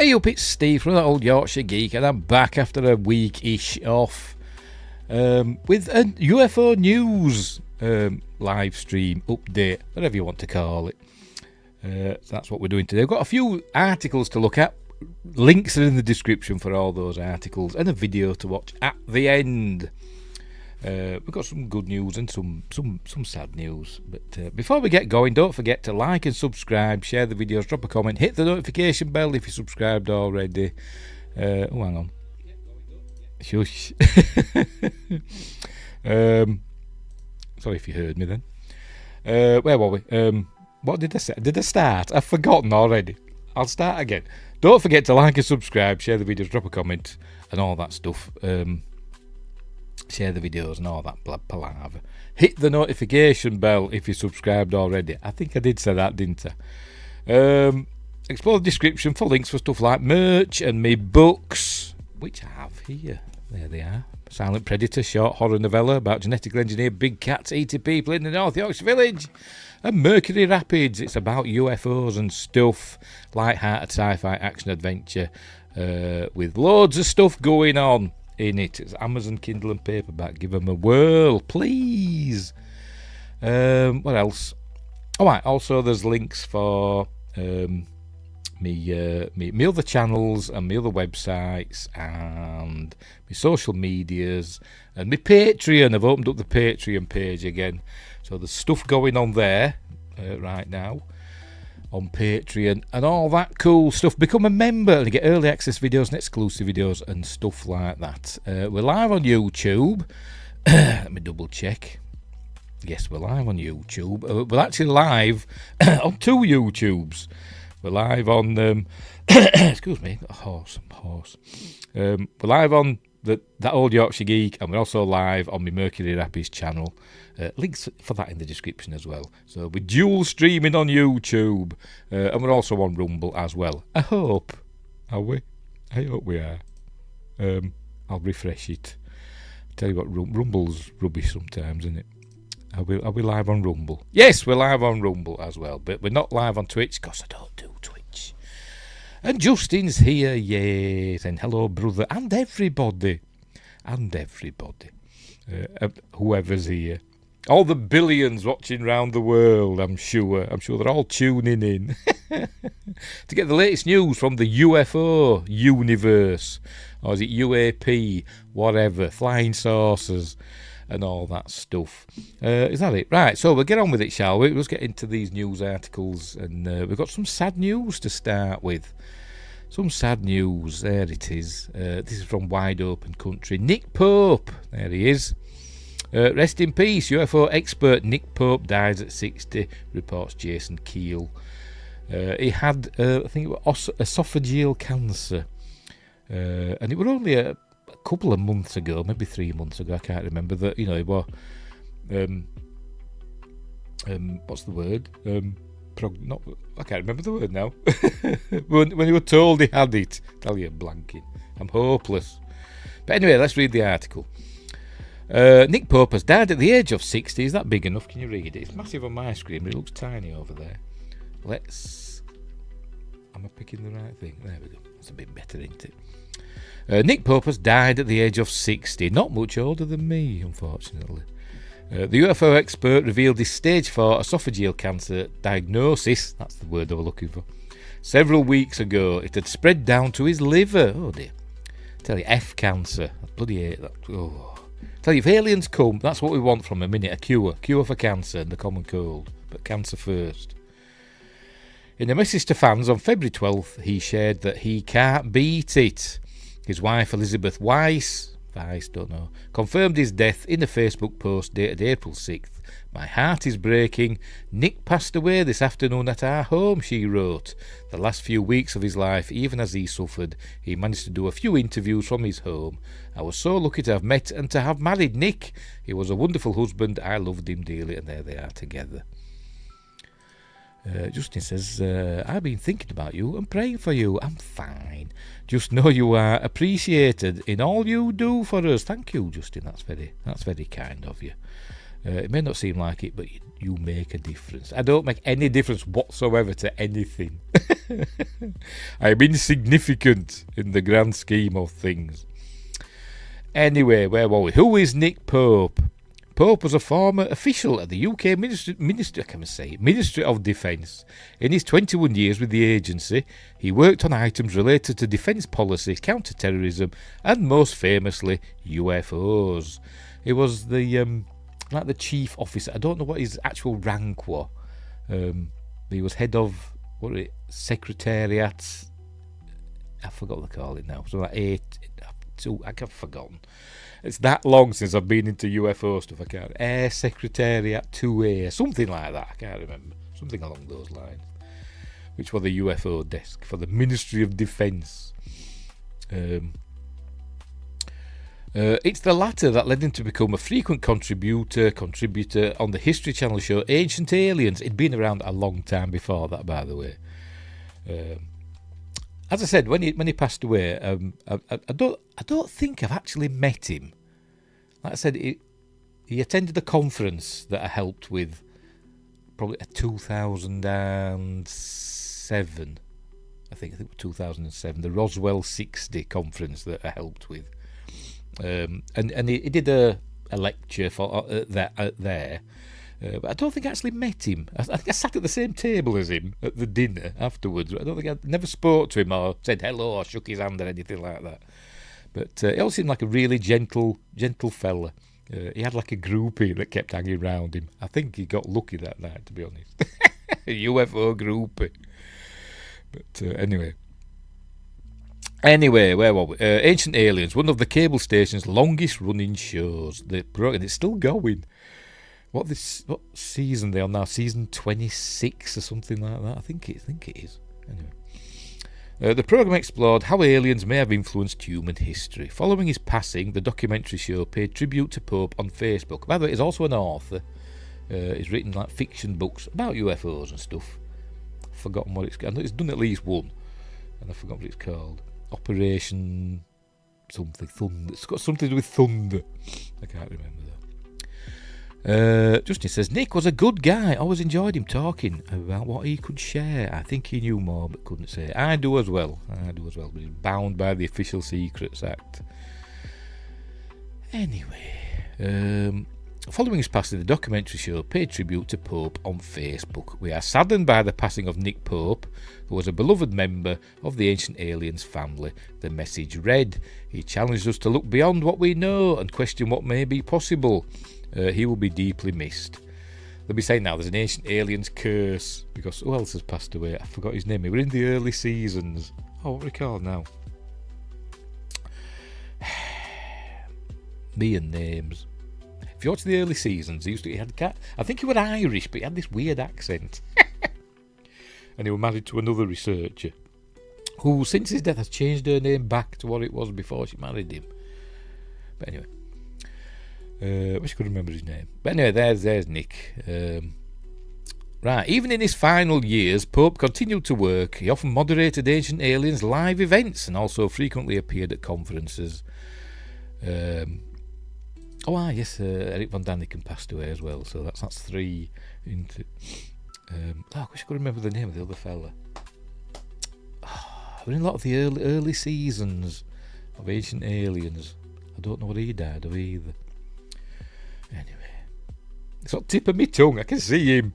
Hey up, it's Steve from the old Yorkshire Geek, and I'm back after a week-ish off with a UFO news live stream update, whatever you want to call it. So that's what we're doing today. We've got a few articles to look at. Links are in the description for all those articles, and a video to watch at the end. We've got some good news and some sad news. But before we get going, don't forget to like and subscribe, share the videos, drop a comment, hit the notification bell if you're subscribed already. Hang on. Shush. Sorry if you heard me then. Where were we? What did I say? Did I start? I've forgotten already. I'll start again. Don't forget to like and subscribe, share the videos, drop a comment, and all that stuff. Share the videos and all that palaver. Hit the notification bell if you're subscribed already. I think I did say that, didn't I? Explore the description for links for stuff like merch and me books, which I have here. There they are. Silent Predator, short horror novella about genetically engineered big cats eating people in the North Yorkshire village. And Mercury Rapids, it's about UFOs and stuff. Light-hearted sci-fi action adventure with loads of stuff going on in it. It's Amazon Kindle and paperback. Give them a whirl, please. What else? All right. Also, there's links for me other channels and my other websites and my social medias and my Patreon. I've opened up the Patreon page again, so there's stuff going on there right now on Patreon and all that cool stuff. Become a member and get early access videos and exclusive videos and stuff like that. We're live on YouTube. Let me double check. Yes, we're live on YouTube. We're actually live on two YouTubes. We're live on excuse me, a horse. We're live on that old Yorkshire Geek, and we're also live on my Mercury Rapids channel. Links for that in the description as well. So we're dual streaming on YouTube, and we're also on Rumble as well. I hope. Are we? I hope we are. I'll refresh it. Tell you what, Rumble's rubbish sometimes, isn't it? Are we live on Rumble? Yes, we're live on Rumble as well, but we're not live on Twitch because I don't do Twitch. And Justin's here, yes, and hello, brother, and everybody, whoever's here. All the billions watching round the world, I'm sure they're all tuning in to get the latest news from the UFO universe, or is it UAP, whatever, flying saucers, and all that stuff. Is that it? Right, so we'll get on with it, shall we? Let's get into these news articles, and we've got some sad news to start with. Some sad news, there it is. This is from Wide Open Country. Nick Pope, there he is. Rest in peace, UFO expert Nick Pope dies at 60, reports Jason Keel. He had, I think it was esophageal cancer, and it was only a couple of months ago, maybe 3 months ago, I can't remember, that, you know, he was, what's the word? I can't remember the word now. when he was told he had it, tell you, blanking. I'm hopeless. But anyway, let's read the article. Nick Pope has died at the age of 60. Is that big enough? Can you read it? It's massive on my screen, but it looks tiny over there. Am I picking the right thing? There we go. That's a bit better, isn't it? Nick Pope has died at the age of 60. Not much older than me, unfortunately. The UFO expert revealed his stage 4 esophageal cancer diagnosis, that's the word I was looking for, several weeks ago. It had spread down to his liver. Oh dear. Tell you, F cancer. I bloody hate that. Oh. Tell you, if aliens come, that's what we want from him, innit? A cure for cancer and the common cold, but cancer first. In a message to fans on February 12th, he shared that he can't beat it. His wife Elizabeth Weiss, confirmed his death in a Facebook post dated April 6th. My heart is breaking. Nick passed away this afternoon at our home, she wrote. The last few weeks of his life, even as he suffered, he managed to do a few interviews from his home. I was so lucky to have met and to have married Nick. He was a wonderful husband. I loved him dearly, and there they are together. Justin says, I've been thinking about you and praying for you. I'm fine. Just know you are appreciated in all you do for us. Thank you, Justin. That's very kind of you. It may not seem like it, but you make a difference. I don't make any difference whatsoever to anything. I am insignificant in the grand scheme of things. Anyway, where were we? Who is Nick Pope? Pope was a former official at the UK Ministry of Defence. In his 21 years with the agency, he worked on items related to defence policy, counter-terrorism, and most famously, UFOs. He was the chief officer. I don't know what his actual rank was. He was head of Secretariat. I forgot what they call it now. So like 2. I've forgotten. It's that long since I've been into UFO stuff. I can't. Air Secretariat 2A, something like that. I can't remember. Something along those lines. Which was the UFO desk for the Ministry of Defence. It's the latter that led him to become a frequent contributor on the History Channel show Ancient Aliens. It'd been around a long time before that, by the way. As I said, when he passed away, I don't think I've actually met him. Like I said, he attended a conference that I helped with, probably 2007. I think it was 2007, the Roswell 60 conference that I helped with. And he did a lecture for there. But I don't think I actually met him. I think I sat at the same table as him at the dinner afterwards. I don't think I never spoke to him or said hello or shook his hand or anything like that. But he all seemed like a really gentle fella. He had like a groupie that kept hanging around him. I think he got lucky that night, to be honest. A UFO groupie. But anyway, where were we? Ancient Aliens, one of the cable station's longest running shows. And it's still going. What season they on now? Season 26 or something like that. I think it is. Anyway, the programme explored how aliens may have influenced human history. Following his passing, the documentary show paid tribute to Pope on Facebook. By the way, he's also an author. He's written like fiction books about UFOs and stuff. I've forgotten what it's. I know he's done at least one, and I forgot what it's called. Operation something thunder. It's got something to do with thunder. I can't remember that. Justin says, Nick was a good guy. Always enjoyed him talking about what he could share. I think he knew more but couldn't say. I do as well. But he's bound by the Official Secrets Act. Anyway, following his passing, the documentary show paid tribute to Pope on Facebook. We are saddened by the passing of Nick Pope, who was a beloved member of the Ancient Aliens family. The message read, he challenged us to look beyond what we know and question what may be possible. He will be deeply missed. They'll be saying now there's an Ancient Aliens curse, because who else has passed away? I forgot his name. We were in the early seasons. Oh, what are we called now? Me and names. If you watch the early seasons, he had I think he was Irish, but he had this weird accent. And he was married to another researcher, who since his death has changed her name back to what it was before she married him. But anyway. I wish I could remember his name. But anyway, there's Nick. Right, even in his final years, Pope continued to work. He often moderated Ancient Aliens live events and also frequently appeared at conferences. Eric von Daniken passed away as well, so that's 3 into... I wish I could remember the name of the other fella. We're in a lot of the early seasons of Ancient Aliens. I don't know what he died of either. Anyway, it's on the tip of my tongue. I can see him.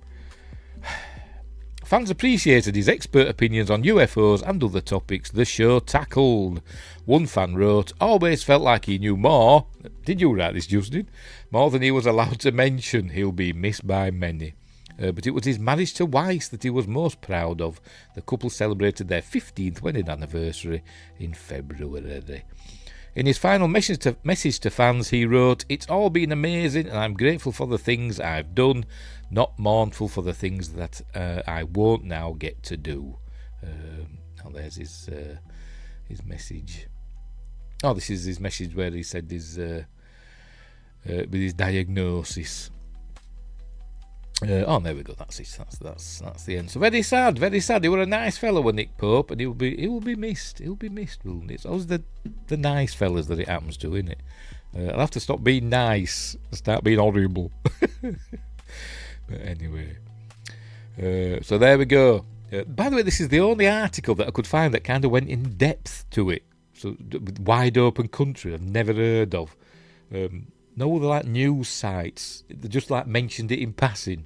Fans appreciated his expert opinions on UFOs and other topics the show tackled. One fan wrote, always felt like he knew more. Did you write this, Justin? More than he was allowed to mention. He'll be missed by many. But it was his marriage to Weiss that he was most proud of. The couple celebrated their 15th wedding anniversary in February. In his final message to fans, he wrote, it's all been amazing and I'm grateful for the things I've done, not mournful for the things that I won't now get to do. There's his message. Oh, this is his message where he said with his diagnosis. There we go. That's it. That's the end. So very sad. He was a nice fellow, Nick Pope, and he will be missed. He'll be missed, won't he? It's always the nice fellas that it happens to, isn't it? I'll have to stop being nice and start being horrible. But anyway, so there we go. By the way, this is the only article that I could find that kind of went in depth to it. So, wide open country I've never heard of. No other like news sites. They just like mentioned it in passing.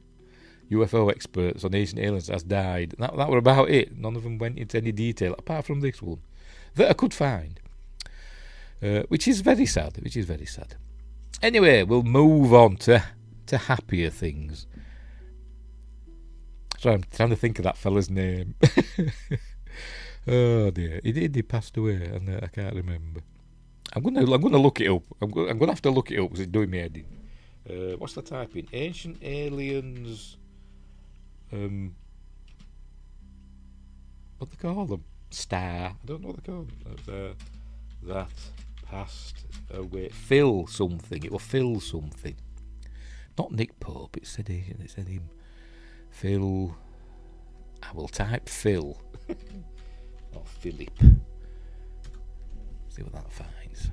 UFO experts on ancient aliens has died. That were about it. None of them went into any detail apart from this one that I could find, which is very sad. Anyway, we'll move on to happier things. Sorry, I'm trying to think of that fella's name. Oh dear, he passed away, and I can't remember. I'm gonna look it up. I'm gonna have to look it up because it's doing me head in. What's the typing? Ancient aliens. What they call them? Star. I don't know what they call them. That passed away. Phil something. It was Phil something. Not Nick Pope. It said him. Phil. I will type Phil. Or Philip. See what that finds.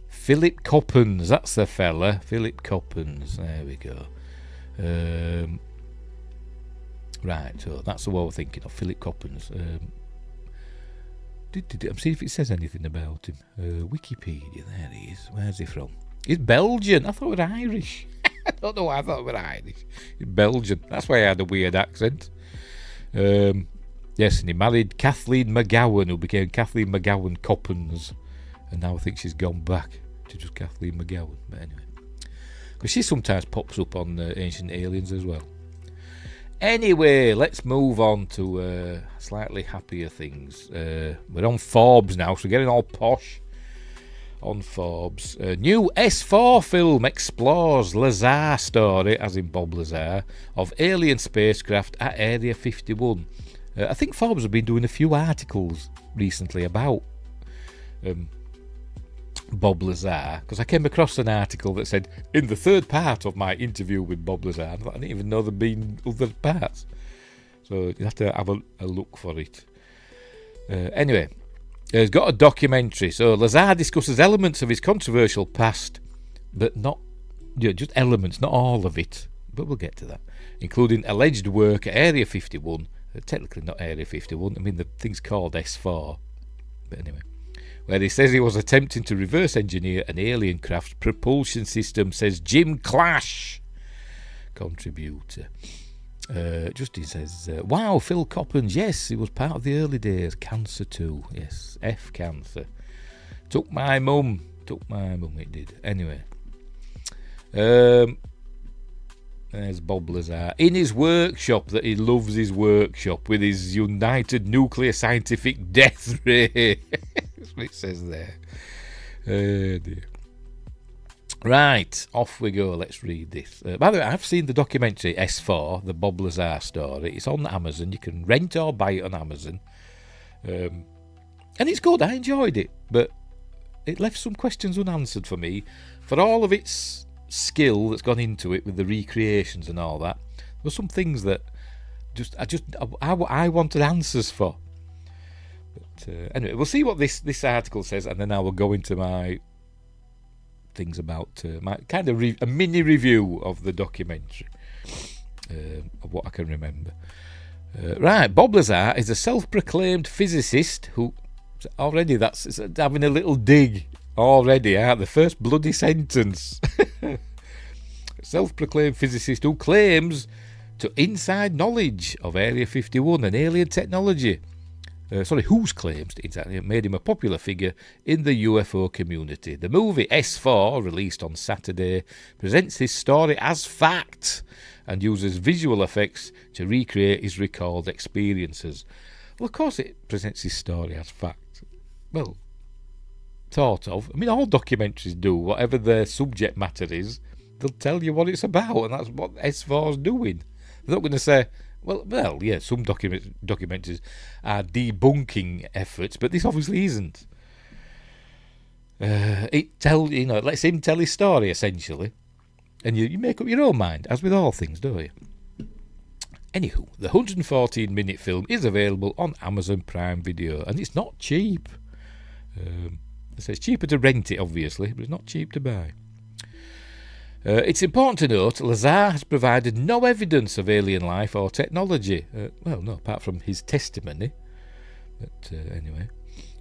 Philip Coppens. That's the fella. Philip Coppens. There we go. Right, so that's the one we're thinking of. Philip Coppens. I'm seeing if it says anything about him. Wikipedia. There he is. Where's he from? He's Belgian. I thought we were Irish. I don't know why I thought we were Irish. He's Belgian. That's why I had a weird accent. Yes, and he married Kathleen McGowan, who became Kathleen McGowan Coppens. And now I think she's gone back to just Kathleen McGowan. But anyway. Because she sometimes pops up on Ancient Aliens as well. Anyway, let's move on to slightly happier things. We're on Forbes now, so we're getting all posh on Forbes. New S4 film explores Lazar story, as in Bob Lazar, of alien spacecraft at Area 51. I think Forbes have been doing a few articles recently about Bob Lazar, because I came across an article that said, in the third part of my interview with Bob Lazar, I didn't even know there'd been other parts. So you have to have a look for it. Anyway, he's got a documentary. So Lazar discusses elements of his controversial past, but not just elements, not all of it. But we'll get to that. Including alleged work at Area 51. Technically not Area 51. I mean, the thing's called S4. But anyway. Where he says he was attempting to reverse engineer an alien craft propulsion system, says Jim Clash, contributor. Justin says, wow, Phil Coppens, yes, he was part of the early days. Cancer too, yes, F cancer. Took my mum, it did. Anyway. There's Bob Lazar. In his workshop, that he loves his workshop, with his United Nuclear Scientific Death Ray. That's what it says there. Oh dear. Right, off we go. Let's read this. By the way, I've seen the documentary S4, the Bob Lazar story. It's on Amazon. You can rent or buy it on Amazon. And it's good. I enjoyed it. But it left some questions unanswered for me. For all of its skill that's gone into it with the recreations and all that, there were some things that I wanted answers for. But anyway, we'll see what this article says, and then I will go into my things about my kind of a mini review of the documentary of what I can remember. Right, Bob Lazar is a self-proclaimed physicist who already that's having a little dig already. The first bloody sentence. Self-proclaimed physicist who claims to inside knowledge of Area 51 and alien technology. Whose claims exactly made him a popular figure in the UFO community. The movie S4, released on Saturday, presents his story as fact and uses visual effects to recreate his recalled experiences. Well, of course it presents his story as fact. Well, sort of. I mean, all documentaries do. Whatever their subject matter is, they'll tell you what it's about, and that's what S4's doing. They're not going to say, well, yeah, some documentaries are debunking efforts, but this obviously isn't. It lets him tell his story, essentially. And you make up your own mind, as with all things, don't you? Anywho, the 114-minute film is available on Amazon Prime Video, and it's not cheap. So it's cheaper to rent it, obviously, but it's not cheap to buy. It's important to note Lazar has provided no evidence of alien life or technology. Well, no, apart from his testimony. But anyway,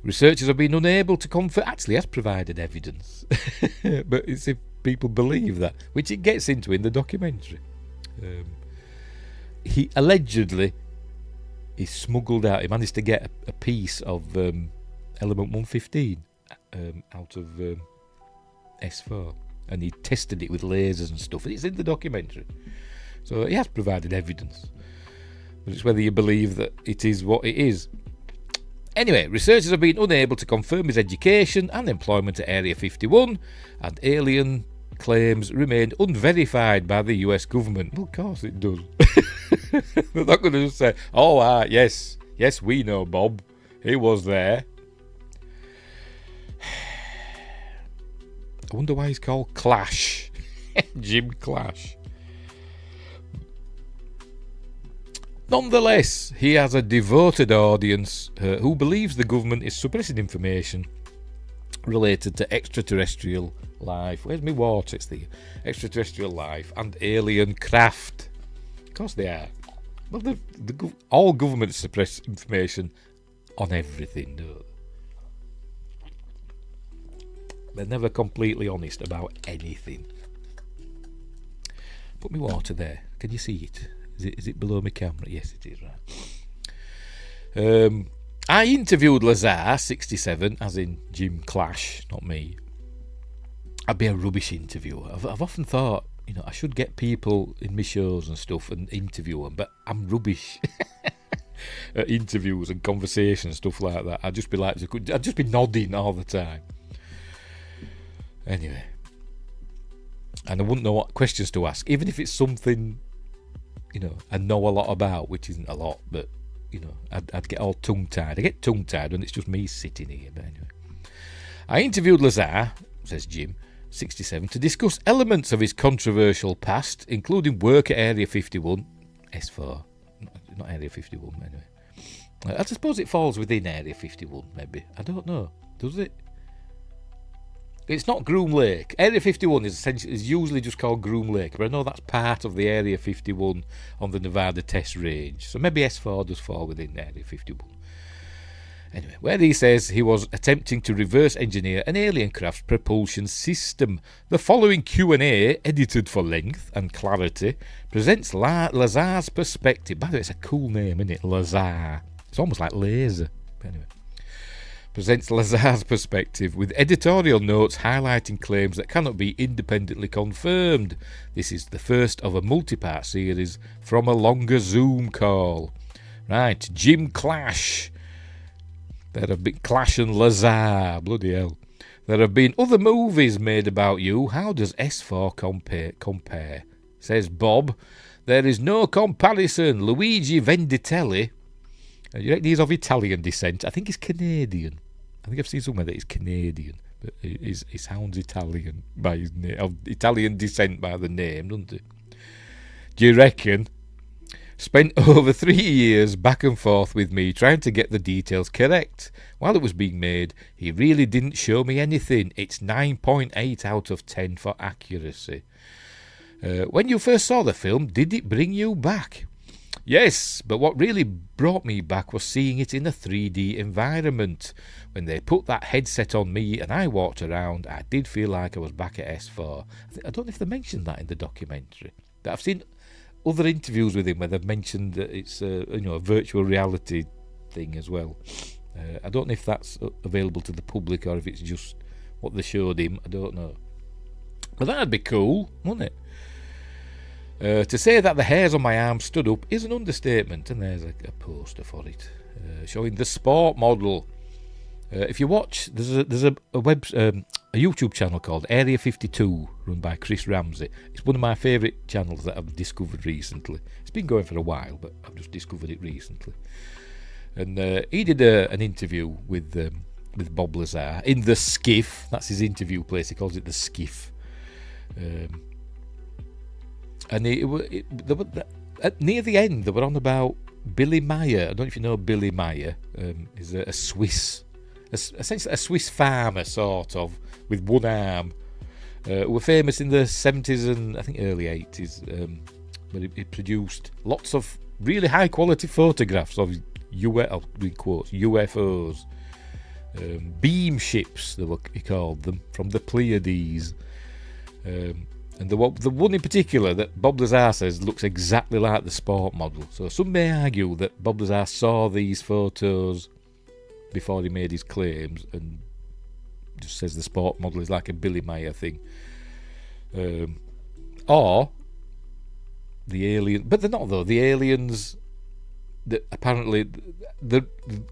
researchers have been unable to confirm. Actually, he has provided evidence, but it's if people believe that, which it gets into in the documentary. He allegedly smuggled out. He managed to get a piece of element 115 out of S4. And he tested it with lasers and stuff. It's in the documentary. So he has provided evidence. But it's whether you believe that it is what it is. Anyway, researchers have been unable to confirm his education and employment at Area 51, and alien claims remain unverified by the US government. Well, of course it does. They're not going to just say, oh, yes, we know Bob. He was there. I wonder why he's called Clash. Jim Clash. Nonetheless, he has a devoted audience who believes the government is suppressing information related to extraterrestrial life. Where's my water? It's the extraterrestrial life and alien craft. Of course they are. Well, all governments suppress information on everything, don't they? They're never completely honest about anything. Put me water there. Can you see it? Is it below my camera? Yes, it is, right. I interviewed Lazar, 67, as in Jim Clash, not me. I'd be a rubbish interviewer. I've often thought, I should get people in my shows and stuff and interview them, but I'm rubbish at interviews and conversations, stuff like that. I'd just be nodding all the time. Anyway, and I wouldn't know what questions to ask, even if it's something, I know a lot about, which isn't a lot, but, I'd get all tongue-tied. I get tongue-tied when it's just me sitting here, but anyway. I interviewed Lazar, says Jim, 67, to discuss elements of his controversial past, including work at Area 51, S4, not Area 51, anyway. I suppose it falls within Area 51, maybe. I don't know. Does it? It's not Groom Lake. Area 51 is usually just called Groom Lake, but I know that's part of the Area 51 on the Nevada Test Range. So maybe S4 does fall within Area 51. Anyway, where he says he was attempting to reverse engineer an alien craft's propulsion system. The following Q&A, edited for length and clarity, presents Lazar's perspective. By the way, it's a cool name, isn't it? Lazar. It's almost like laser. But anyway. Presents Lazar's perspective with editorial notes highlighting claims that cannot be independently confirmed. This is the first of a multi-part series from a longer Zoom call. Right, Jim Clash. There have been Clash and Lazar. Bloody hell. There have been other movies made about you. How does S4 compare? Says Bob. There is no comparison. Luigi Venditelli. You reckon he's of Italian descent? I think he's Canadian. I think I've seen somewhere that he's Canadian, but he sounds Italian by his name, of Italian descent by the name, doesn't he? Do you reckon? Spent over 3 years back and forth with me trying to get the details correct. While it was being made, he really didn't show me anything. It's 9.8 out of 10 for accuracy. When you first saw the film, did it bring you back? Yes, but what really brought me back was seeing it in a 3D environment. When they put that headset on me and I walked around, I did feel like I was back at S4. I don't know if they mentioned that in the documentary. But I've seen other interviews with him where they've mentioned that it's a virtual reality thing as well. I don't know if that's available to the public or if it's just what they showed him. I don't know. But that'd be cool, wouldn't it? To say that the hairs on my arm stood up is an understatement, and there's a poster for it showing the sport model. If you watch, there's a YouTube channel called Area 52 run by Chris Ramsey. It's one of my favourite channels that I've discovered recently. It's been going for a while, but I've just discovered it recently. And he did an interview with Bob Lazar in the Skiff. That's his interview place. He calls it the Skiff. And near the end, they were on about Billy Meyer. I don't know if you know Billy Meyer. He's a Swiss essentially a Swiss farmer, sort of, with one arm. Were famous in the 70s and I think early 80s, where he produced lots of really high quality photographs of UFOs, beam ships, he called them, from the Pleiades. And the one in particular that Bob Lazar says looks exactly like the sport model. So some may argue that Bob Lazar saw these photos before he made his claims and just says the sport model is like a Billy Meyer thing. Or the alien, but they're not though. The aliens that apparently the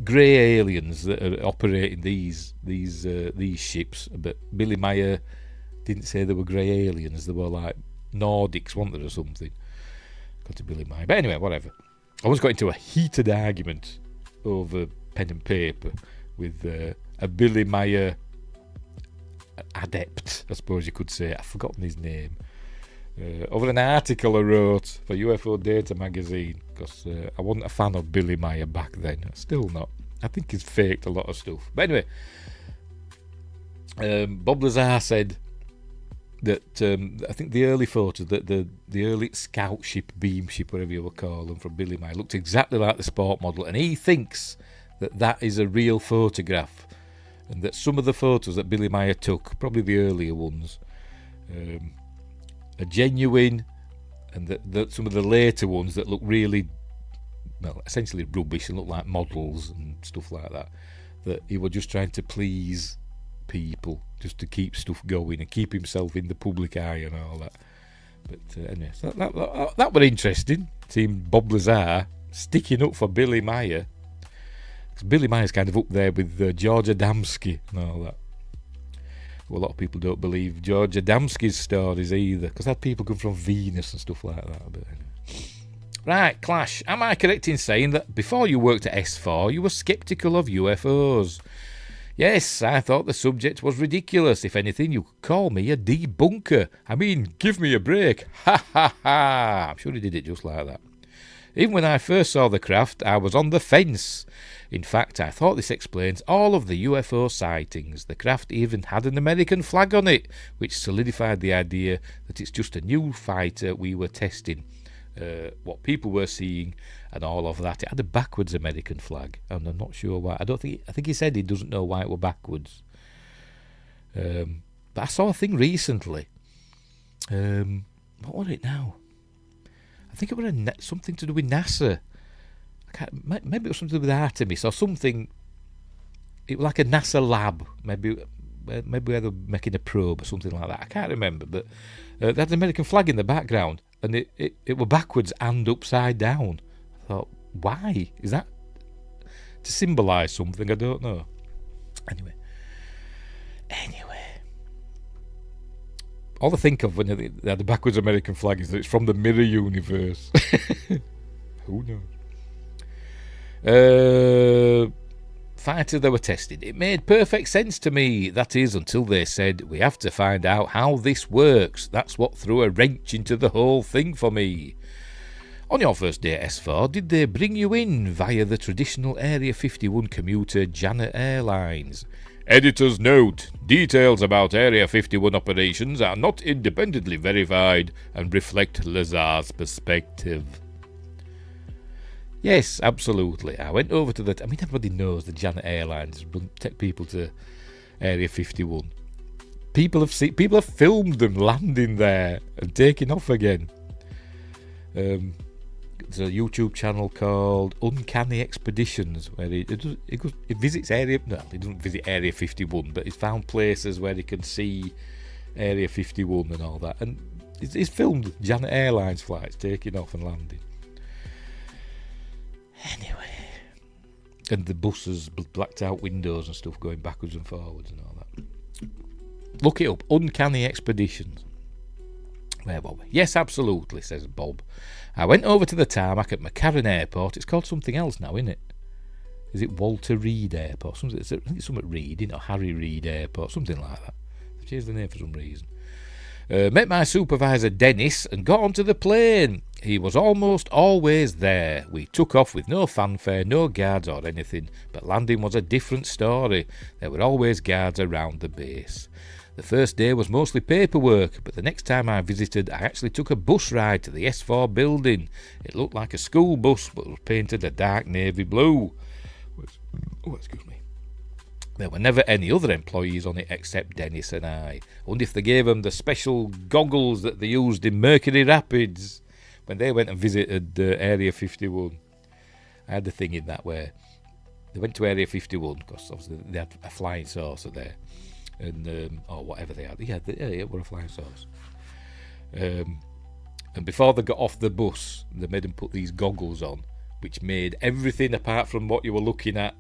grey aliens that are operating these ships, but Billy Meyer didn't say they were grey aliens. They were like Nordics, weren't there, or something? Got to Billy Meyer. But anyway, whatever. I once got into a heated argument over pen and paper with a Billy Meyer adept, I suppose you could say. I've forgotten his name. Over an article I wrote for UFO Data magazine, because I wasn't a fan of Billy Meyer back then. Still not. I think he's faked a lot of stuff. But anyway, Bob Lazar said that I think the early photos, that the early scout ship, beam ship, whatever you will call them, from Billy Meyer looked exactly like the sport model, and he thinks that that is a real photograph, and that some of the photos that Billy Meyer took, probably the earlier ones, are genuine, and that some of the later ones that look really, well, essentially rubbish and look like models and stuff like that, that he was just trying to please people, just to keep stuff going and keep himself in the public eye and all that. But anyway, so that was interesting, seeing Bob Lazar sticking up for Billy Meyer, because Billy Meyer's kind of up there with George Adamski and all that. Well, a lot of people don't believe George Adamski's stories either, because that people come from Venus and stuff like that. But anyway. Right, Clash, am I correct in saying that before you worked at S4 you were sceptical of UFOs? Yes, I thought the subject was ridiculous. If anything, you could call me a debunker. I mean, give me a break. Ha ha ha. I'm sure he did it just like that. Even when I first saw the craft, I was on the fence. In fact, I thought this explains all of the UFO sightings. The craft even had an American flag on it, which solidified the idea that it's just a new fighter we were testing. What people were seeing and all of that. It had a backwards American flag, and I'm not sure why. I think he said he doesn't know why it were backwards. But I saw a thing recently. What was it now? I think it was something to do with NASA. Maybe it was something to do with Artemis or something. It was like a NASA lab. Maybe they were making a probe or something like that. I can't remember, but they had an American flag in the background, and it were backwards and upside down. I thought, why? Is that to symbolise something? I don't know. Anyway. All I think of when they had the backwards American flag is that it's from the mirror universe. Who knows? Fighter they were tested. It made perfect sense to me, that is, until they said, we have to find out how this works. That's what threw a wrench into the whole thing for me. On your first day at S4, did they bring you in via the traditional Area 51 commuter Janet Airlines? Editor's note, details about Area 51 operations are not independently verified and reflect Lazar's perspective. Yes, absolutely. I went over to that. I mean, everybody knows the Janet Airlines take people to Area 51. People have filmed them landing there and taking off again. There's a YouTube channel called Uncanny Expeditions where he visits Area. No, he doesn't visit Area 51, but he's found places where he can see Area 51 and all that. And he's filmed Janet Airlines flights taking off and landing. Anyway, and the buses, blacked out windows and stuff going backwards and forwards and all that. Look it up, Uncanny Expeditions. Where were we? Yes, absolutely, says Bob. I went over to the tarmac at McCarran Airport. It's called something else now, isn't it? Is it Walter Reed Airport? I think it's something Reed, or Harry Reid Airport, something like that. They've changed the name for some reason. Met my supervisor Dennis and got onto the plane. He was almost always there. We took off with no fanfare, no guards or anything, but landing was a different story. There were always guards around the base. The first day was mostly paperwork, but the next time I visited, I actually took a bus ride to the S4 building. It looked like a school bus, but was painted a dark navy blue. Oh, excuse me. There were never any other employees on it except Dennis and I. I wonder if they gave them the special goggles that they used in Mercury Rapids when they went and visited Area 51. I had the thing in that way. They went to Area 51 because obviously they had a flying saucer there, and or whatever they had. Yeah, it were a flying saucer. And before they got off the bus, they made them put these goggles on, which made everything apart from what you were looking at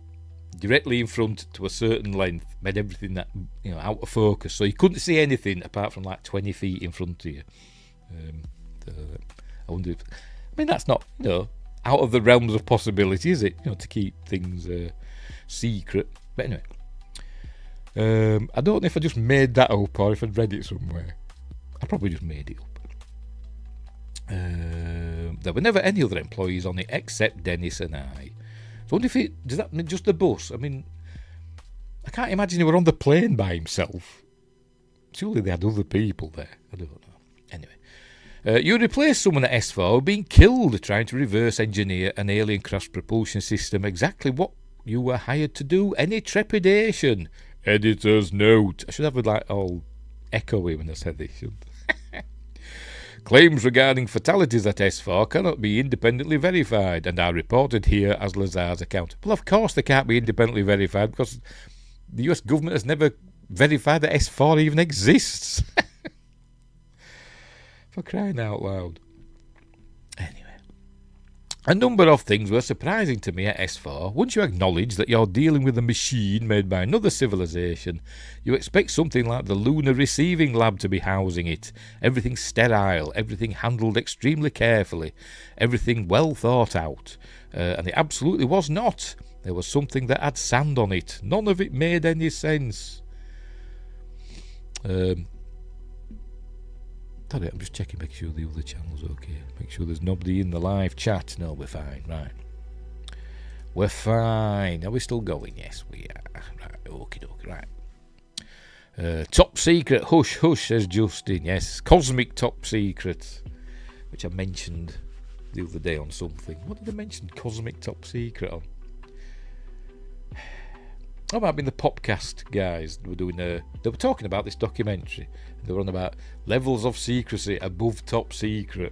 directly in front to a certain length, made everything that out of focus, so you couldn't see anything apart from like 20 feet in front of you. I wonder if, that's not out of the realms of possibility, is it? To keep things secret. But anyway, I don't know if I just made that up or if I'd read it somewhere. I probably just made it up. There were never any other employees on it except Dennis and I. So I wonder if does that mean just the bus? I can't imagine he were on the plane by himself. Surely they had other people there. I don't know. Anyway, you replaced someone at S4 being killed trying to reverse engineer an alien craft propulsion system. Exactly what you were hired to do. Any trepidation? Editor's note. I should have all echoey when I said this, shouldn't I? Claims regarding fatalities at S4 cannot be independently verified and are reported here as Lazar's account. Well, of course they can't be independently verified because the US government has never verified that S4 even exists. For crying out loud. Anyway. A number of things were surprising to me at S4. Once you acknowledge that you're dealing with a machine made by another civilization, you expect something like the lunar receiving lab to be housing it. Everything sterile, everything handled extremely carefully, everything well thought out. And it absolutely was not. There was something that had sand on it. None of it made any sense. I'm just checking, make sure the other channel's okay. Make sure there's nobody in the live chat. No, we're fine, right. We're fine. Are we still going? Yes, we are. Right, okie dokie, right. Top secret, hush, hush, says Justin. Yes, cosmic top secret, which I mentioned the other day on something. What did I mention cosmic top secret on? Oh, might have been the Popcast guys. They were talking about this documentary. They were on about levels of secrecy above top secret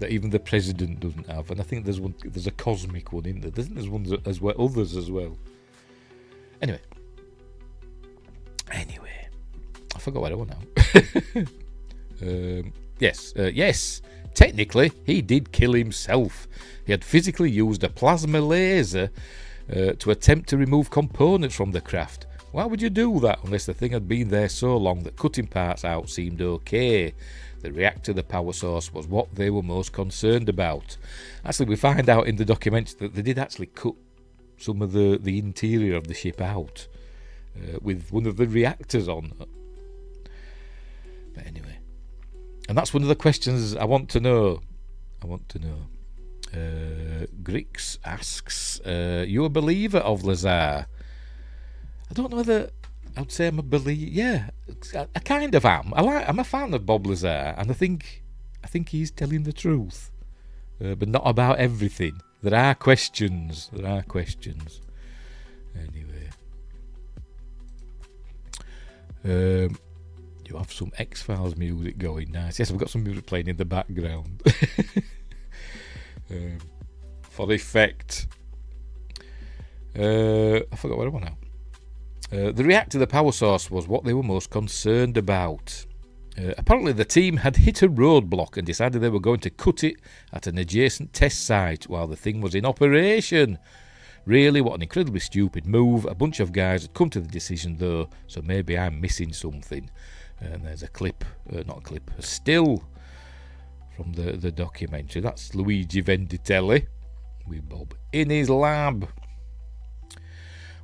that even the president doesn't have. And I think there's a cosmic one in there. There's ones as well, others as well. Anyway, I forgot what I want now. Yes. Technically, he did kill himself. He had physically used a plasma laser to attempt to remove components from the craft. Why would you do that unless the thing had been there so long that cutting parts out seemed okay? The reactor, the power source, was what they were most concerned about. Actually, we find out in the documentary that they did actually cut some of the interior of the ship out with one of the reactors on. But anyway, and that's one of the questions I want to know. Grix asks, you a believer of Lazar? I don't know whether I'd say I'm a believer. Yeah, I kind of am. I'm a fan of Bob Lazar, and I think he's telling the truth, but not about everything. There are questions. Anyway, you have some X-Files music going. Nice. Yes, I've got some music playing in the background. For effect. I forgot what I want now. The reactor, the power source, was what they were most concerned about. Apparently the team had hit a roadblock and decided they were going to cut it at an adjacent test site while the thing was in operation. Really, what an incredibly stupid move. A bunch of guys had come to the decision though, so maybe I'm missing something. And there's a still from the documentary. That's Luigi Venditelli with Bob in his lab.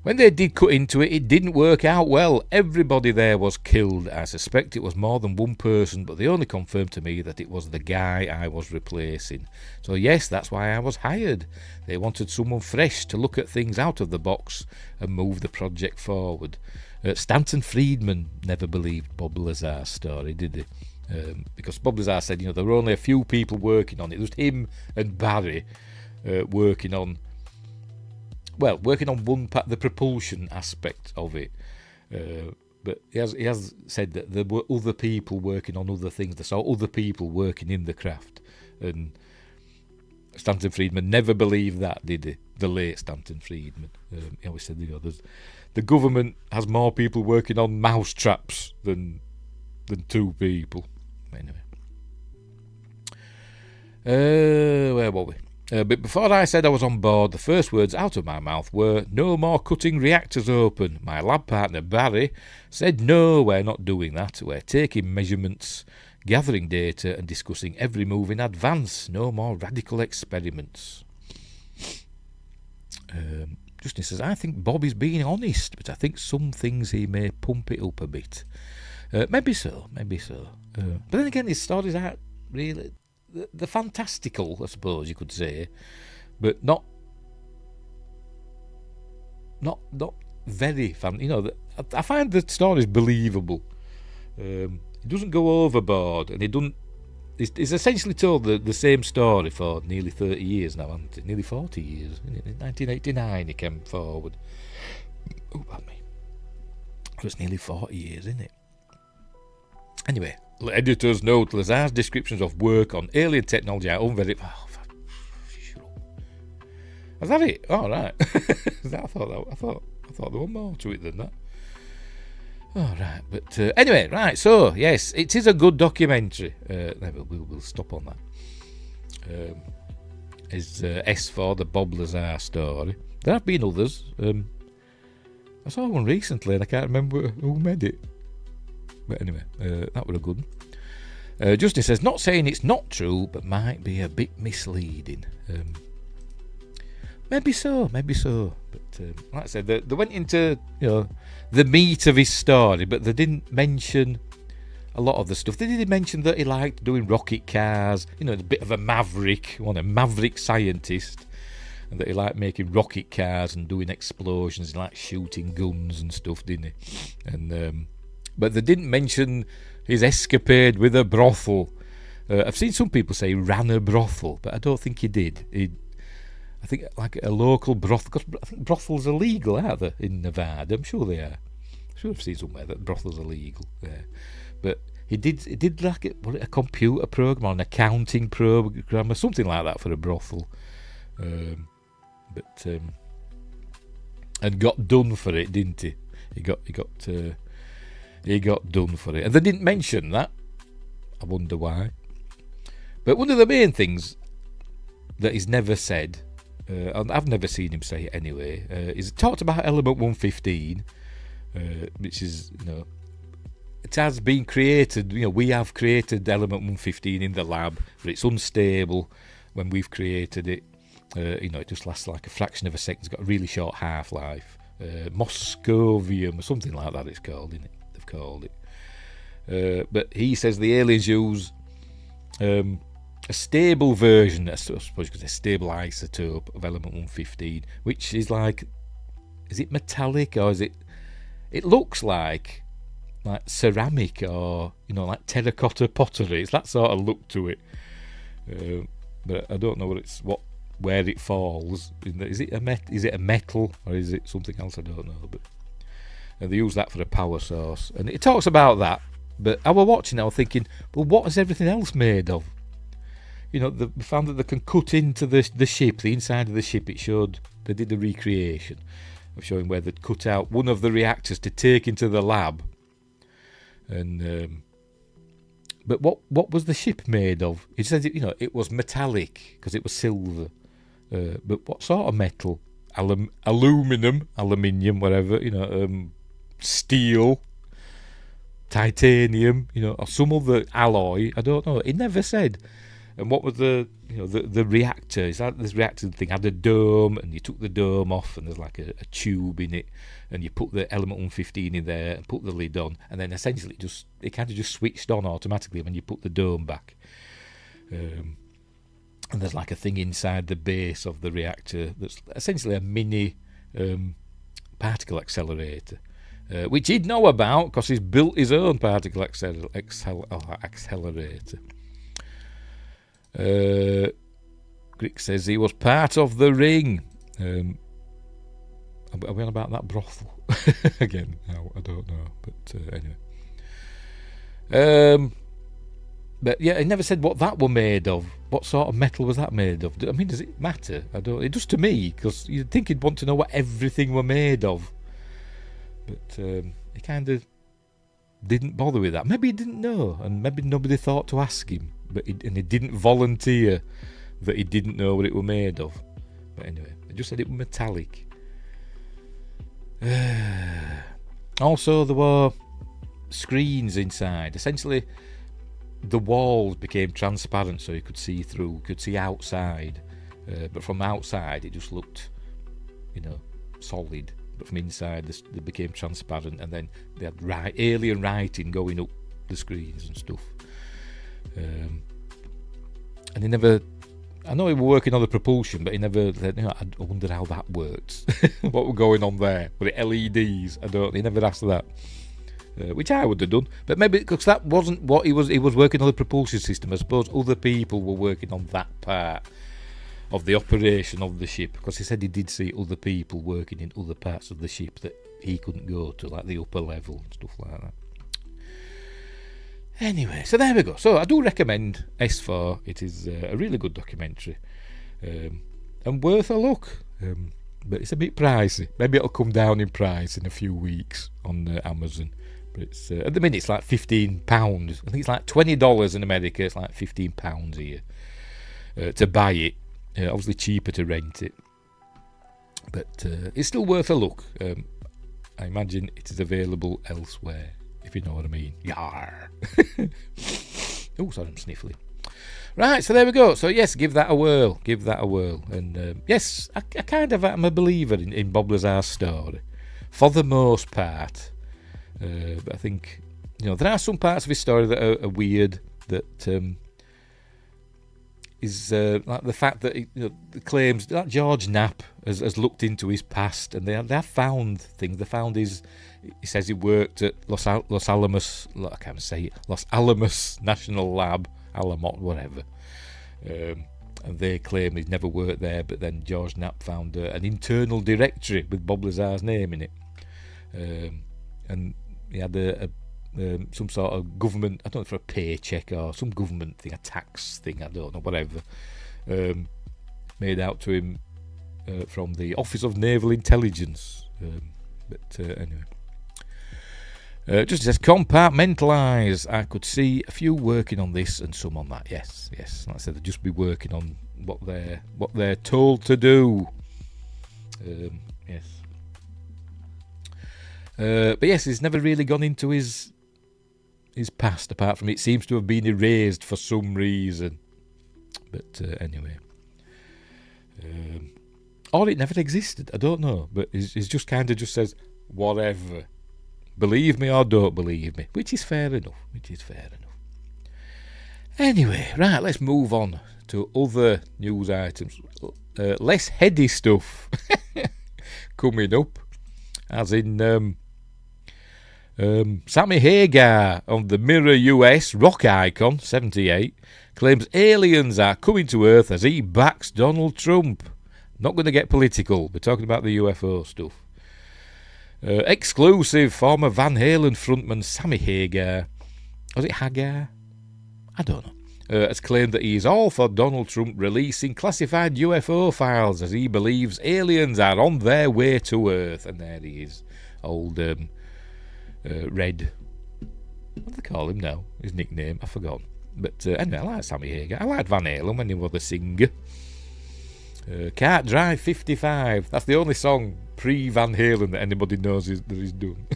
When they did cut into it, it didn't work out well. Everybody there was killed. I suspect it was more than one person, but they only confirmed to me that it was the guy I was replacing. So yes, that's why I was hired. They wanted someone fresh to look at things out of the box and move the project forward. Stanton Friedman never believed Bob Lazar's story, did he? Because Bob Lazar said, there were only a few people working on it. It was him and Barry working on one part, the propulsion aspect of it. But he has said that there were other people working on other things. They saw other people working in the craft. And Stanton Friedman never believed that, did he? The late Stanton Friedman. He always said, the government has more people working on mouse traps than two people. Anyway. Where were we? But before I said I was on board, the first words out of my mouth were, "No more cutting reactors open." My lab partner Barry said, "No, we're not doing that. We're taking measurements, gathering data and discussing every move in advance. No more radical experiments." Justin says, "I think Bob is being honest, but I think some things he may pump it up a bit." Maybe so. But then again, his stories aren't really... They're fantastical, I suppose you could say, but not very fun. I find the stories believable. He doesn't go overboard, and he doesn't. He's essentially told the same story for nearly 30 years now, hasn't it? Nearly 40 years. In 1989, he came forward. Oh, pardon me. So it's nearly 40 years, isn't it? Anyway. Editor's note: Lazar's descriptions of work on alien technology are unverified. Is that it? Oh, right. I thought there was more to it than that. Oh, right. But anyway, right. So yes, it is a good documentary. We'll stop on that. Is S for the Bob Lazar story? There have been others. I saw one recently, and I can't remember who made it. But anyway, that was a good one. Justin says, "Not saying it's not true, but might be a bit misleading." Maybe so. But like I said, they went into the meat of his story, but they didn't mention a lot of the stuff. They did mention that he liked doing rocket cars. A bit of a maverick, a maverick scientist, and that he liked making rocket cars and doing explosions. He liked shooting guns and stuff, didn't he? And but they didn't mention his escapade with a brothel. I've seen some people say he ran a brothel, but I don't think he did. I think like a local brothel, because I think brothels are legal, aren't they, in Nevada? I'm sure they are. I'm sure I've seen somewhere that brothels are legal. Yeah. But he did like a computer program or an accounting program or something like that for a brothel. And got done for it, didn't he? He got done for it. And they didn't mention that. I wonder why. But one of the main things that he's never said, and I've never seen him say it anyway, is talked about element 115, which is, it has been created. We have created element 115 in the lab, but it's unstable when we've created it. It just lasts like a fraction of a second. It's got a really short half-life. Moscovium or something like that it's called, isn't it? They've called it. But he says the aliens use a stable version, I suppose you could say a stable isotope of element 115, which is like, is it metallic or is it looks like ceramic or like terracotta pottery. It's that sort of look to it. But I don't know where it falls. Is it a metal or is it something else? I don't know. But they use that for a power source, and it talks about that. But I was watching it, I was thinking, well, what is everything else made of? We found that they can cut into the ship, the inside of the ship. It showed they did a recreation of showing where they'd cut out one of the reactors to take into the lab. And but what was the ship made of? It says it was metallic because it was silver. But what sort of metal? Aluminium, whatever. Steel, titanium. Or some other alloy. I don't know. It never said. And what was the reactor? Is that this reactor thing had a dome, and you took the dome off, and there's like a tube in it, and you put the element 115 in there and put the lid on, and then essentially it kind of just switched on automatically when you put the dome back. And there's like a thing inside the base of the reactor that's essentially a mini particle accelerator, which he'd know about because he's built his own particle accelerator. Grick says he was part of the ring. Are we on about that brothel again? No, I don't know, but anyway. But yeah, he never said what that were made of. What sort of metal was that made of? I mean, does it matter? I don't. It does to me, because you'd think he'd want to know what everything were made of. But he kind of didn't bother with that. Maybe he didn't know, and maybe nobody thought to ask him. He didn't volunteer that he didn't know what it were made of. But anyway, he just said it was metallic. Also, there were screens inside. Essentially, the walls became transparent, so you could see through, could see outside. But from outside, it just looked, solid. But from inside, they became transparent, and then they had alien writing going up the screens and stuff. And he never, I know he was working on the propulsion, but he never said, I wonder how that works. What were going on there? Were it LEDs? He never asked that. Which I would have done, but maybe because that wasn't what he was working on the propulsion system. I suppose other people were working on that part of the operation of the ship, because he said he did see other people working in other parts of the ship that he couldn't go to, like the upper level and stuff like that. Anyway, so there we go. So I do recommend S4. It is a really good documentary, and worth a look. But it's a bit pricey. Maybe it'll come down in price in a few weeks on Amazon. But it's at the minute it's like £15. I think it's like $20 in America. It's like £15 here to buy it. Obviously cheaper to rent it, but it's still worth a look. I imagine it is available elsewhere, if you know what I mean. Yar. Oh, sorry, I'm sniffling. Right, so there we go. So yes, give that a whirl. And yes, I kind of am a believer in Bob Lazar's story, for the most part. But I think, there are some parts of his story that are weird, that is like the fact that the claims that George Knapp has looked into his past, and they have found things. They found he says he worked at Los Alamos, I can't say it, Los Alamos National Lab, Alamot, whatever. And they claim he's never worked there, but then George Knapp found an internal directory with Bob Lazar's name in it. And he had some sort of government, I don't know, for a paycheck or some government thing, a tax thing, I don't know, whatever, made out to him from the Office of Naval Intelligence. But anyway. Just says, compartmentalise. I could see a few working on this and some on that. Yes. Like I said, they'll just be working on what they're told to do. Yes. But yes, he's never really gone into his past, apart from it seems to have been erased for some reason. But anyway. Or it never existed, I don't know. But he's just kind of just says, whatever. Believe me or don't believe me. Which is fair enough. Anyway, right, let's move on to other news items. Less heady stuff coming up. As in Sammy Hagar of the Mirror US rock icon 78 claims aliens are coming to Earth as he backs Donald Trump. Not going to get political. We're talking about the UFO stuff. Exclusive former Van Halen frontman Sammy Hagar, was it Hagar? I don't know. Has claimed that he is all for Donald Trump releasing classified UFO files, as he believes aliens are on their way to Earth. And there he is, old Red. What do they call him now? His nickname, I've forgotten. But anyway, I like Sammy Hagar. I like Van Halen when he was a singer. Can't Drive 55. That's the only song pre-Van Halen that anybody knows that he's done.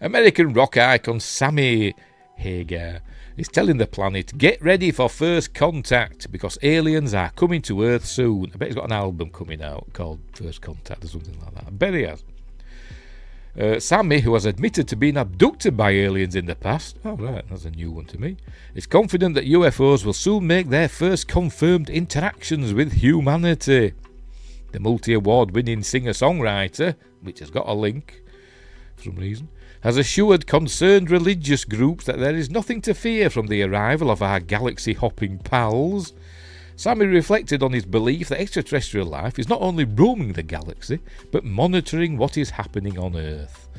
American rock icon Sammy Hagar He's telling the planet, get ready for first contact because aliens are coming to Earth soon. I bet he's got an album coming out called First Contact or something like that. I bet he has. Sammy, who has admitted to being abducted by aliens in the past, oh right, that's a new one to me, is confident that UFOs will soon make their first confirmed interactions with humanity. The multi-award winning singer-songwriter, which has got a link for some reason, has assured concerned religious groups that there is nothing to fear from the arrival of our galaxy-hopping pals. Sammy reflected on his belief that extraterrestrial life is not only roaming the galaxy, but monitoring what is happening on Earth.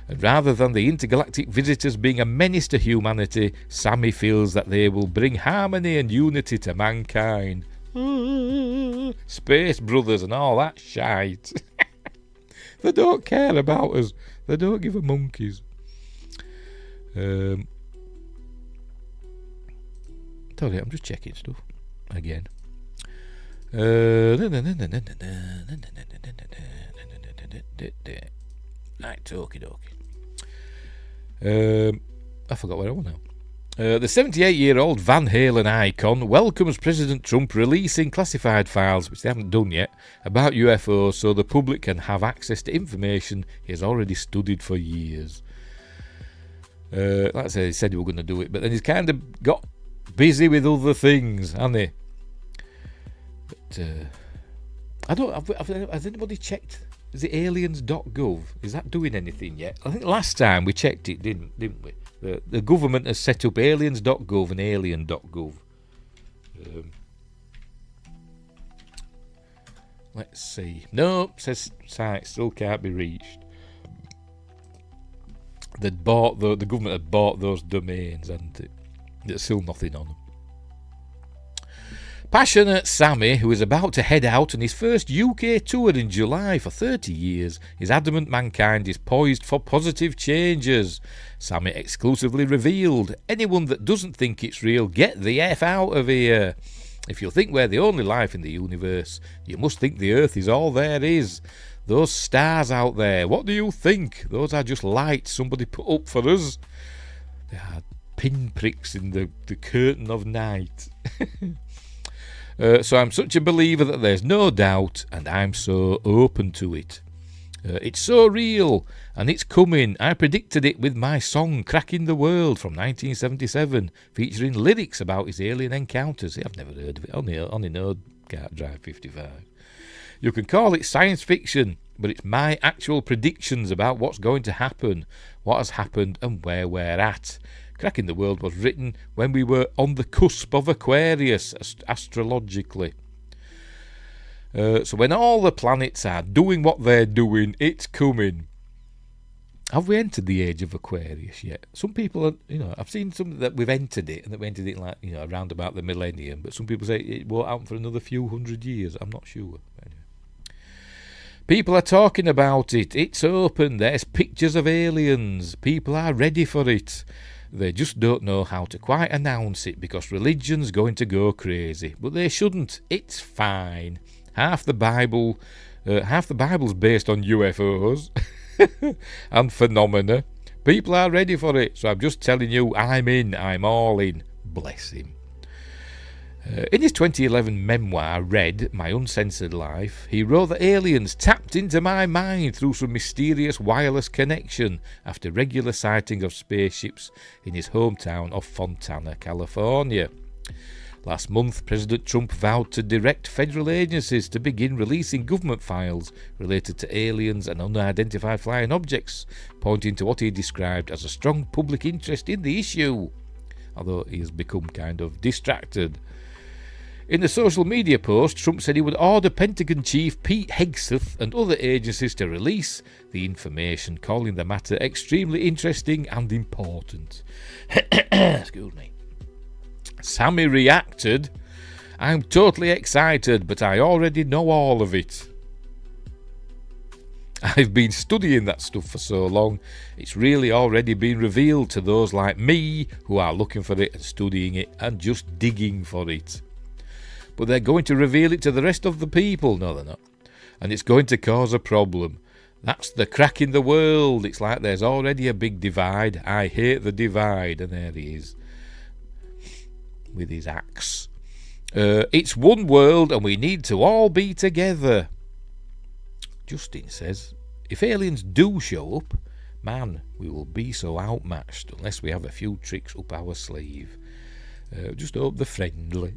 And rather than the intergalactic visitors being a menace to humanity, Sammy feels that they will bring harmony and unity to mankind. Space brothers and all that shite. They don't care about us. They don't give a monkeys. Sorry, I'm just checking stuff again. Right, okie dokie. I forgot where I was now. The 78-year-old Van Halen icon welcomes President Trump releasing classified files, which they haven't done yet, about UFOs so the public can have access to information he has already studied for years. Like I said, he said he was going to do it, but then he's kind of got busy with other things, hasn't he? But I don't. Has anybody checked? Is it aliens.gov? Is that doing anything yet? I think last time we checked it, didn't we? The government has set up aliens.gov and alien.gov. Let's see. No, says site still can't be reached. They'd bought the government had bought those domains, and there's still nothing on them. Passionate Sammy, who is about to head out on his first UK tour in July for 30 years, is adamant mankind is poised for positive changes. Sammy exclusively revealed, anyone that doesn't think it's real, get the F out of here. If you think we're the only life in the universe, you must think the Earth is all there is. Those stars out there, what do you think? Those are just lights somebody put up for us. They are pinpricks in the curtain of night. So I'm such a believer that there's no doubt, and I'm so open to it. It's so real, and it's coming. I predicted it with my song Cracking the World from 1977, featuring lyrics about his alien encounters. I've never heard of it, only know Can't Drive 55. You can call it science fiction, but it's my actual predictions about what's going to happen, what has happened, and where we're at. Cracking the World was written when we were on the cusp of Aquarius, astrologically. So when all the planets are doing what they're doing, it's coming. Have we entered the age of Aquarius yet? Some people, I've seen some that we've entered it, and that we entered it around about the millennium, but some people say it won't happen for another few hundred years. I'm not sure. Anyway. People are talking about it. It's open. There's pictures of aliens. People are ready for it. They just don't know how to quite announce it because religion's going to go crazy. But they shouldn't. It's fine. Half the Bible's based on UFOs and phenomena. People are ready for it. So I'm just telling you, I'm in. I'm all in. Bless him. In his 2011 memoir, Red, My Uncensored Life, he wrote that aliens tapped into my mind through some mysterious wireless connection after regular sightings of spaceships in his hometown of Fontana, California. Last month, President Trump vowed to direct federal agencies to begin releasing government files related to aliens and unidentified flying objects, pointing to what he described as a strong public interest in the issue, although he has become kind of distracted. In the social media post, Trump said he would order Pentagon Chief Pete Hegseth and other agencies to release the information, calling the matter extremely interesting and important. Excuse me. Sammy reacted, I'm totally excited, but I already know all of it. I've been studying that stuff for so long, it's really already been revealed to those like me who are looking for it and studying it and just digging for it. But they're going to reveal it to the rest of the people. No, they're not. And it's going to cause a problem. That's the crack in the world. It's like there's already a big divide. I hate the divide. And there he is. with his axe. It's one world and we need to all be together. Justin says, if aliens do show up, man, we will be so outmatched unless we have a few tricks up our sleeve. Just hope they're friendly.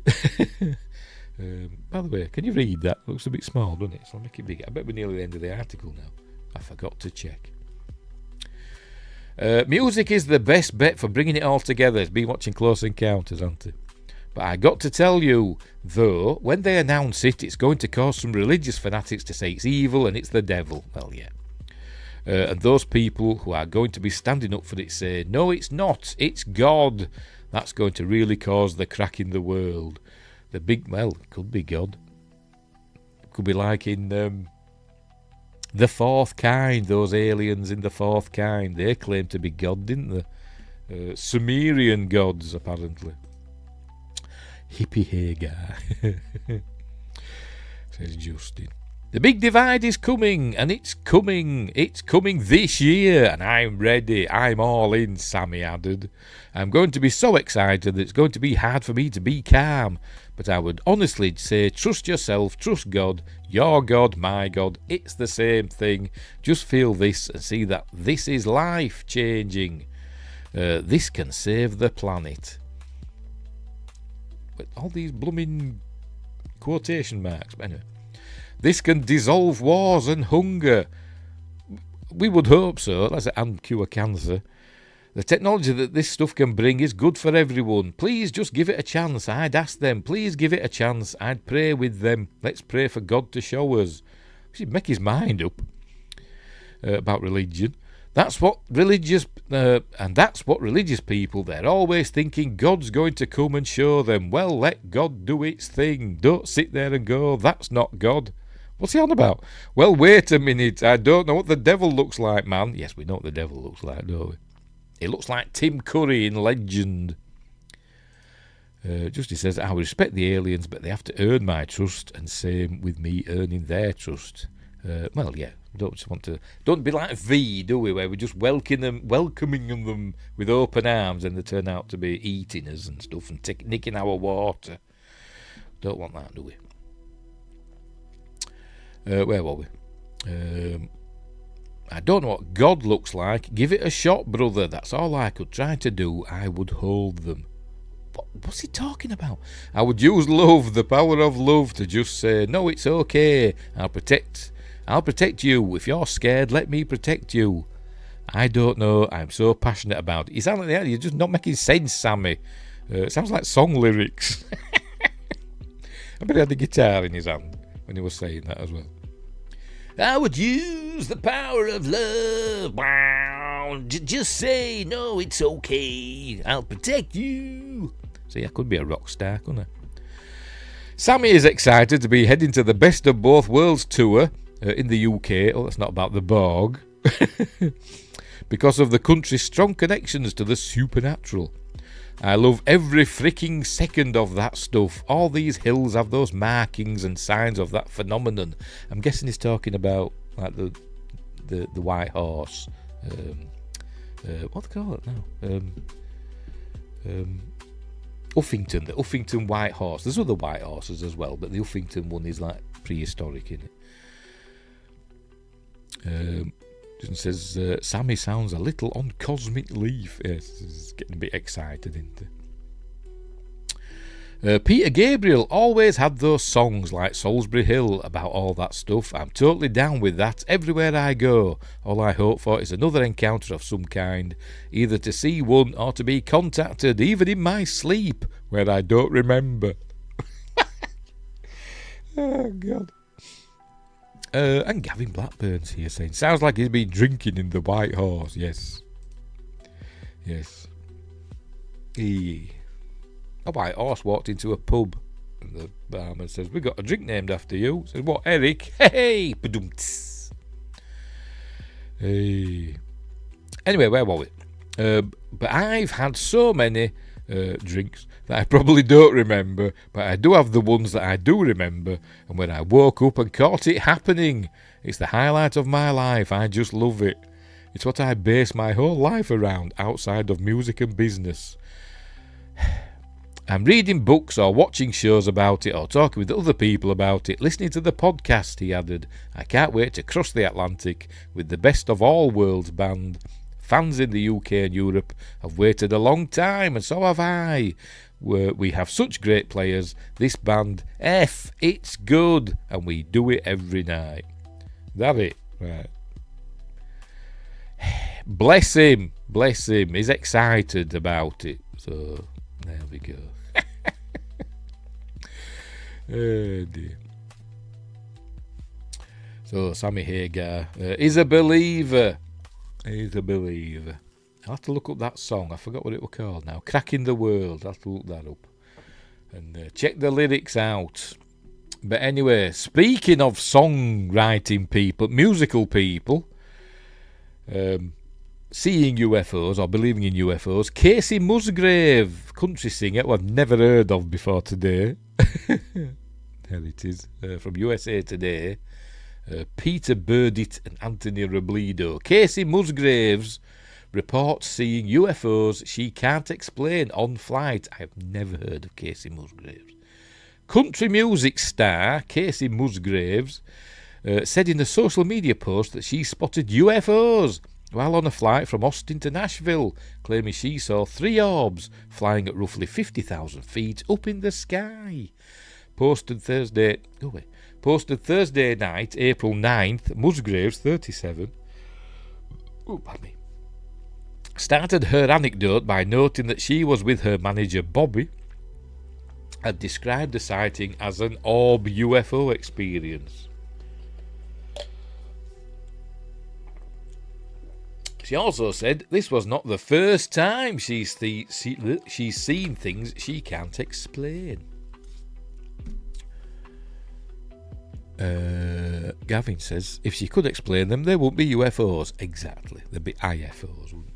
By the way, can you read that? Looks a bit small, doesn't it? So I'll make it bigger. I bet we're nearly the end of the article now. I forgot to check. Music is the best bet for bringing it all together. It's been watching Close Encounters, hasn't it? But I got to tell you, though, when they announce it, it's going to cause some religious fanatics to say it's evil and it's the devil. Well, yeah. And those people who are going to be standing up for it say, no, it's not, it's God. That's going to really cause the crack in the world. The big, well, it could be God. It could be like in the Fourth Kind, those aliens in the Fourth Kind. They claimed to be God, didn't they? Sumerian gods, apparently. Hippie Hagar, says Justin. The big divide is coming, and it's coming this year, and I'm ready, I'm all in, Sammy added. I'm going to be so excited that it's going to be hard for me to be calm, but I would honestly say trust yourself, trust God, your God, my God, it's the same thing. Just feel this and see that this is life changing. This can save the planet. But all these blooming quotation marks, but anyway. This can dissolve wars and hunger. We would hope so, and cure cancer. The technology that this stuff can bring is good for everyone. Please just give it a chance. I'd ask them, please give it a chance. I'd pray with them. Let's pray for God to show us. He'd make his mind up about religion. That's what religious people, they're always thinking God's going to come and show them. Well, let God do its thing. Don't sit there and go, that's not God. What's he on about? Well, wait a minute. I don't know what the devil looks like, man. Yes, we know what the devil looks like, don't we? He looks like Tim Curry in Legend. Justy says, I respect the aliens, but they have to earn my trust, and same with me earning their trust. Well, yeah, don't be like V, do we, where we're just welcoming them with open arms, and they turn out to be eating us and stuff and nicking our water. Don't want that, do we? Where were we? I don't know what God looks like. Give it a shot, brother. That's all I could try to do. I would hold them. What's he talking about? I would use love, the power of love, to just say, no, it's okay. I'll protect you. If you're scared, let me protect you. I don't know. I'm so passionate about it. You sound like you're just not making sense, Sammy. It sounds like song lyrics. I bet he had the guitar in his hand when he was saying that as well. I would use the power of love. Wow. Just say, no, it's okay. I'll protect you. See, I could be a rock star, couldn't I? Sammy is excited to be heading to the Best of Both Worlds tour in the UK. Oh, that's not about the Borg. Because of the country's strong connections to the supernatural. I love every freaking second of that stuff. All these hills have those markings and signs of that phenomenon. I'm guessing he's talking about like the white horse. What do they call it now? Uffington, the Uffington white horse. There's other white horses as well, but the Uffington one is like prehistoric, isn't it? Jason says, Sammy sounds a little on Cosmic Leaf. Yes, he's getting a bit excited, isn't he? Peter Gabriel always had those songs like Salisbury Hill about all that stuff. I'm totally down with that everywhere I go. All I hope for is another encounter of some kind, either to see one or to be contacted, even in my sleep, where I don't remember. Oh, God. And Gavin Blackburn's here saying, sounds like he's been drinking in the White Horse. Yes. Yes. A white horse walked into a pub, and the barman says, we got a drink named after you. Says, what, Eric? Hey! Hey. Anyway, where were we? But I've had so many drinks that I probably don't remember, but I do have the ones that I do remember, and when I woke up and caught it happening, it's the highlight of my life. I just love it. It's what I base my whole life around, outside of music and business. I'm reading books or watching shows about it or talking with other people about it, listening to the podcast, he added. I can't wait to cross the Atlantic with the best of all worlds band. Fans in the UK and Europe have waited a long time, and so have I. We have such great players. This band, it's good, and we do it every night. That it, right. Bless him. He's excited about it. So, there we go. Oh dear. So, Sammy Hagar is a believer. He's a believer. I'll have to look up that song. I forgot what it was called now. Cracking the World. I'll have to look that up. And check the lyrics out. But anyway, speaking of songwriting people, musical people, seeing UFOs or believing in UFOs, Casey Musgrave, country singer who I've never heard of before today. There it is. From USA Today. Peter Burdett and Anthony Robledo. Casey Musgraves reports seeing UFOs she can't explain on flight. I have never heard of Casey Musgraves. Country music star Casey Musgraves said in a social media post that she spotted UFOs while on a flight from Austin to Nashville, claiming she saw 3 orbs flying at roughly 50,000 feet up in the sky. Posted Thursday night, April 9th, Musgraves, 37, started her anecdote by noting that she was with her manager Bobby and described the sighting as an orb UFO experience. She also said this was not the first time she's seen things she can't explain. Gavin says if she could explain them, there wouldn't be UFOs. Exactly, there'd be IFOs, wouldn't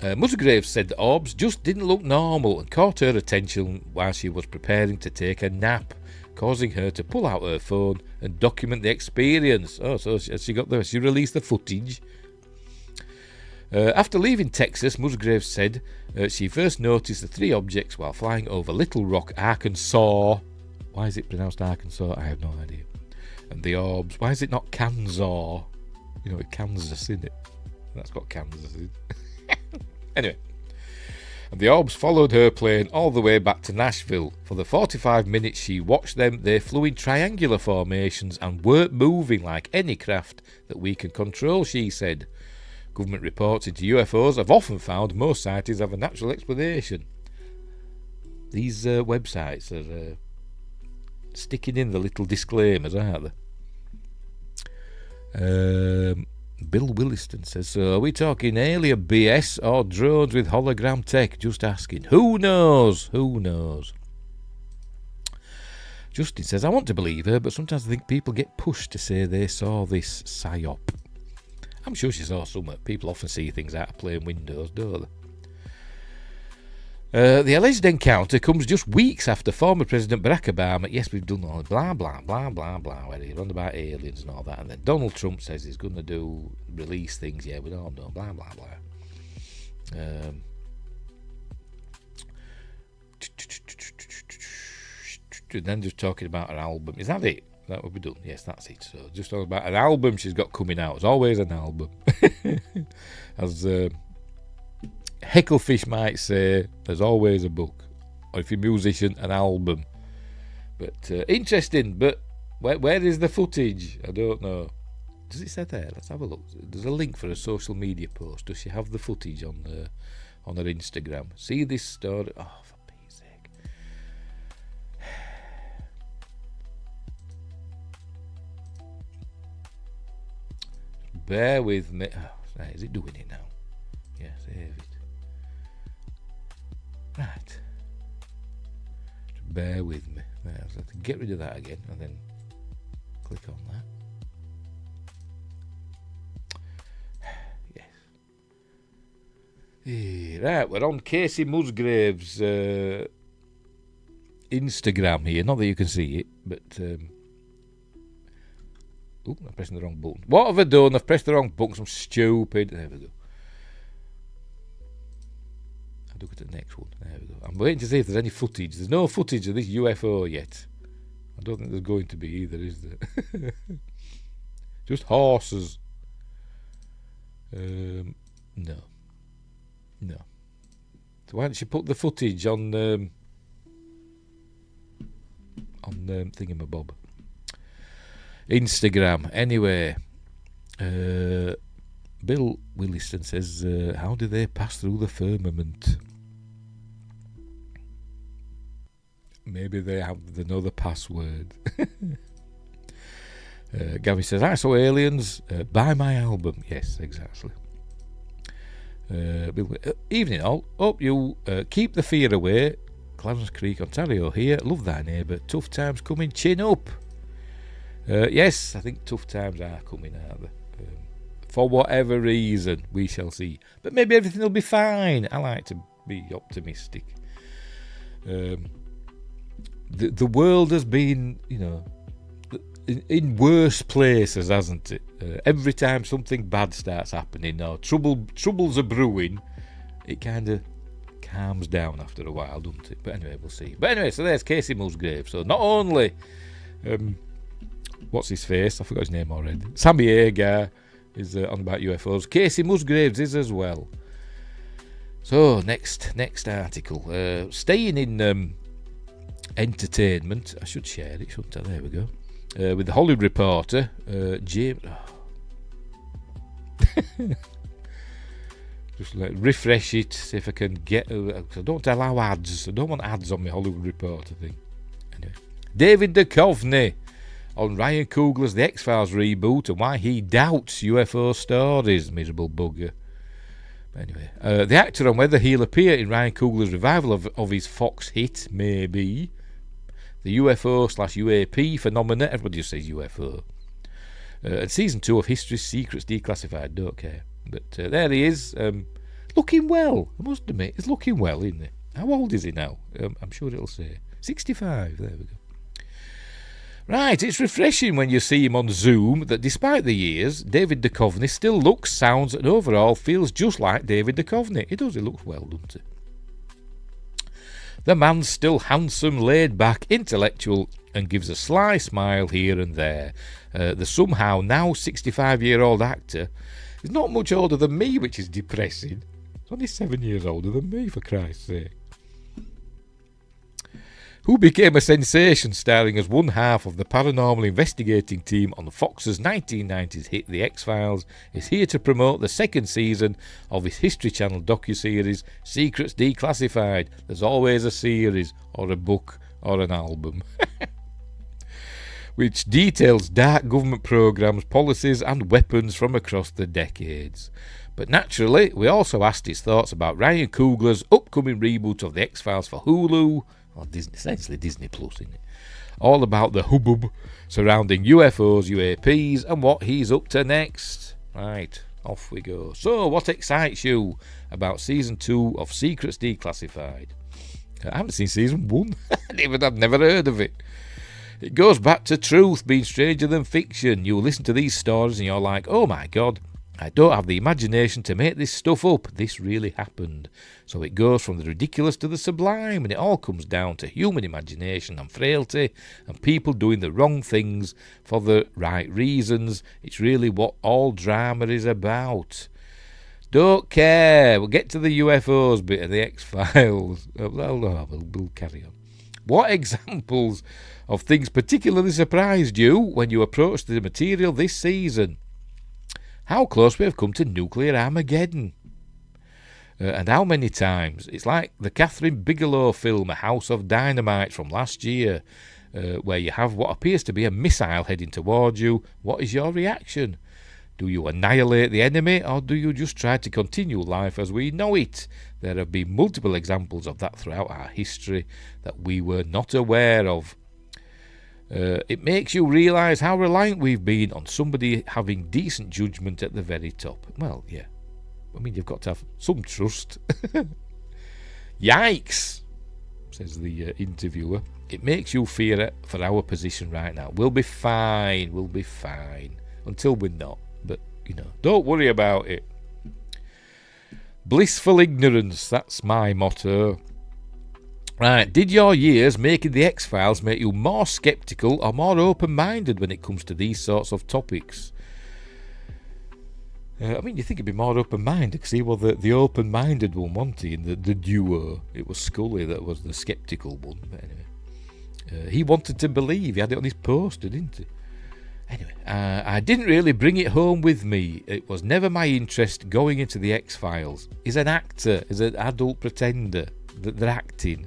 there? Musgrave said the orbs just didn't look normal and caught her attention while she was preparing to take a nap, causing her to pull out her phone and document the experience. Oh, so she released the footage. After leaving Texas, Musgrave said she first noticed the 3 objects while flying over Little Rock, Arkansas. Why is it pronounced Arkansas? I have no idea. And the orbs, why is it not Kansas? You know, Kansas, isn't it? That's got Kansas in. Anyway. And the orbs followed her plane all the way back to Nashville. For the 45 minutes she watched them, they flew in triangular formations and weren't moving like any craft that we can control, she said. Government reports into UFOs have often found most sightings have a natural explanation. These websites are sticking in the little disclaimers, aren't they? Bill Williston says, so are we talking alien BS or drones with hologram tech? Just asking. Who knows? Justin says, I want to believe her, but sometimes I think people get pushed to say they saw this psyop. I'm sure she saw something. People often see things out of plane windows, don't they? The alleged encounter comes just weeks after former President Barack Obama, yes, we've done all blah, blah, blah, blah, blah, where he's on about aliens and all that, and then Donald Trump says he's going to release things, yeah, we don't know, blah, blah, blah. Then just talking about her album. Is that it? That would be done. Yes, that's it. So just talking about an album she's got coming out. It's always an album. As Hecklefish might say, there's always a book. Or if you're a musician, an album. But interesting, but where is the footage? I don't know. Does it say there? Let's have a look. There's a link for a social media post. Does she have the footage on her Instagram? See this story? Oh, for Pete's sake. Bear with me. Oh, is it doing it now? Yeah, save it. Right. Bear with me. There, so I can get rid of that again and then click on that. Yes. Right, we're on Casey Musgrave's Instagram here. Not that you can see it, but I'm pressing the wrong button. What have I done? I've pressed the wrong button. I'm stupid. There we go. look at the next one. There we go. I'm waiting to see if there's any footage. There's no footage of this UFO yet. I don't think there's going to be either, is there? Just horses. No. So why don't you put the footage on thingamabob? Instagram. Anyway, Bill Williston says, how do they pass through the firmament? Maybe they know the password. Gavin says, I saw aliens, buy my album. Yes, exactly. Evening all, hope you keep the fear away. Clarence Creek, Ontario here. Love thy neighbour. Tough times coming, chin up. Yes, I think tough times are coming, aren't they? For whatever reason, we shall see. But maybe everything will be fine. I like to be optimistic. The world has been, in worse places, hasn't it? Every time something bad starts happening or troubles are brewing, it kind of calms down after a while, doesn't it? But anyway, we'll see. But anyway, so there's Casey Musgrave. So not only, what's his face? I forgot his name already. Sammy Hagar is on about UFOs. Casey Musgraves is as well. So next article. Staying in entertainment. I should share it, shouldn't I? There we go. With the Hollywood Reporter, James. Just refresh it, see if I can get. I don't allow ads. I don't want ads on my Hollywood Reporter thing. Anyway, David Duchovny on Ryan Coogler's The X-Files reboot and why he doubts UFO stories. Miserable bugger. But anyway, the actor on whether he'll appear in Ryan Coogler's revival of his Fox hit, maybe. The UFO/UAP phenomena. Everybody just says UFO. And season 2 of History's Secrets Declassified. Don't care. But there he is. Looking well. I must admit, he's looking well, isn't he? How old is he now? I'm sure it'll say 65. There we go. Right, it's refreshing when you see him on Zoom that despite the years, David Duchovny still looks, sounds, and overall feels just like David Duchovny. He does. He looks well, doesn't he? The man's still handsome, laid-back, intellectual, and gives a sly smile here and there. The somehow now 65-year-old actor is not much older than me, which is depressing. He's only 7 years older than me, for Christ's sake. Who became a sensation starring as one half of the paranormal investigating team on Fox's 1990s hit The X-Files, is here to promote the second season of his History Channel docuseries Secrets Declassified. There's always a series, or a book, or an album. Which details dark government programs, policies and weapons from across the decades. But naturally, we also asked his thoughts about Ryan Coogler's upcoming reboot of The X-Files for Hulu, or Disney, essentially Disney Plus, isn't it? All about the hubbub surrounding UFOs, UAPs, and what he's up to next. Right, off we go. So, what excites you about Season 2 of Secrets Declassified? I haven't seen Season 1. I've never heard of it. It goes back to truth being stranger than fiction. You listen to these stories and you're like, oh my God, I don't have the imagination to make this stuff up. This really happened. So it goes from the ridiculous to the sublime, and it all comes down to human imagination and frailty and people doing the wrong things for the right reasons. It's really what all drama is about. Don't care. We'll get to the UFOs bit of the X-Files. We'll carry on. What examples of things particularly surprised you when you approached the material this season? How close we have come to nuclear Armageddon. And how many times? It's like the Catherine Bigelow film A House of Dynamite from last year, where you have what appears to be a missile heading towards you. What is your reaction? Do you annihilate the enemy, or do you just try to continue life as we know it? There have been multiple examples of that throughout our history that we were not aware of. It makes you realise how reliant we've been on somebody having decent judgment at the very top. Well, yeah. I mean, you've got to have some trust. Yikes, says the interviewer. It makes you fear for our position right now. We'll be fine. We'll be fine. Until we're not. But, don't worry about it. Blissful ignorance, that's my motto. Right, did your years making the X-Files make you more sceptical or more open-minded when it comes to these sorts of topics? I mean, you think he'd be more open-minded, because he was the open-minded one, wasn't he, in the duo? It was Scully that was the sceptical one, but anyway. He wanted to believe, he had it on his poster, didn't he? Anyway, I didn't really bring it home with me. It was never my interest going into the X-Files. He's an actor, he's an adult pretender. They're acting.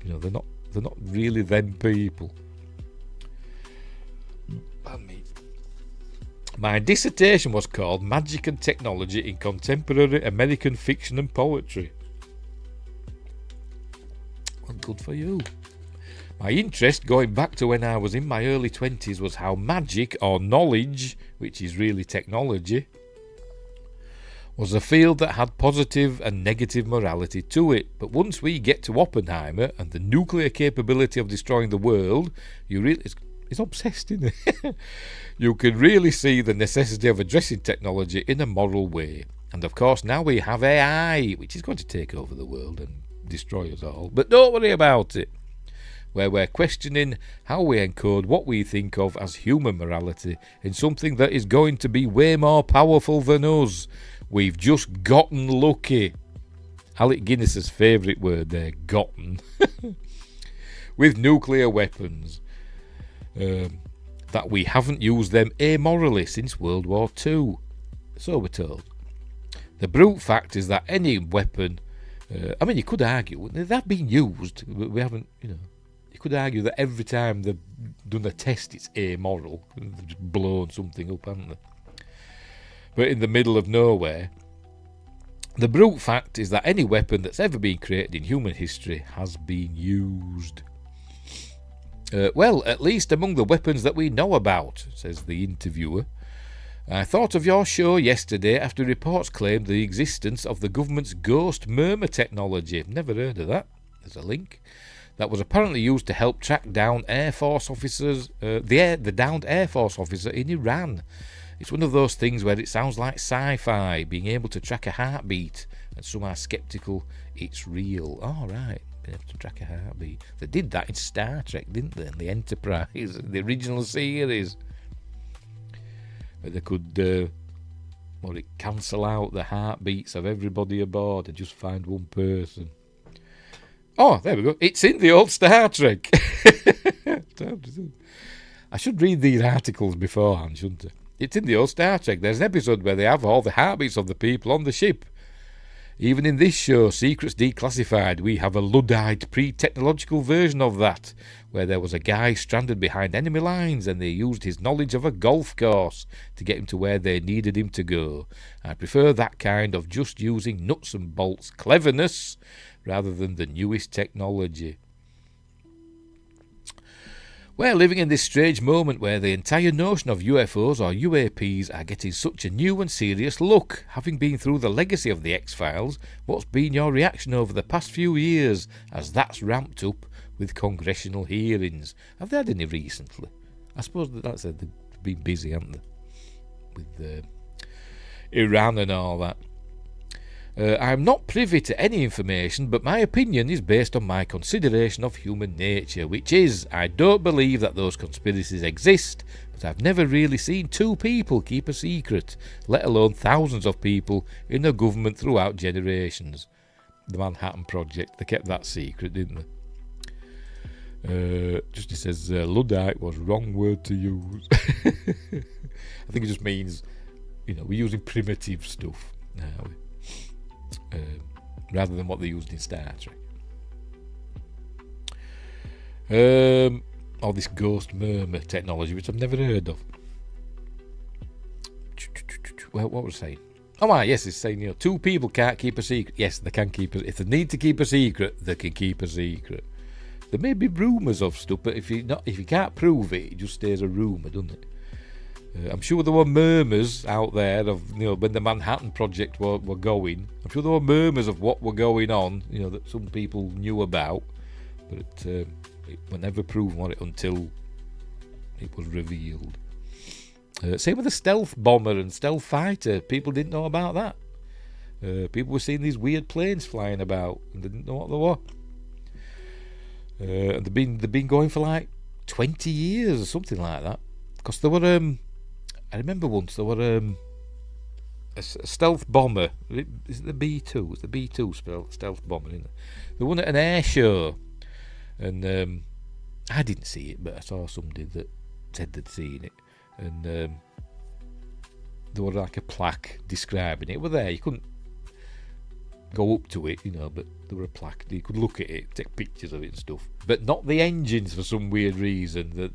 You know, they're not really them people. Pardon me. My dissertation was called Magic and Technology in Contemporary American Fiction and Poetry. Well, good for you. My interest, going back to when I was in my early 20s, was how magic, or knowledge, which is really technology, was a field that had positive and negative morality to it. But once we get to Oppenheimer and the nuclear capability of destroying the world, it's obsessed, isn't it? You can really see the necessity of addressing technology in a moral way. And of course now we have AI, which is going to take over the world and destroy us all. But don't worry about it. Where we're questioning how we encode what we think of as human morality in something that is going to be way more powerful than us. We've just gotten lucky. Alec Guinness's favourite word there, gotten. With nuclear weapons. That we haven't used them amorally since World War II. So we're told. The brute fact is that any weapon, I mean, you could argue, they've been used, but we haven't, you know. You could argue that every time they've done a test, it's amoral. They've just blown something up, haven't they? But in the middle of nowhere, the brute fact is that any weapon that's ever been created in human history has been used. Well, at least among the weapons that we know about, says the interviewer. I thought of your show yesterday after reports claimed the existence of the government's ghost murmur technology. Never heard of that. There's a link. That was apparently used to help track down Air Force officers, the downed Air Force officer in Iran. It's one of those things where it sounds like sci-fi, being able to track a heartbeat, and some are sceptical it's real. Oh, right. Being able to track a heartbeat. They did that in Star Trek, didn't they? In the Enterprise, the original series. Where they could cancel out the heartbeats of everybody aboard and just find one person. Oh, there we go. It's in the old Star Trek. I should read these articles beforehand, shouldn't I? It's in the old Star Trek. There's an episode where they have all the heartbeats of the people on the ship. Even in this show, Secrets Declassified, we have a Luddite pre-technological version of that, where there was a guy stranded behind enemy lines and they used his knowledge of a golf course to get him to where they needed him to go. I prefer that kind of just using nuts and bolts cleverness rather than the newest technology. We're living in this strange moment where the entire notion of UFOs or UAPs are getting such a new and serious look. Having been through the legacy of the X-Files, what's been your reaction over the past few years as that's ramped up with congressional hearings? Have they had any recently? I suppose that's it. They've been busy, haven't they? With Iran and all that. I'm not privy to any information, but my opinion is based on my consideration of human nature, which is, I don't believe that those conspiracies exist, but I've never really seen two people keep a secret, let alone thousands of people in a government throughout generations. The Manhattan Project, they kept that secret, didn't they? Justice says, Luddite was wrong word to use. I think it just means, we're using primitive stuff now. Rather than what they used in Star Trek. Or this ghost murmur technology, which I've never heard of. Well, what was I saying? Oh, yes, it's saying, two people can't keep a secret. Yes, they can keep it. If they need to keep a secret, they can keep a secret. There may be rumours of stuff, but if you can't prove it, it just stays a rumour, doesn't it? I'm sure there were murmurs out there of, when the Manhattan Project were going. I'm sure there were murmurs of what were going on, that some people knew about, but it were never proven on it until it was revealed. Same with the stealth bomber and stealth fighter. People didn't know about that. People were seeing these weird planes flying about and they didn't know what they were. And they've been going for like 20 years or something like that. Because there were, I remember once there were a stealth bomber. Is it the B2? It's the B2 stealth bomber, isn't it? They won at an air show, and I didn't see it, but I saw somebody that said they'd seen it, and there was like a plaque describing it. It was there. You couldn't go up to it, but there were a plaque. You could look at it, take pictures of it and stuff, but not the engines for some weird reason.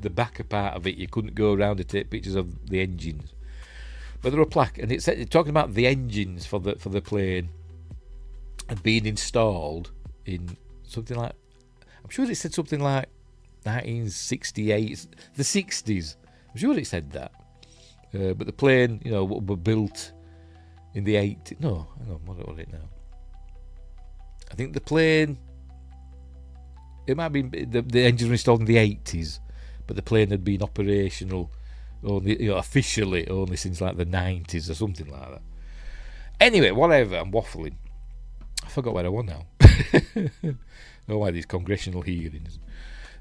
The backer part of it, you couldn't go around to take pictures of the engines. But there were a plaque, and it's talking about the engines for the plane and being installed in something like, I'm sure it said something like 1968, the 60s. I'm sure it said that. But the plane, were built in the 80s. No, hang on, what was it now? I think the plane, it might be the engines were installed in the 80s, but the plane had been operational only, officially only since like the 90s or something like that. Anyway, whatever, I'm waffling. I forgot where I was now. Oh, why these congressional hearings.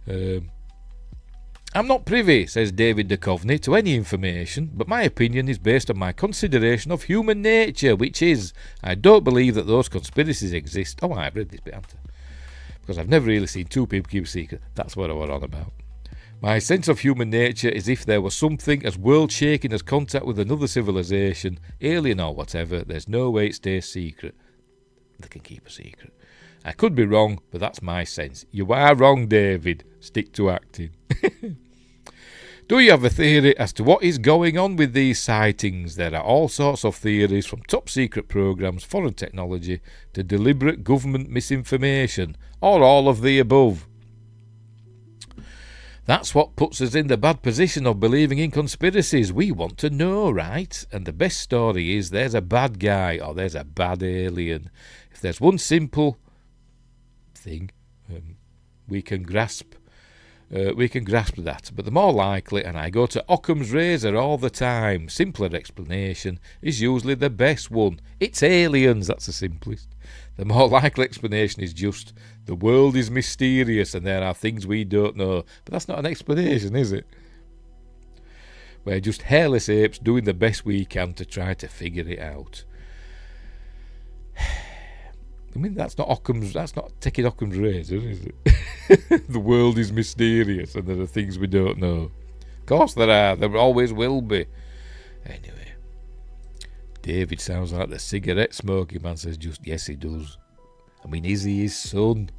I'm not privy, says David Duchovny, to any information, but my opinion is based on my consideration of human nature, which is, I don't believe that those conspiracies exist. Oh, I've read this bit, haven't I? Because I've never really seen two people keep a secret. That's what I was on about. My sense of human nature is if there was something as world-shaking as contact with another civilization, alien or whatever, there's no way it stays secret. They can keep a secret. I could be wrong, but that's my sense. You are wrong, David. Stick to acting. Do you have a theory as to what is going on with these sightings? There are all sorts of theories, from top-secret programs, foreign technology, to deliberate government misinformation, or all of the above. That's what puts us in the bad position of believing in conspiracies. We want to know, right? And the best story is there's a bad guy or there's a bad alien. If there's one simple thing, we can grasp that. But the more likely, and I go to Occam's razor all the time, simpler explanation is usually the best one. It's aliens, that's the simplest. The more likely explanation is just the world is mysterious and there are things we don't know. But that's not an explanation, is it? We're just hairless apes doing the best we can to try to figure it out. I mean, that's not taking Occam's razor, is it? The world is mysterious and there are things we don't know. Of course there are. There always will be. Anyway, David sounds like the cigarette smoking man, says just, yes he does. I mean, is he his son?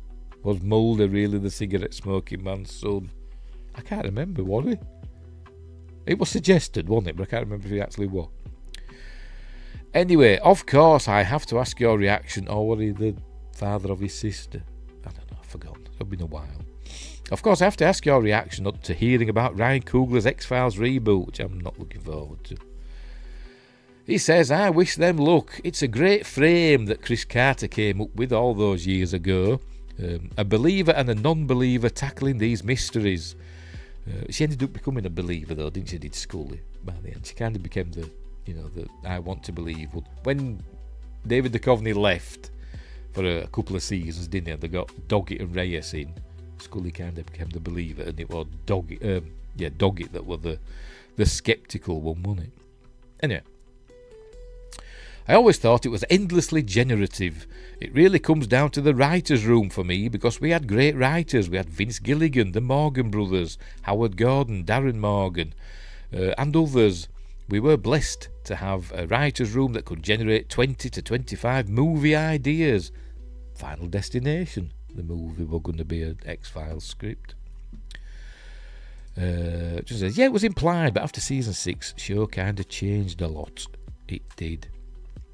Was Mulder really the cigarette smoking man's son? I can't remember, was he? It was suggested, wasn't it? But I can't remember if he actually was. Anyway, of course, I have to ask your reaction. Or was he the father of his sister? I don't know, I've forgotten. It's been a while. Of course, I have to ask your reaction to hearing about Ryan Coogler's X-Files reboot, which I'm not looking forward to. He says, I wish them luck. It's a great frame that Chris Carter came up with all those years ago. A believer and a non-believer tackling these mysteries. She ended up becoming a believer, though, didn't she? Did Scully by the end. She kind of became the I want to believe. When David Duchovny left for a couple of seasons, didn't they? They got Doggett and Reyes in. Scully kind of became the believer, and it was Doggett that was the sceptical one, wasn't it? Anyway, I always thought it was endlessly generative. It really comes down to the writer's room for me, because we had great writers. We had Vince Gilligan, the Morgan brothers, Howard Gordon, Darren Morgan, and others. We were blessed to have a writer's room that could generate 20 to 25 movie ideas. Final Destination, the movie, was going to be an X-Files script. Just says, it was implied, but after season 6, show kind of changed a lot. It did.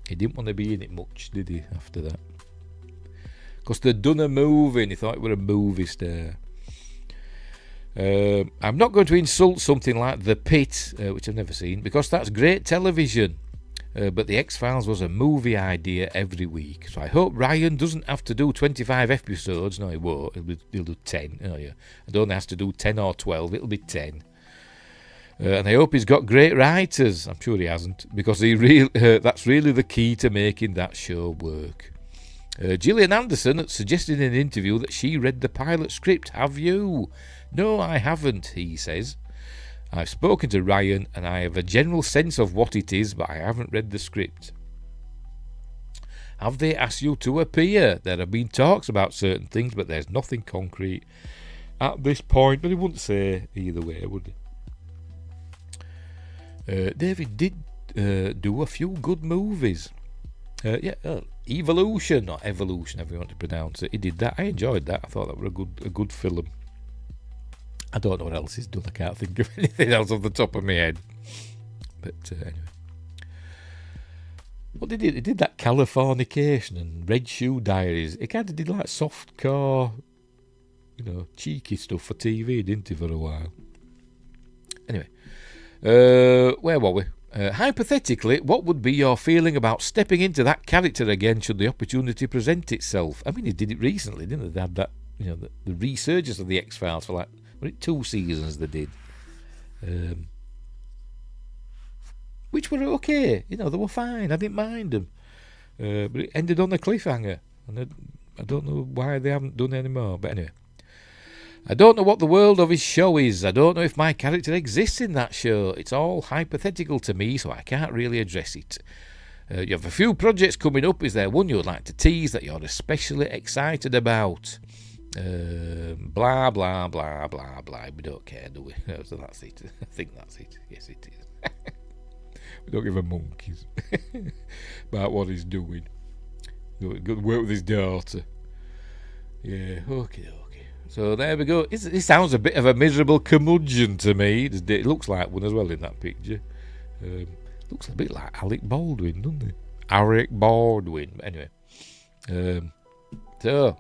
He didn't want to be in it much, did he, after that? Because they'd done a movie and he thought it were a movie star. I'm not going to insult something like The Pit, which I've never seen, because that's great television. But the X-Files was a movie idea every week. So I hope Ryan doesn't have to do 25 episodes. No, he won't. He'll do 10. Oh, yeah. I don't have to do 10 or 12. It'll be 10. And I hope he's got great writers. I'm sure he hasn't, because that's really the key to making that show work. Gillian Anderson suggested in an interview that she read the pilot script. Have you? No, I haven't, he says. I've spoken to Ryan and I have a general sense of what it is, but I haven't read the script. Have they asked you to appear? There have been talks about certain things, but there's nothing concrete at this point. But he wouldn't say either way, would he? David did do a few good movies. Evolution, or Evolution, however you want to pronounce it. He did that. I enjoyed that. I thought that was a good film. I don't know what else he's done. I can't think of anything else off the top of my head. But anyway. What did he do? He did that Californication and Red Shoe Diaries. He kind of did like soft core, cheeky stuff for TV, didn't he, for a while? Anyway. Where were we? Hypothetically, what would be your feeling about stepping into that character again should the opportunity present itself? I mean, he did it recently, didn't he? They had that, the resurgence of the X-Files for 2 seasons they did. Which were okay. They were fine. I didn't mind them. But it ended on a cliffhanger. And I don't know why they haven't done any more. But anyway. I don't know what the world of his show is. I don't know if my character exists in that show. It's all hypothetical to me, so I can't really address it. You have a few projects coming up. Is there one you would like to tease that you're especially excited about? Blah, blah, blah, blah, blah. We don't care, do we? So that's it. I think that's it. Yes, it is. We don't give a monkeys about what he's doing. Got to work with his daughter. Yeah, okay. So there we go. He sounds a bit of a miserable curmudgeon to me. It looks like one as well in that picture. Looks a bit like Alec Baldwin, doesn't he? Alec Baldwin. Anyway. So,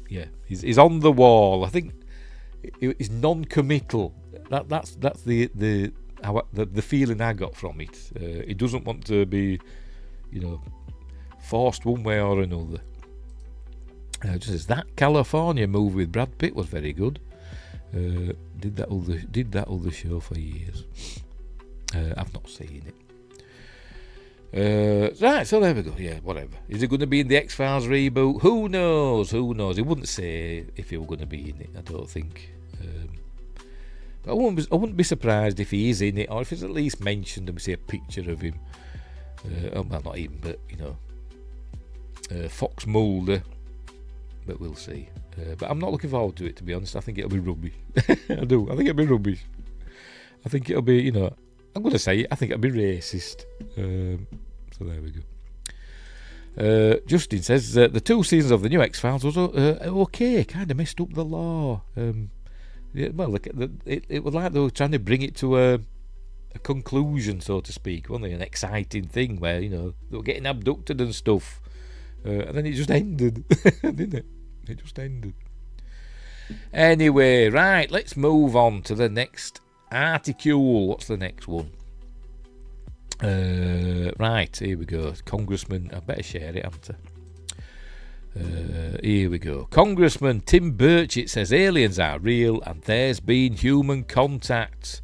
yeah, he's on the wall. I think he's non-committal. That's the feeling I got from it. He doesn't want to be, forced one way or another. Just as that California movie with Brad Pitt was very good. Did that other show for years. I've not seen it. Right, so there we go. Yeah, whatever. Is it going to be in the X-Files reboot? Who knows? He wouldn't say if he were going to be in it, I don't think. But I wouldn't be surprised if he is in it, or if it's at least mentioned and we see a picture of him. Well, not even, but Fox Mulder. But we'll see. But I'm not looking forward to it, to be honest. I think it'll be rubbish. I do. I think it'll be rubbish. I think it'll be, I'm going to say it. I think it'll be racist. So there we go. Justin says the 2 seasons of the new X-Files was okay. Kind of messed up the law. It was like they were trying to bring it to a conclusion, so to speak, wasn't it? An exciting thing where, they were getting abducted and stuff. And then it just ended, didn't it? It just ended. Anyway, right, let's move on to the next article. What's the next one? Right, here we go. Congressman, I better share it, haven't I? Here we go. Congressman Tim Burchett says aliens are real and there's been human contact.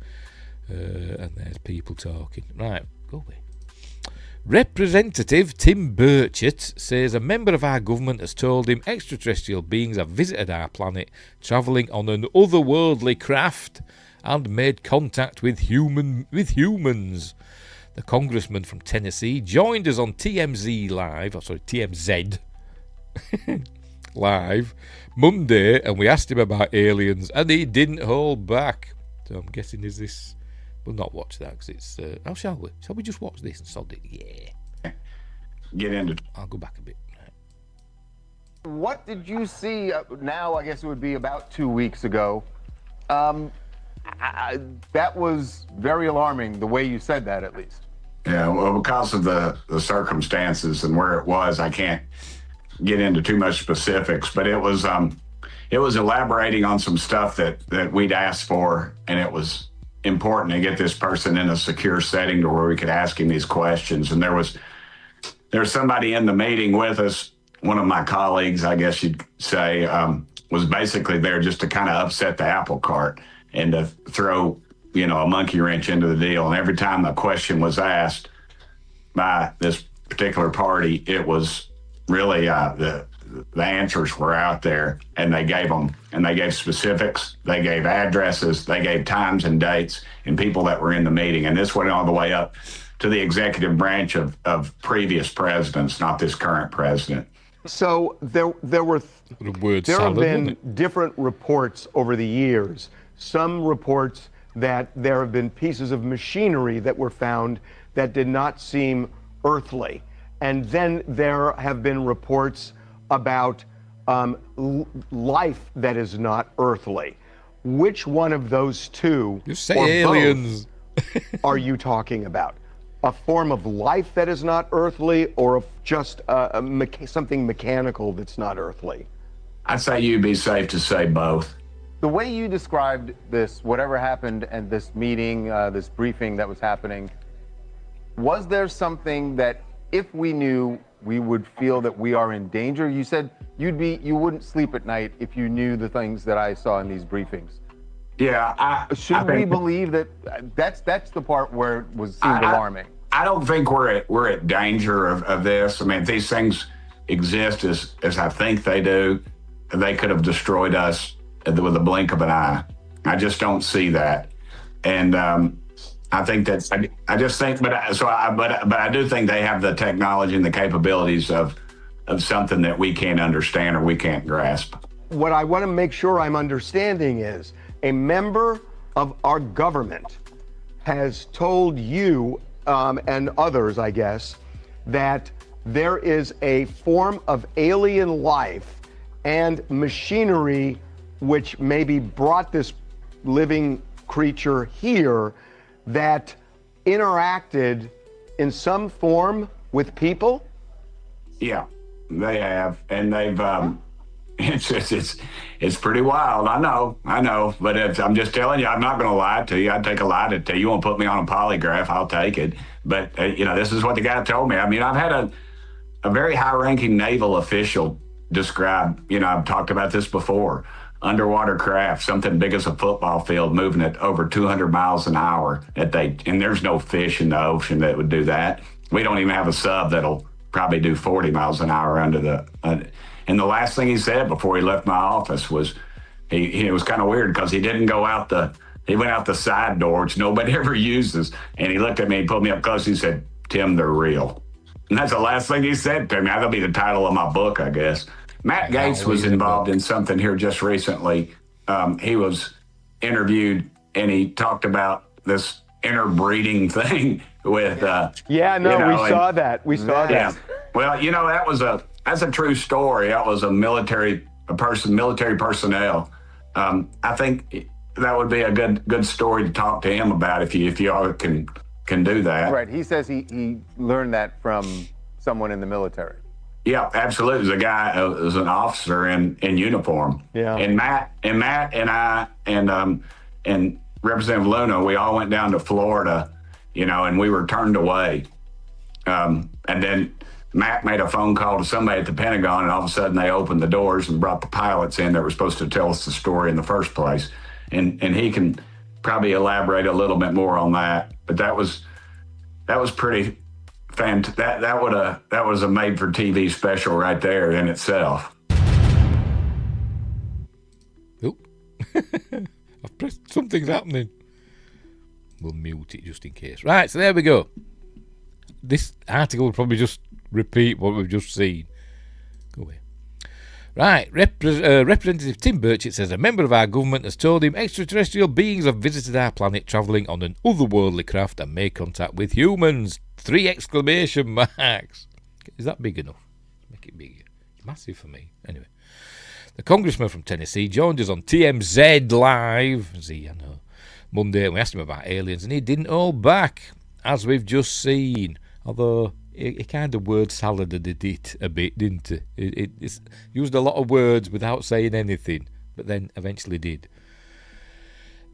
And there's people talking. Right, go away. Representative Tim Burchett says a member of our government has told him extraterrestrial beings have visited our planet, travelling on an otherworldly craft, and made contact with humans. The congressman from Tennessee joined us on TMZ Live Monday, and we asked him about aliens, and he didn't hold back. So I'm guessing is this... We'll not watch that because it's... how shall we? Shall we just watch this and sod it? Yeah. Get into... I'll go back a bit. What did you see now? I guess it would be about 2 weeks ago. That was very alarming, the way you said that, at least. Yeah, well, because of the circumstances and where it was, I can't get into too much specifics, but it was elaborating on some stuff that we'd asked for, and it was important to get this person in a secure setting to where we could ask him these questions. And there was somebody in the meeting with us, one of my colleagues, I guess you'd say, was basically there just to kind of upset the apple cart. and to throw, a monkey wrench into the deal. And every time a question was asked by this particular party, it was really the answers were out there, and they gave them, and they gave specifics, they gave addresses, they gave times and dates and people that were in the meeting. And this went all the way up to the executive branch of previous presidents, not this current president. So there have been different reports over the years. Some reports that there have been pieces of machinery that were found that did not seem earthly. And then there have been reports about life that is not earthly. Which one of those two, you say aliens, are you talking about? A form of life that is not earthly, or just something mechanical that's not earthly? I'd say you'd be safe to say both. The way you described this, whatever happened at this meeting, this briefing that was happening, was there something that if we knew, we would feel that we are in danger? You said you wouldn't sleep at night if you knew the things that I saw in these briefings. Yeah, should we believe that? That's the part where it seemed alarming. I don't think we're at danger of this. I mean, if these things exist as I think they do, they could have destroyed us with a blink of an eye. I just don't see that, and I think that's. I just think, but I do think they have the technology and the capabilities of something that we can't understand or we can't grasp. What I want to make sure I'm understanding is a member of our government has told you and others, I guess, that there is a form of alien life and machinery which maybe brought this living creature here that interacted in some form with people? Yeah, they have, and they've. It's pretty wild. I know, but I'm just telling you, I'm not going to lie to you. I'd take a lie to you. You won't put me on a polygraph, I'll take it. But this is what the guy told me. I mean, I've had a very high-ranking naval official describe. I've talked about this before. Underwater craft, something big as a football field, moving at over 200 miles an hour. And there's no fish in the ocean that would do that. We don't even have a sub that'll probably do 40 miles an hour under the. And the last thing he said before he left my office was, it was kind of weird because he didn't go out he went out the side door, which nobody ever uses. And he looked at me and pulled me up close. He said, "Tim, they're real." And that's the last thing he said to me. That'll be the title of my book, I guess. Matt Gaetz was involved in something here just recently. He was interviewed and he talked about this interbreeding thing with. We saw that. We saw that. Well, that's a true story. That was military personnel. I think that would be a good story to talk to him about if you all can do that. Right. He says he learned that from someone in the military. Yeah, absolutely. It was a guy, it was an officer in uniform. Yeah. And Matt and I and Representative Luna, we all went down to Florida, and we were turned away. And then Matt made a phone call to somebody at the Pentagon, and all of a sudden they opened the doors and brought the pilots in that were supposed to tell us the story in the first place. And he can probably elaborate a little bit more on that. But that was pretty fantastic. That was a made-for-TV special right there in itself. Oop. I've pressed, something's happening. We'll mute it just in case. Right, so there we go. This article will probably just repeat what we've just seen. Go away. Right, Representative Tim Burchett says a member of our government has told him extraterrestrial beings have visited our planet travelling on an otherworldly craft and made contact with humans. 3 exclamation marks. Is that big enough? Make it bigger. It's massive for me. Anyway. The congressman from Tennessee joined us on TMZ Live, Monday, and we asked him about aliens, and he didn't hold back, as we've just seen. Although he kind of word saladed it a bit, didn't he? It used a lot of words without saying anything, but then eventually did.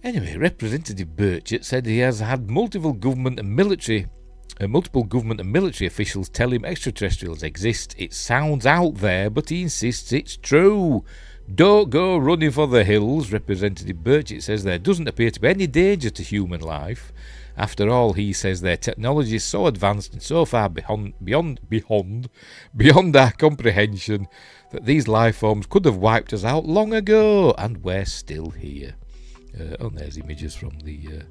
Anyway, Representative Burchett said he has had multiple government and military officials tell him extraterrestrials exist. It sounds out there, but he insists it's true. Don't go running for the hills, Representative Burchett says there doesn't appear to be any danger to human life. After all, he says their technology is so advanced and so far beyond our comprehension that these life forms could have wiped us out long ago, and we're still here. There's images from the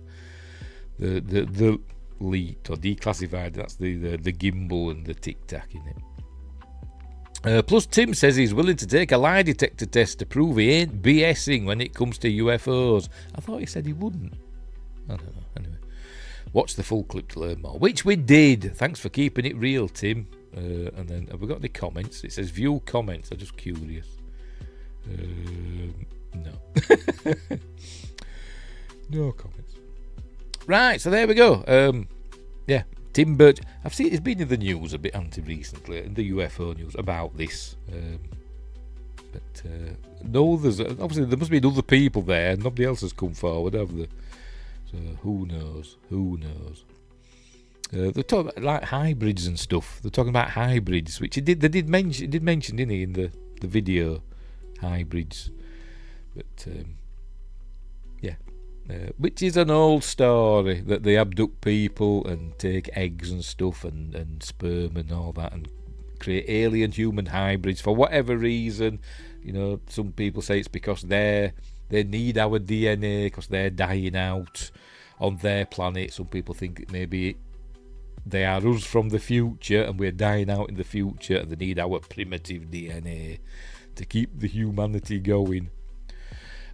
leaked or declassified. That's the gimbal and the tic tac in it. Plus, Tim says he's willing to take a lie detector test to prove he ain't BSing when it comes to UFOs. I thought he said he wouldn't. I don't know. Anyway, watch the full clip to learn more, which we did. Thanks for keeping it real, Tim. And then, have we got any comments? It says view comments. I'm just curious. No. No comments. Right, so there we go. Yeah. Tim Birch, I've seen it's been in the news a bit recently, in the UFO news about this. No, there's obviously there must be other people there. Nobody else has come forward, have they? So who knows? They're talking about like hybrids and stuff. They're talking about hybrids, which they did mention, didn't he, in the video, hybrids. But yeah. Which is an old story, that they abduct people and take eggs and stuff and sperm and all that and create alien human hybrids for whatever reason. You know, some people say it's because they need our DNA because they're dying out on their planet. Some people think that maybe they are us from the future and we're dying out in the future and they need our primitive DNA to keep the humanity going.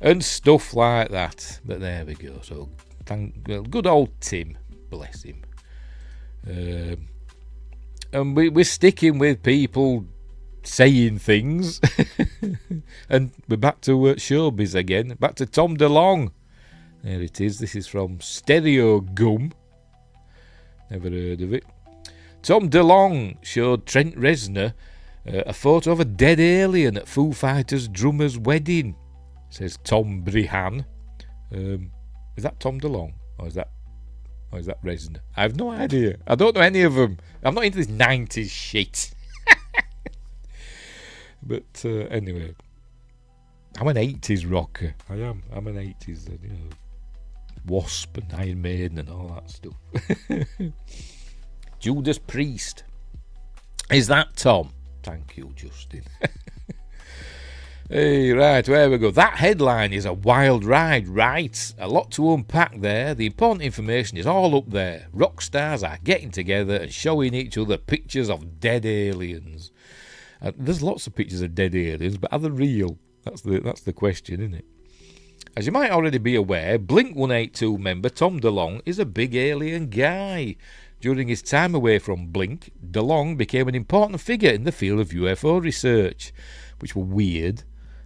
And stuff like that. But there we go. So, good old Tim. Bless him. And we're sticking with people saying things. And we're back to showbiz again. Back to Tom DeLonge. There it is. This is from Stereo Gum. Never heard of it. Tom DeLonge showed Trent Reznor a photo of a dead alien at Foo Fighters drummer's wedding. Says Tom Brihan. Is that Tom DeLonge? Or is that Reznor? I have no idea. I don't know any of them. I'm not into this 90s shit. But anyway. I'm an 80s rocker. I am. I'm an 80s, Wasp and Iron Maiden and all that stuff. Judas Priest. Is that Tom? Thank you, Justin. Hey, right, where we go. That headline is a wild ride, right? A lot to unpack there. The important information is all up there. Rock stars are getting together and showing each other pictures of dead aliens. There's lots of pictures of dead aliens, but are they real? That's the question, isn't it? As you might already be aware, Blink-182 member Tom DeLonge is a big alien guy. During his time away from Blink, DeLonge became an important figure in the field of UFO research, which were weird.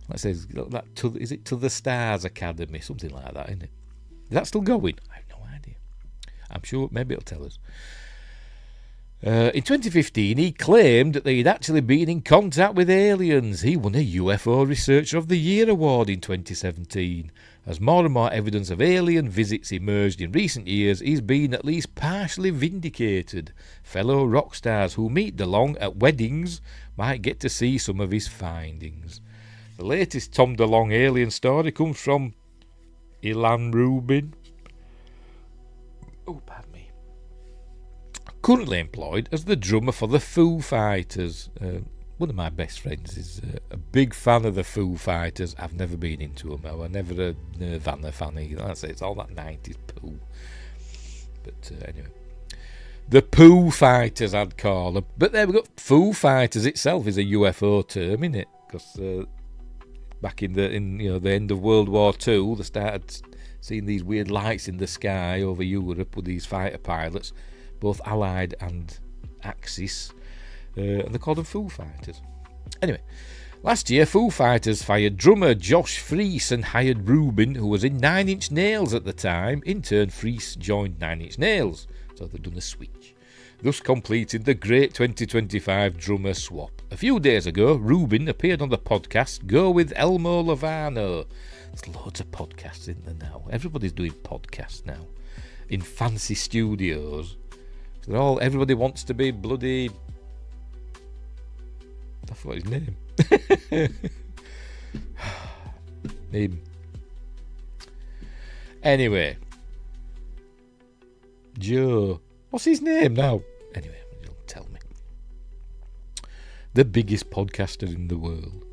Let's say, is it To the Stars Academy? Something like that, isn't it? Is that still going? I have no idea. I'm sure maybe it'll tell us. In 2015, he claimed that he'd actually been in contact with aliens. He won a UFO Researcher of the Year award in 2017. As more and more evidence of alien visits emerged in recent years, he's been at least partially vindicated. Fellow rock stars who meet DeLonge at weddings might get to see some of his findings. The latest Tom DeLonge alien story comes from Ilan Rubin. Oh, pardon me. Currently employed as the drummer for the Foo Fighters. One of my best friends is a big fan of the Foo Fighters. I've never been into them. I was never a Nirvana fan either. That's it. It's all that 90s poo. But anyway. The Pooh Fighters, I'd call them. But there we go. Foo Fighters itself is a UFO term, isn't it? Because back in the end of World War II, they started seeing these weird lights in the sky over Europe with these fighter pilots, both Allied and Axis, and they called them Foo Fighters. Anyway, last year Foo Fighters fired drummer Josh Freese and hired Rubin, who was in Nine Inch Nails at the time. In turn, Freese joined Nine Inch Nails, so they've done a switch, thus completing the great 2025 drummer swap. A few days ago, Rubin appeared on the podcast Go With Elmo Lovano. There's loads of podcasts in there now. Everybody's doing podcasts now in fancy studios. So everybody wants to be bloody... I forgot his name. Him. Anyway. Joe. What's his name now? Anyway, you'll tell me. The biggest podcaster in the world.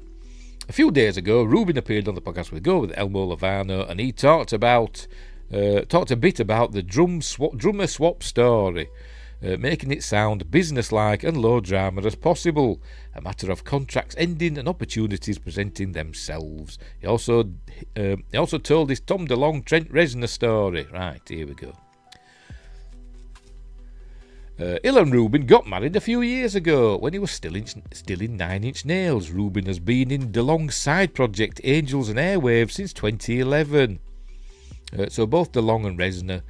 A few days ago, Ruben appeared on the podcast with Go with Elmo Lovano, and he talked a bit about the drummer swap story, making it sound businesslike and low drama as possible, a matter of contracts ending and opportunities presenting themselves. He also told his Tom DeLonge Trent Reznor story. Right, here we go. Hill and Ruben got married a few years ago when he was still in 9 Inch Nails. Ruben has been in DeLonge's side project Angels and Airwaves since 2011. So both DeLonge and Reznor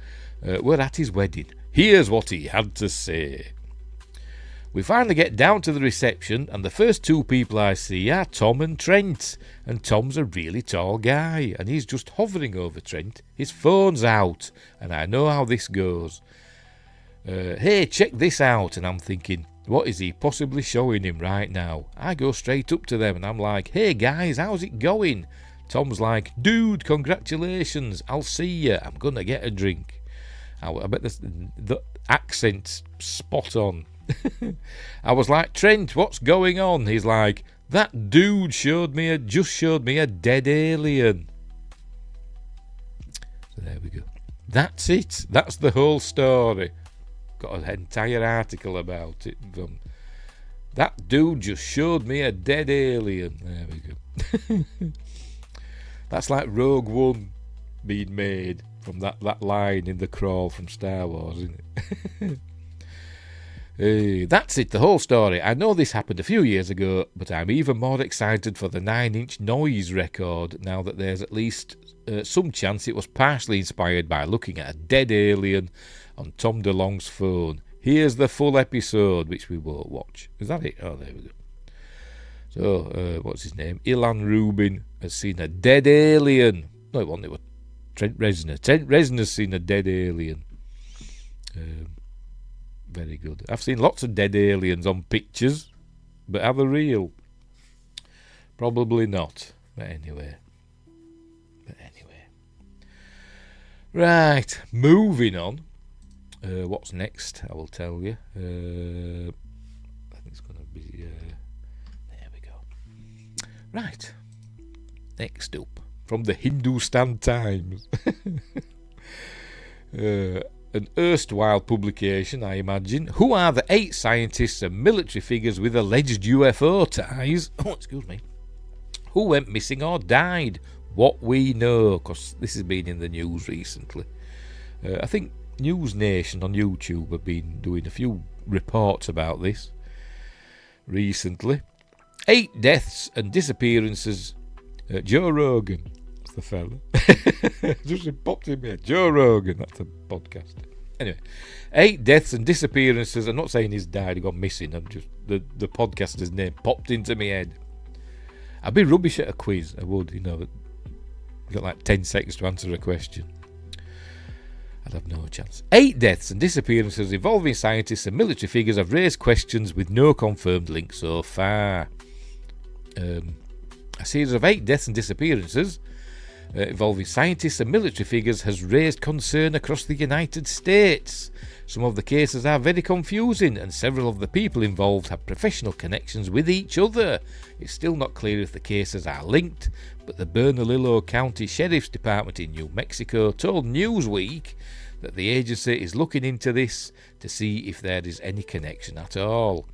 were at his wedding. Here's what he had to say. We finally get down to the reception, and the first two people I see are Tom and Trent. And Tom's a really tall guy, and he's just hovering over Trent. His phone's out, and I know how this goes. Hey, check this out. And I'm thinking, what is he possibly showing him right now? I go straight up to them, and I'm like, hey guys, how's it going? Tom's like, dude, congratulations, I'll see you, I'm gonna get a drink. I bet the accent's spot on. I was like, Trent, what's going on? He's like, that dude just showed me a dead alien. So there we go. That's it. That's the whole story. Got an entire article about it. That dude just showed me a dead alien. There we go. That's like Rogue One being made from that line in the crawl from Star Wars, isn't it? That's it, the whole story. I know this happened a few years ago, but I'm even more excited for the 9 Inch Noise record now that there's at least some chance it was partially inspired by looking at a dead alien on Tom DeLonge's phone. Here's the full episode, which we won't watch. Is that it? Oh, there we go. So, what's his name? Ilan Rubin has seen a dead alien. No, it wasn't. It was Trent Reznor. Trent Reznor's seen a dead alien. Very good. I've seen lots of dead aliens on pictures, but are they real? Probably not. But anyway. Right, moving on. What's next? I will tell you. I think it's going to be... there we go. Right. Next up, from the Hindustan Times. An erstwhile publication, I imagine. Who are the 8 scientists and military figures with alleged UFO ties? Oh, excuse me. Who went missing or died? What we know, because this has been in the news recently. I think News Nation on YouTube have been doing a few reports about this recently. 8 deaths and disappearances. Joe Rogan, that's the fella. Just popped in there. Joe Rogan, that's a podcaster. Anyway, 8 deaths and disappearances. I'm not saying he's died, he gone missing. I'm just the podcaster's name popped into my head. I'd be rubbish at a quiz. I would, got like 10 seconds to answer a question. I'd have no chance. 8 deaths and disappearances involving scientists and military figures have raised questions with no confirmed link so far. A series of 8 deaths and disappearances involving scientists and military figures has raised concern across the United States. Some of the cases are very confusing, and several of the people involved have professional connections with each other. It's still not clear if the cases are linked, but the Bernalillo County Sheriff's Department in New Mexico told Newsweek that the agency is looking into this to see if there is any connection at all.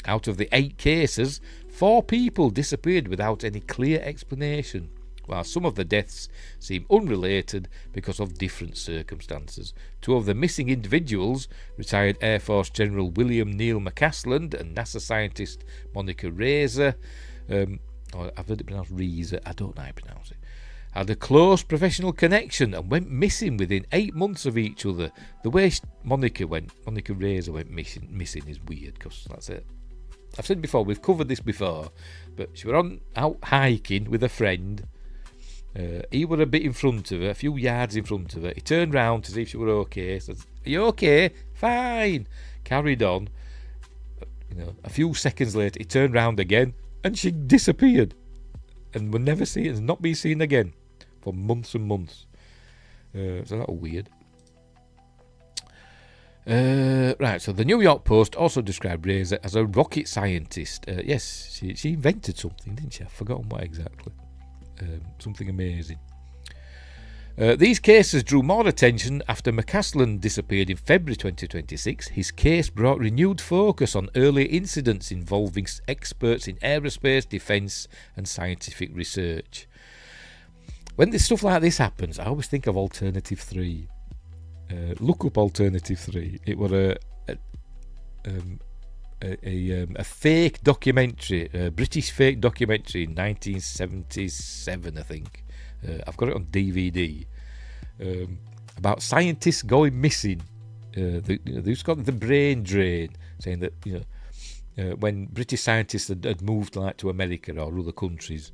Out of the 8 cases, 4 people disappeared without any clear explanation, while some of the deaths seem unrelated because of different circumstances. 2 of the missing individuals, retired Air Force General William Neil McCasland and NASA scientist Monica Reza, I've heard it pronounced Reza, I don't know how to pronounce it, had a close professional connection and went missing within 8 months of each other. The way Monica Reza went missing is weird, because that's it. I've said before, we've covered this before, but she were out hiking with a friend. He were a bit in front of her, a few yards in front of her. He turned round to see if she were okay. Said, "Are you okay?" "Fine." Carried on. A few seconds later, he turned round again, and she disappeared. and will never see it, and not be seen again for months and months. So that was weird. Right, so the New York Post also described Reza as a rocket scientist. Yes, she invented something, didn't she? I've forgotten what exactly. Something amazing. These cases drew more attention after McCaslin disappeared in February 2026. His case brought renewed focus on early incidents involving experts in aerospace, defence and scientific research. When stuff like this happens, I always think of Alternative 3. Look up Alternative 3. It was a fake documentary, a British fake documentary in 1977, I think. I've got it on DVD. About scientists going missing. They've got the brain drain, saying that when British scientists had moved to America or other countries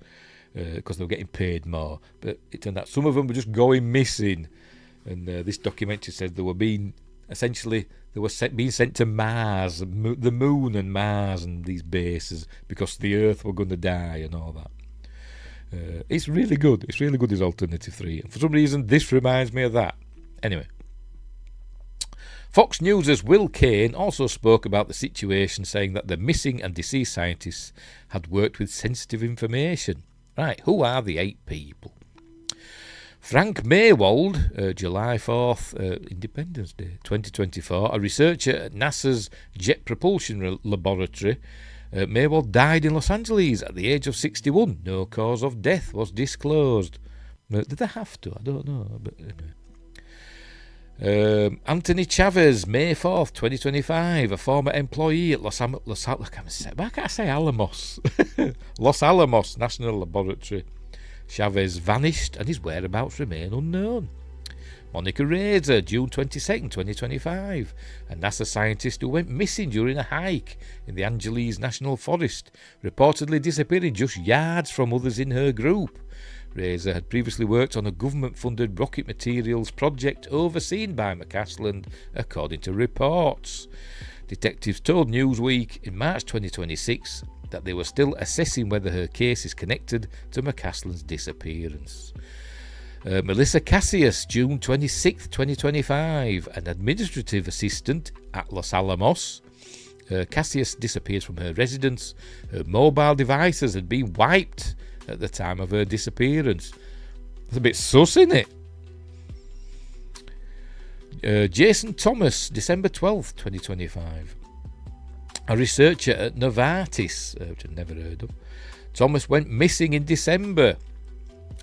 because they were getting paid more, but it turned out some of them were just going missing. And this documentary said they were being sent to Mars, the Moon and Mars and these bases because the Earth were going to die and all that. It's really good. It's really good, this Alternative 3. And for some reason, this reminds me of that. Anyway. Fox News' Will Kane also spoke about the situation, saying that the missing and deceased scientists had worked with sensitive information. Right, who are the 8 people? Frank Maywald, July 4th, Independence Day, 2024, a researcher at NASA's Jet Propulsion Laboratory. Maywald died in Los Angeles at the age of 61. No cause of death was disclosed. Did they have to? I don't know. But anyway. Anthony Chavez, May 4th, 2025, a former employee at Los Alamos National Laboratory. Chavez vanished and his whereabouts remain unknown. Monica Reza, June 22nd, 2025, a NASA scientist who went missing during a hike in the Angeles National Forest, reportedly disappearing just yards from others in her group. Reza had previously worked on a government-funded rocket materials project overseen by McCaslin, according to reports. Detectives told Newsweek in March 2026 that they were still assessing whether her case is connected to McCaslin's disappearance. Melissa Cassius, June 26, 2025, an administrative assistant at Los Alamos. Cassius disappeared from her residence. Her mobile devices had been wiped at the time of her disappearance. That's a bit sus, isn't it? Jason Thomas, December 12th, 2025. A researcher at Novartis, which I've never heard of. Thomas went missing in December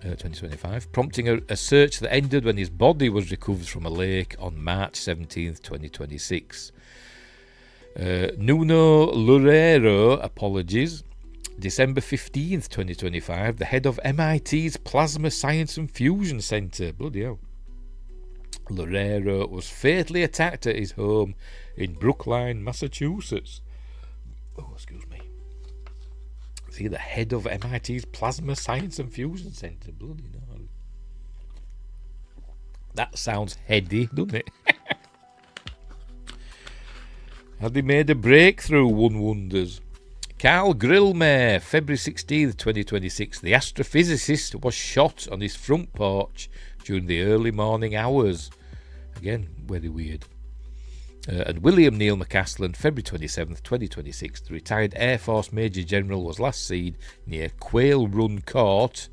2025, prompting a search that ended when his body was recovered from a lake on March 17th, 2026. Nuno Loureiro, apologies. December 15th, 2025, the head of MIT's Plasma Science and Fusion Center. Bloody hell. Loureiro was fatally attacked at his home in Brookline, Massachusetts. Oh, excuse me. See, the head of MIT's Plasma Science and Fusion Center. Bloody hell. That sounds heady, doesn't it? Had they made a breakthrough, one wonders. Carl Grillmare, February 16th, 2026. The astrophysicist was shot on his front porch during the early morning hours. Again, very weird. And William Neil McCaslin, February 27th, 2026. The retired Air Force Major General was last seen near Quail Run Court,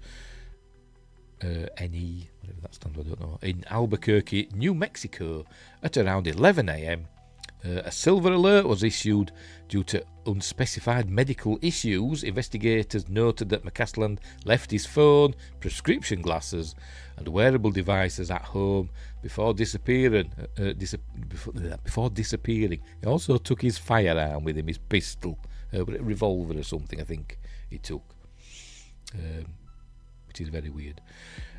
NE, whatever that stands for, I don't know, in Albuquerque, New Mexico, at around 11 a.m. A silver alert was issued due to unspecified medical issues. Investigators noted that McCaslin left his phone, prescription glasses, and wearable devices at home before disappearing. Before disappearing, he also took his firearm with him, his pistol, a revolver or something. I think he took, which is very weird.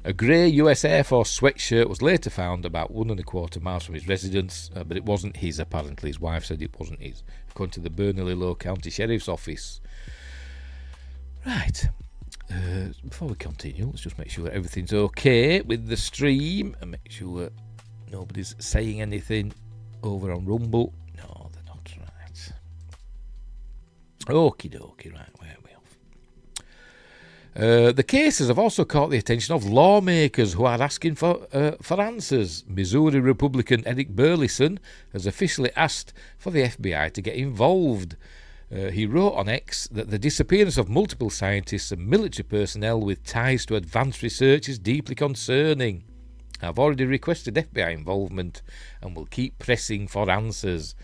A grey US Air Force sweatshirt was later found about 1.25 miles from his residence, but it wasn't his, apparently. His wife said it wasn't his, according to the Bernalillo County Sheriff's Office. Right. Before we continue, let's just make sure that everything's okay with the stream and make sure nobody's saying anything over on Rumble. No, they're not, right. Okie dokie, right, where are we off? The cases have also caught the attention of lawmakers who are asking for answers. Missouri Republican Eric Burleson has officially asked for the FBI to get involved. He wrote on X that the disappearance of multiple scientists and military personnel with ties to advanced research is deeply concerning. I've already requested FBI involvement and will keep pressing for answers.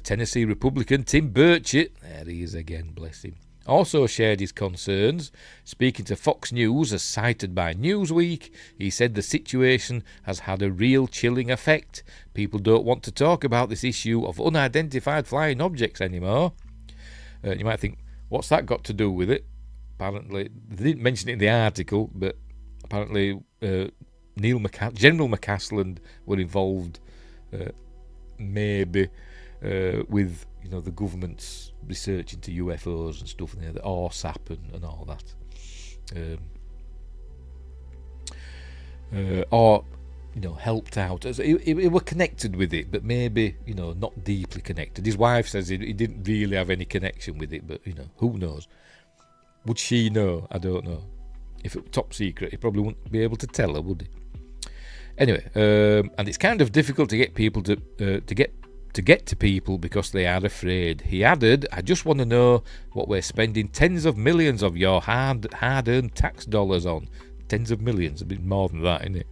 Tennessee Republican Tim Burchett, there he is again, bless him, also shared his concerns. Speaking to Fox News, as cited by Newsweek, he said the situation has had a real chilling effect. People don't want to talk about this issue of unidentified flying objects anymore. You might think, what's that got to do with it? Apparently, they didn't mention it in the article, but apparently General McCasland were involved, maybe, with the government's research into UFOs and stuff, the ORSAP and all that, or helped out. He were connected with it, but maybe not deeply connected. His wife says he didn't really have any connection with it, but who knows? Would she know? I don't know. If it were top secret, he probably wouldn't be able to tell her, would he? Anyway, and it's kind of difficult to get people to get to people because they are afraid. He added, I just want to know what we're spending tens of millions of your hard-earned tax dollars on. Tens of millions, a bit more than that, isn't it?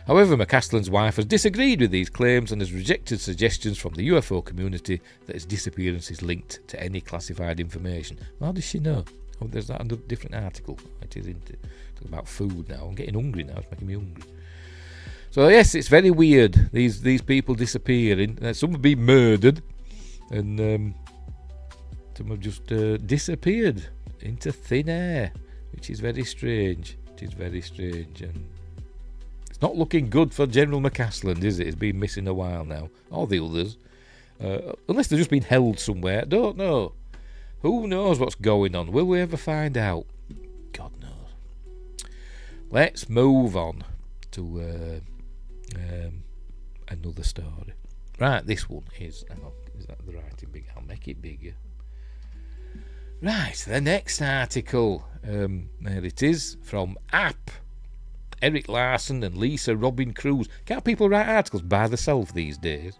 However, McCasland's wife has disagreed with these claims and has rejected suggestions from the UFO community that his disappearance is linked to any classified information. How does she know? Oh, there's that under a different article. It is, isn't it? Talking about food now. I'm getting hungry now. It's making me hungry. So yes, it's very weird. These people disappearing. Some have been murdered, and some have just disappeared into thin air, which is very strange. It is very strange, and it's not looking good for General McCasland, is it? It's been missing a while now, or the others, unless they've just been held somewhere. I don't know. Who knows what's going on? Will we ever find out? God knows. Let's move on to another story. Right, this one is... Hang on, is that the writing big? I'll make it bigger. Right, the next article. There it is, from App. Eric Larson and Lisa Robin Cruz. Can't people write articles by themselves these days?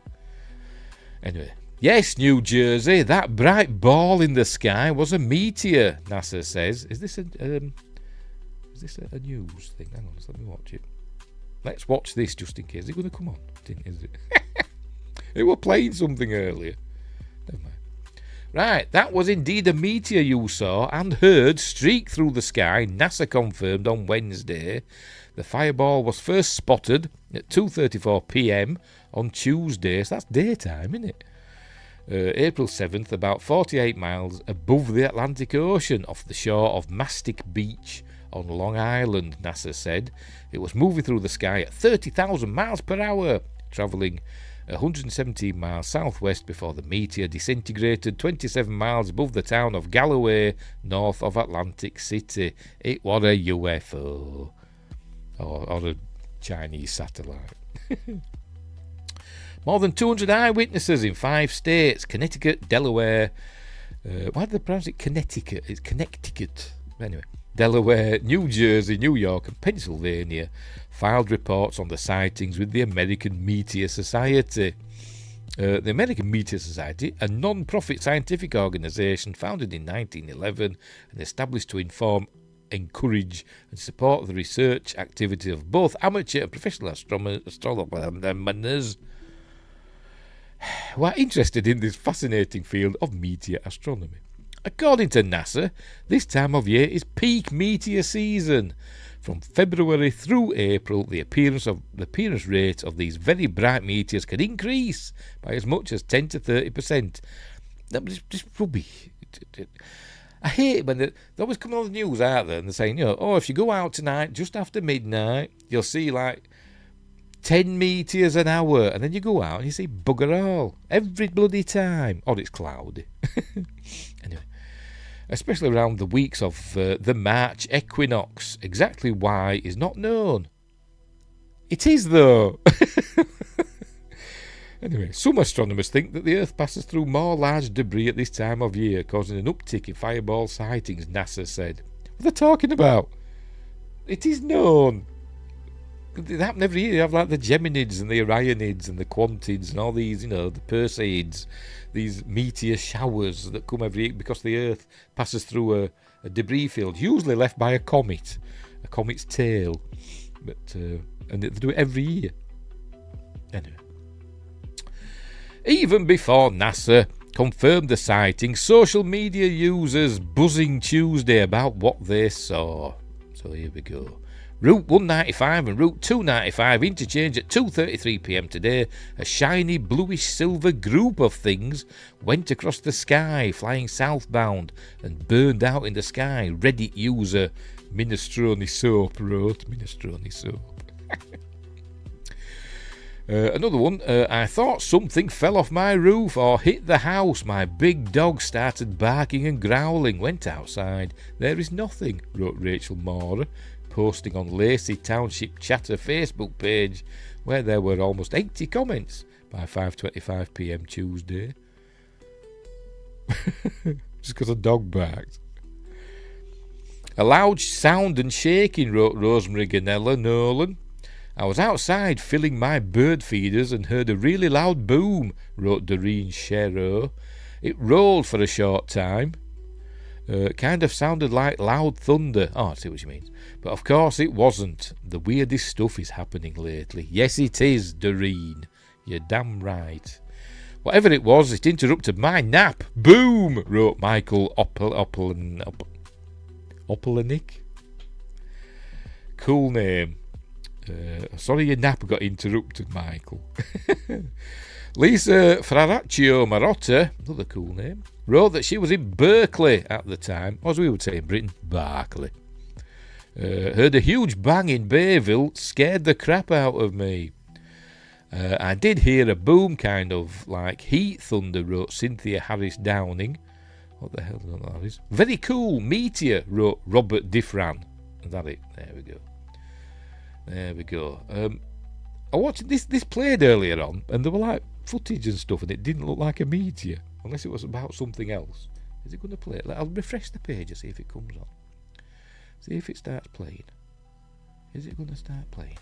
Anyway. Yes, New Jersey, that bright ball in the sky was a meteor, NASA says. Is this a news thing? Hang on, let me watch it. Let's watch this just in case. Is it going to come on? Is it? It was playing something earlier. Never mind. Right, that was indeed a meteor you saw and heard streak through the sky, NASA confirmed on Wednesday. The fireball was first spotted at 2:34 p.m. on Tuesday, so that's daytime, isn't it? April 7th, about 48 miles above the Atlantic Ocean, off the shore of Mastic Beach on Long Island, NASA said. It was moving through the sky at 30,000 miles per hour, travelling 117 miles southwest before the meteor disintegrated 27 miles above the town of Galloway, north of Atlantic City. It was a UFO, or a Chinese satellite. More than 200 eyewitnesses in 5 states, Connecticut, Delaware. Why do they pronounce it Connecticut? It's Connecticut. Anyway, Delaware, New Jersey, New York, and Pennsylvania filed reports on the sightings with the American Meteor Society. The American Meteor Society, a non-profit scientific organisation founded in 1911 and established to inform, encourage and support the research activity of both amateur and professional astronomers who are interested in this fascinating field of meteor astronomy. According to NASA, this time of year is peak meteor season. From February through April, the appearance rate of these very bright meteors can increase by as much as 10 to 30%. That's just rubbish. I hate it when they always come on the news, aren't they? And they're saying, if you go out tonight just after midnight, you'll see like 10 meteors an hour, and then you go out and you see bugger all every bloody time. Or it's cloudy. Anyway, especially around the weeks of the March equinox. Exactly why is not known. It is, though. Anyway, some astronomers think that the Earth passes through more large debris at this time of year, causing an uptick in fireball sightings, NASA said. What are they talking about? It is known. It happens every year. You have like the Geminids and the Orionids and the Quantids and all these, the Perseids, these meteor showers that come every year because the Earth passes through a debris field, usually left by a comet's tail. But and they do it every year. Anyway. Even before NASA confirmed the sighting, social media users buzzing Tuesday about what they saw. So here we go. Route 195 and Route 295 interchange at 2:33 p.m. today. A shiny bluish silver group of things went across the sky, flying southbound and burned out in the sky. Reddit user Minestrone Soap wrote. Minestrone Soap. Another one. I thought something fell off my roof or hit the house. My big dog started barking and growling. Went outside. There is nothing, wrote Rachel Mora, posting on Lacey Township Chatter Facebook page, where there were almost 80 comments by 5:25 p.m. Tuesday. Just because a dog barked. A loud sound and shaking, wrote Rosemary Ganella Nolan. I was outside filling my bird feeders and heard a really loud boom, wrote Doreen Sherrow. It rolled for a short time. Kind of sounded like loud thunder. Oh, I see what you mean. But of course it wasn't. The weirdest stuff is happening lately. Yes, it is, Doreen. You're damn right. Whatever it was, it interrupted my nap. Boom, wrote Michael Opelenick. Cool name. Sorry your nap got interrupted, Michael. Lisa Ferraccio Marotta, another cool name, wrote that she was in Berkeley at the time, or as we would say in Britain, Barclay. Heard a huge bang in Bayville, scared the crap out of me. I did hear a boom, kind of like heat thunder, wrote Cynthia Harris Downing. What the hell that is? Very cool, meteor, wrote Robert Diffran. Is that it? There we go. There we go. I watched this played earlier on, and there were like footage and stuff, and it didn't look like a meteor, unless it was about something else. Is it going to play? I'll refresh the page and see if it comes on. See if it starts playing. Is it going to start playing?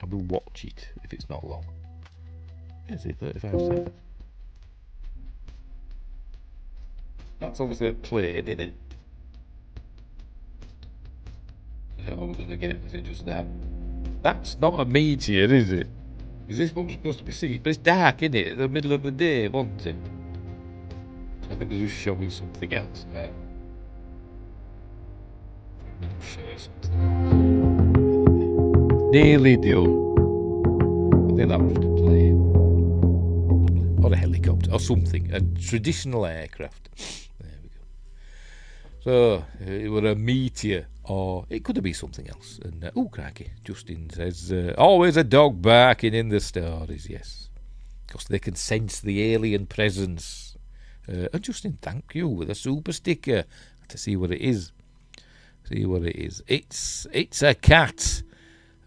I will watch it if it's not long. Is it 35 seconds? That's obviously played, isn't it? Again, is it just that? That's not a meteor, is it? Is this what we're supposed to be seeing? But it's dark, isn't it? In the middle of the day, wasn't it? I think they're just showing something else there. Nearly done. I think that was the plane. Or a helicopter, or something. A traditional aircraft. There we go. So, it was a meteor. Or it could have been something else. And oh, crikey, Justin says, always a dog barking in the stories, yes. Because they can sense the alien presence. And Justin, thank you, with a super sticker to see what it is. See what it is. It's a cat.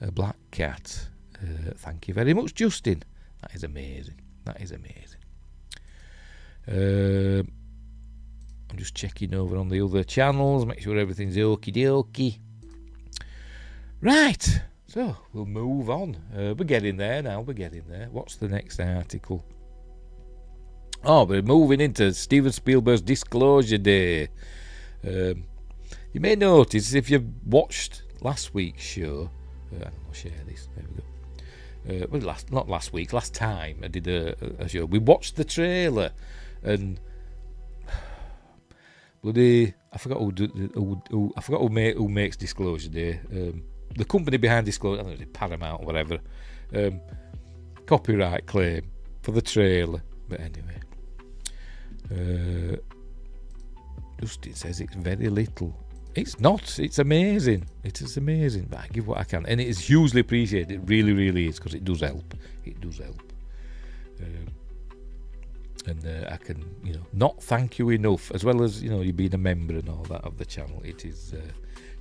A black cat. Thank you very much, Justin. That is amazing. That is amazing. I'm just checking over on the other channels, make sure everything's okie dokie. Right, so we'll move on. We're getting there now, we're getting there. What's the next article? Oh, we're moving into Steven Spielberg's Disclosure Day. You may notice if you've watched last week's show, I'll share this, there we go. Well, not last week, last time I did a show. We watched the trailer and bloody, I forgot who makes Disclosure Day. The company behind Disclosure, I don't know, Paramount or whatever. Copyright claim for the trailer. But anyway, Justin says it's very little. It's not. It's amazing. It is amazing. But I give what I can, and it is hugely appreciated. It really, really is, because it does help. It does help. And I can, not thank you enough, as well as, you being a member and all that of the channel. It is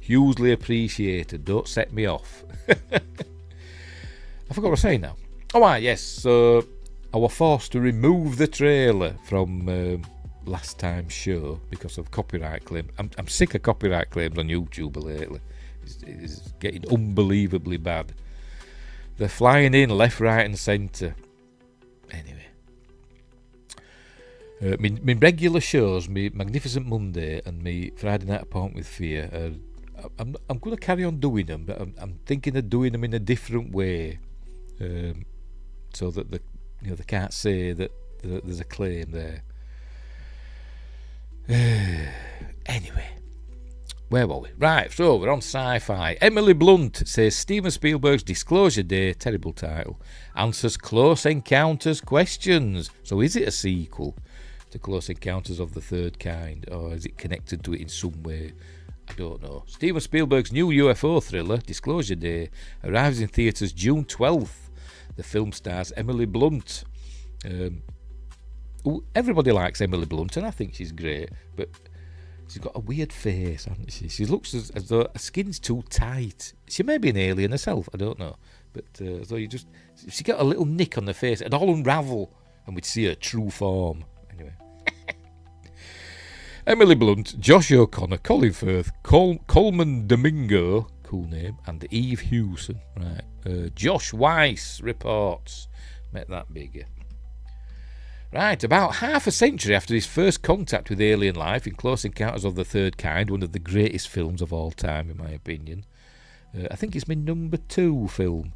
hugely appreciated. Don't set me off. I forgot what I was saying now. Oh, yes. So I was forced to remove the trailer from last time show because of copyright claim. I'm sick of copyright claims on YouTube lately. It's getting unbelievably bad. They're flying in left, right and centre. Anyway. My regular shows, my Magnificent Monday and my Friday Night Appointment with Fear, I'm going to carry on doing them, but I'm thinking of doing them in a different way, so that they can't say that there's a claim there. Anyway, where were we? Right, so we're on sci-fi. Emily Blunt says Steven Spielberg's Disclosure Day, terrible title, answers Close Encounters questions. So is it a sequel to Close Encounters of the Third Kind, or is it connected to it in some way? I don't know. Steven Spielberg's new UFO thriller, Disclosure Day, arrives in theatres June 12th. The film stars Emily Blunt. Everybody likes Emily Blunt, and I think she's great, but she's got a weird face, hasn't she? She looks as though her skin's too tight. She may be an alien herself, I don't know. But as though she got a little nick on the face, it'd all unravel, and we'd see her true form. Anyway. Emily Blunt, Josh O'Connor, Colin Firth, Coleman Domingo, cool name, and Eve Hewson. Right. Josh Weiss reports. Make that bigger. Right, about half a century after his first contact with alien life in Close Encounters of the Third Kind, one of the greatest films of all time, in my opinion. I think it's my number 2 film.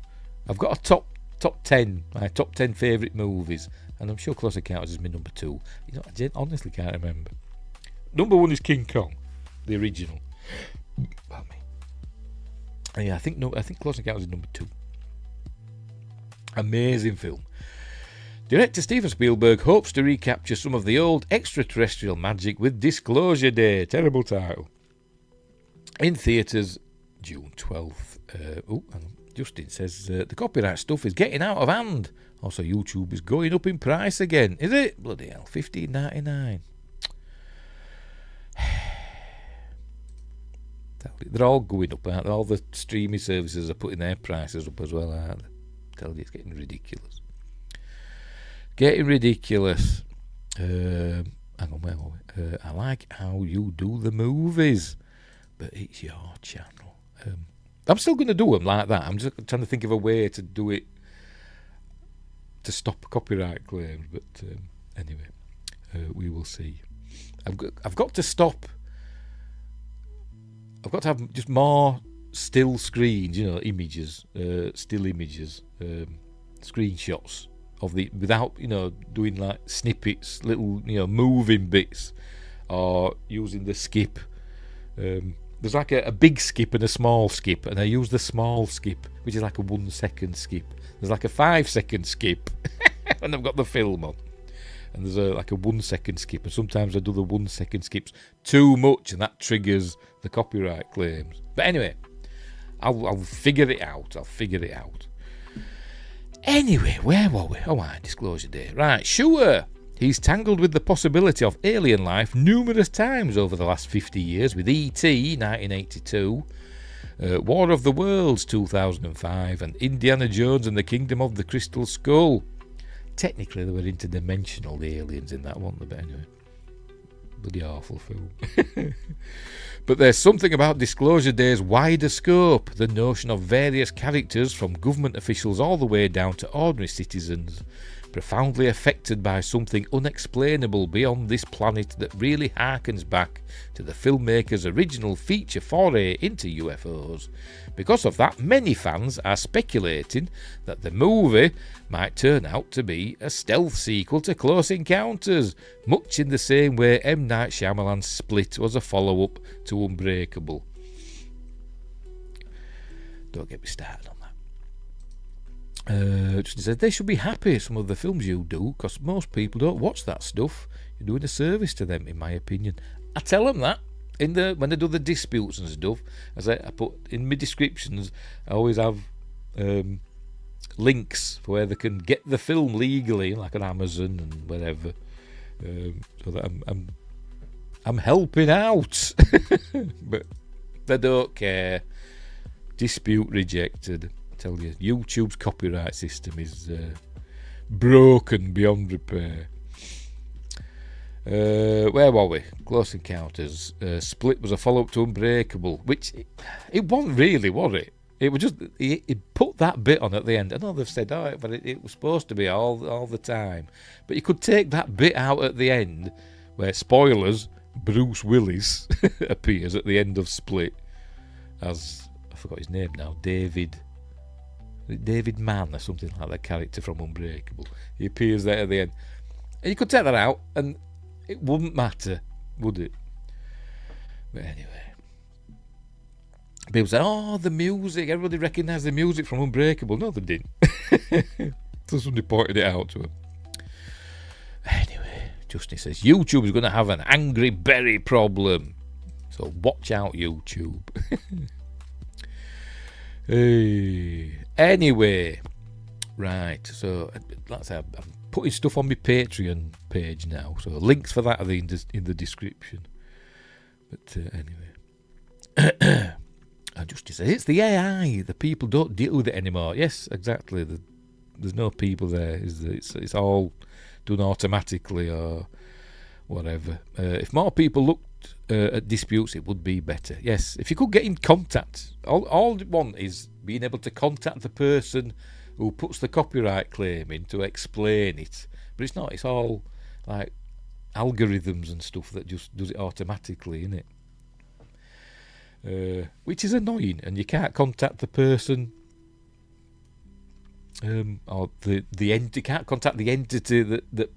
I've got a top 10, my top 10 favourite movies, and I'm sure Close Encounters is my number 2. I honestly can't remember. Number 1 is King Kong, the original. Pardon me. Yeah, I think Close Encounters is number 2. Amazing film. Director Steven Spielberg hopes to recapture some of the old extraterrestrial magic with Disclosure Day. Terrible title. In theatres, June 12th. Justin says the copyright stuff is getting out of hand. Also, YouTube is going up in price again. Is it? Bloody hell, $15.99. They're all going up, aren't they? All the streaming services are putting their prices up as well, aren't they? I tell you, it's getting ridiculous. Getting ridiculous. Hang on, where are we? I like how you do the movies, but it's your channel. I'm still going to do them like that. I'm just trying to think of a way to do it to stop copyright claims. But anyway, we will see. I've got to stop. I've got to have just more still screens, images, still images, screenshots of the, without doing like snippets, little moving bits, or using the skip. There's like a big skip and a small skip, and I use the small skip, which is like a 1 second skip. There's like a 5 second skip and I've got the film on, and there's like a 1 second skip, and sometimes I do the 1 second skips too much, and that triggers the copyright claims. But anyway, I'll figure it out. Anyway, where were we? Disclosure Day. Right, sure. He's tangled with the possibility of alien life numerous times over the last 50 years, with E.T. 1982, War of the Worlds 2005, and Indiana Jones and the Kingdom of the Crystal Skull. Technically, they were interdimensional, the aliens in that one, but anyway. Bloody awful film. But there's something about Disclosure Day's wider scope, the notion of various characters, from government officials all the way down to ordinary citizens, profoundly affected by something unexplainable beyond this planet, that really harkens back to the filmmaker's original feature foray into UFOs. Because of that, many fans are speculating that the movie might turn out to be a stealth sequel to Close Encounters, much in the same way M. Night Shyamalan's Split was a follow-up to Unbreakable. Don't get me started on that. Justin says, they should be happy, some of the films you do, because most people don't watch that stuff. You're doing a service to them, in my opinion. I tell them that. When I do the disputes and stuff, as I put in my descriptions, I always have links for where they can get the film legally, like on Amazon and whatever, so that I'm helping out. But they don't care. Dispute rejected. I tell you, YouTube's copyright system is broken beyond repair. Where were we? Close Encounters. Split was a follow-up to Unbreakable, which it wasn't really, was it? It was just he put that bit on at the end. I know they've said, oh, but it was supposed to be all the time. But you could take that bit out at the end, where spoilers, Bruce Willis appears at the end of Split as, I forgot his name now, David Mann or something like that, character from Unbreakable. He appears there at the end. And you could take that out and it wouldn't matter, would it? But anyway. People say, oh, the music, everybody recognised the music from Unbreakable. No, they didn't. So somebody pointed it out to them. Anyway, Justin says, YouTube is going to have an Angry Berry problem. So watch out, YouTube. Hey. Anyway, right, so like I say, I'm putting stuff on my Patreon page now, so links for that are in the description. But anyway, I just said it's the AI. The people don't deal with it anymore. Yes, exactly. There's no people there. It's all done automatically or whatever. If more people looked at disputes, it would be better. Yes, if you could get in contact, all you want is being able to contact the person who puts the copyright claim in to explain it. But it's not. It's all like algorithms and stuff that just does it automatically, innit? Which is annoying, and you can't contact the person or you can't contact the entity that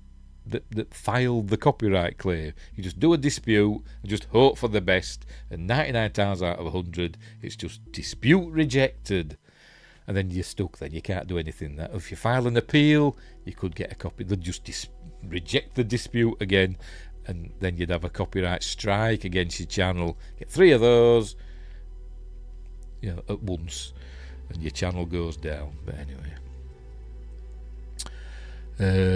filed the copyright claim. You just do a dispute and just hope for the best, and 99 times out of 100 it's just dispute rejected, and then you're stuck. Then you can't do anything. That if you file an appeal, you could get a copy. They'll just reject the dispute again, and then you'd have a copyright strike against your channel. Get 3 of those, at once, and your channel goes down. But anyway,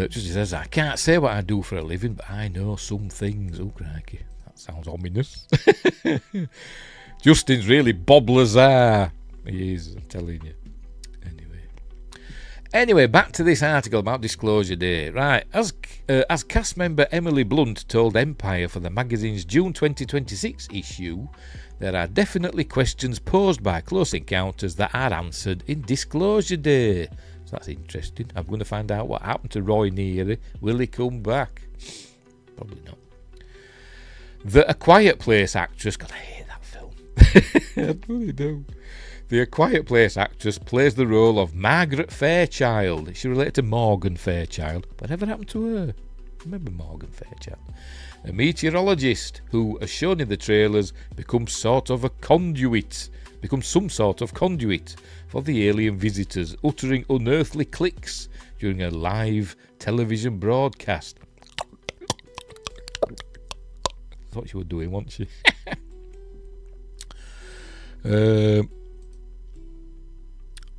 just says, I can't say what I do for a living, but I know some things. Oh, crikey, that sounds ominous. Justin's really Bob Lazar. He is, I'm telling you. Anyway, back to this article about Disclosure Day. Right, as cast member Emily Blunt told Empire for the magazine's June 2026 issue, there are definitely questions posed by Close Encounters that are answered in Disclosure Day. So that's interesting. I'm going to find out what happened to Roy Neary. Will he come back? Probably not. A Quiet Place actress, God, I hate that film. I really do. The A Quiet Place actress plays the role of Margaret Fairchild. Is she related to Morgan Fairchild? Whatever happened to her? Remember Morgan Fairchild? A meteorologist who, as shown in the trailers, becomes some sort of conduit for the alien visitors, uttering unearthly clicks during a live television broadcast. That's what she was doing, wasn't she?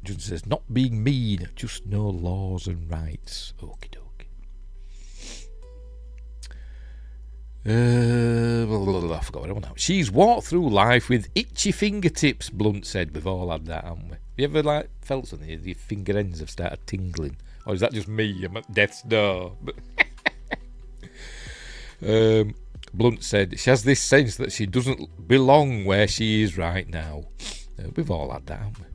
Just says, not being mean, just no laws and rights. Okie dokie. I forgot what I want now. She's walked through life with itchy fingertips, Blunt said. We've all had that, haven't we? You ever felt something? Your finger ends have started tingling, or is that just me? I'm at death's door. Blunt said she has this sense that she doesn't belong where she is right now. We've all had that, haven't we?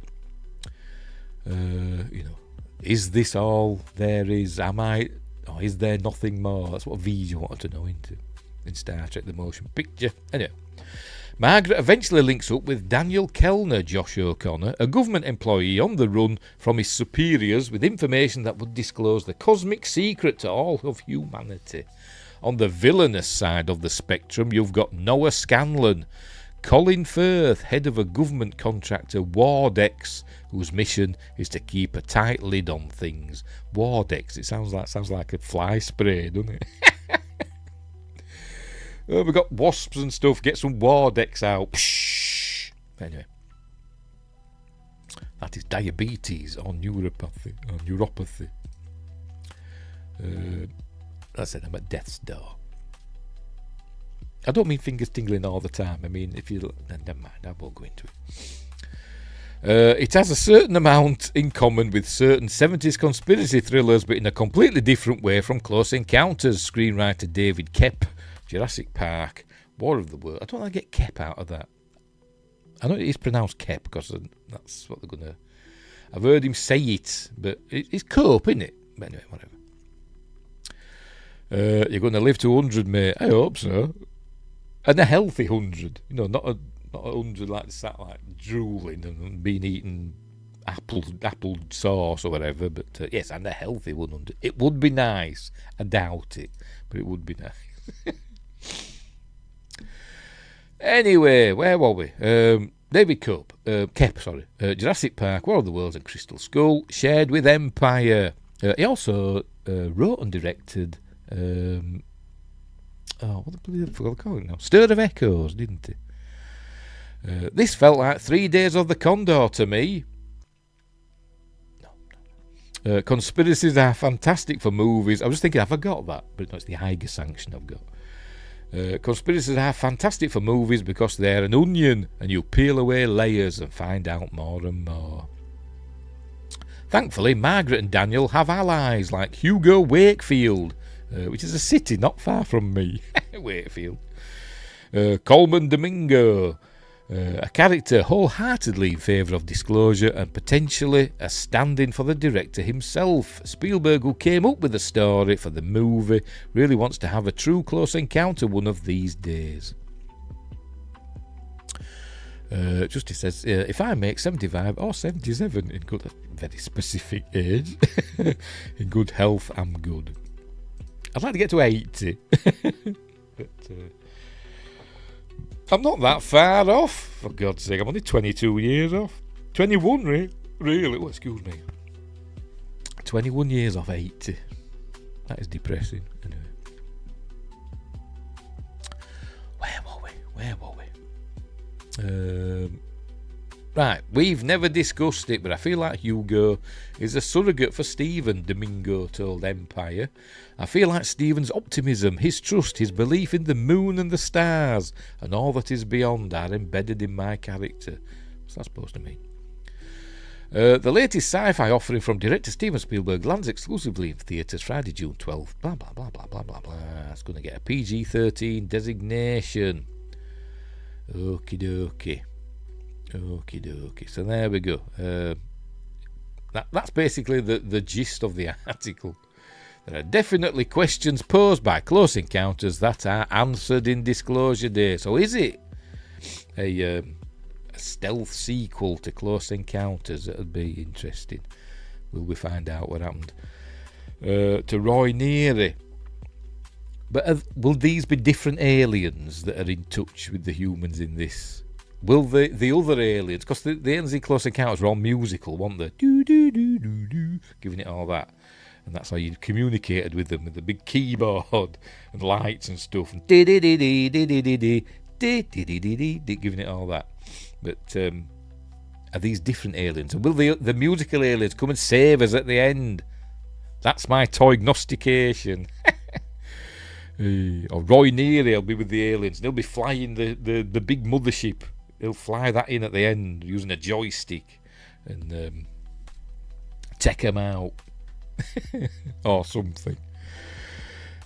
Is this all there is? Am I? Or is there nothing more? That's what V's wanted to know in Star Trek: The Motion Picture. Anyway, Margaret eventually links up with Daniel Kellner, Josh O'Connor, a government employee on the run from his superiors with information that would disclose the cosmic secret to all of humanity. On the villainous side of the spectrum, you've got Noah Scanlon, Colin Firth, head of a government contractor, Wardex, whose mission is to keep a tight lid on things. Wardex, it sounds like a fly spray, doesn't it? Oh, we've got wasps and stuff. Get some Wardex out. Psh. Anyway, that is diabetes or neuropathy. I said I'm at death's door. I don't mean fingers tingling all the time. I mean, if you... Never mind, I won't go into it. It has a certain amount in common with certain 70s conspiracy thrillers, but in a completely different way from Close Encounters. Screenwriter David Koepp, Jurassic Park, War of the Worlds. I don't want to get Koepp out of that. I know it is pronounced Koepp because that's what they're going to... I've heard him say it, but it's Cope, isn't it? But anyway, whatever. You're going to live to 100, mate. I hope so. And a healthy 100. You know, not a 100 like sat like drooling and being eating apple sauce or whatever. But yes, and a healthy 100. It would be nice. I doubt it, but it would be nice. Anyway, where were we? David Koepp, Jurassic Park, War of the Worlds and Crystal Skull, shared with Empire. He also wrote and directed what the bloody fuck I call it now? Stir of Echoes, didn't he? This felt like 3 Days of the Condor to me. No. Conspiracies are fantastic for movies. I was thinking I forgot that, but no, it's the Eiger sanction I've got. Conspiracies are fantastic for movies because they're an onion and you peel away layers and find out more and more. Thankfully, Margaret and Daniel have allies like Hugo Wakefield, which is a city not far from me. Wakefield. Coleman Domingo, a character wholeheartedly in favour of disclosure and potentially a stand-in for the director himself. Spielberg, who came up with the story for the movie, really wants to have a true close encounter one of these days. Justice says, if I make 75 or 77 in good, very specific age, in good health, I'm good. I'd like to get to 80. But I'm not that far off, for God's sake. I'm only 22 years off. 21, really? Oh, excuse me. 21 years off 80. That is depressing. Anyway. Where were we? Right, we've never discussed it, but I feel like Hugo is a surrogate for Stephen, Domingo told Empire. I feel like Stephen's optimism, his trust, his belief in the moon and the stars, and all that is beyond are embedded in my character. What's that supposed to mean? The latest sci-fi offering from director Steven Spielberg lands exclusively in theatres Friday, June 12th. Blah, blah, blah, blah, blah, blah, blah. It's going to get a PG-13 designation. Okie dokie. So there we go. That's basically the gist of the article. There are definitely questions posed by Close Encounters that are answered in Disclosure Day. So is it a stealth sequel to Close Encounters? That'll be interesting. Will we find out what happened to Roy Neary? But will these be different aliens that are in touch with the humans in this? Will the other aliens, because the aliens in Close Encounters were all musical, weren't they? Do, giving it all that. And that's how you communicated with them, with the big keyboard and lights and stuff. And giving it all that. But are these different aliens? And will the musical aliens come and save us at the end? That's my toygnostication. Or Roy Neary will be with the aliens. They'll be flying the big mothership. They'll fly that in at the end using a joystick and take them out. Or something.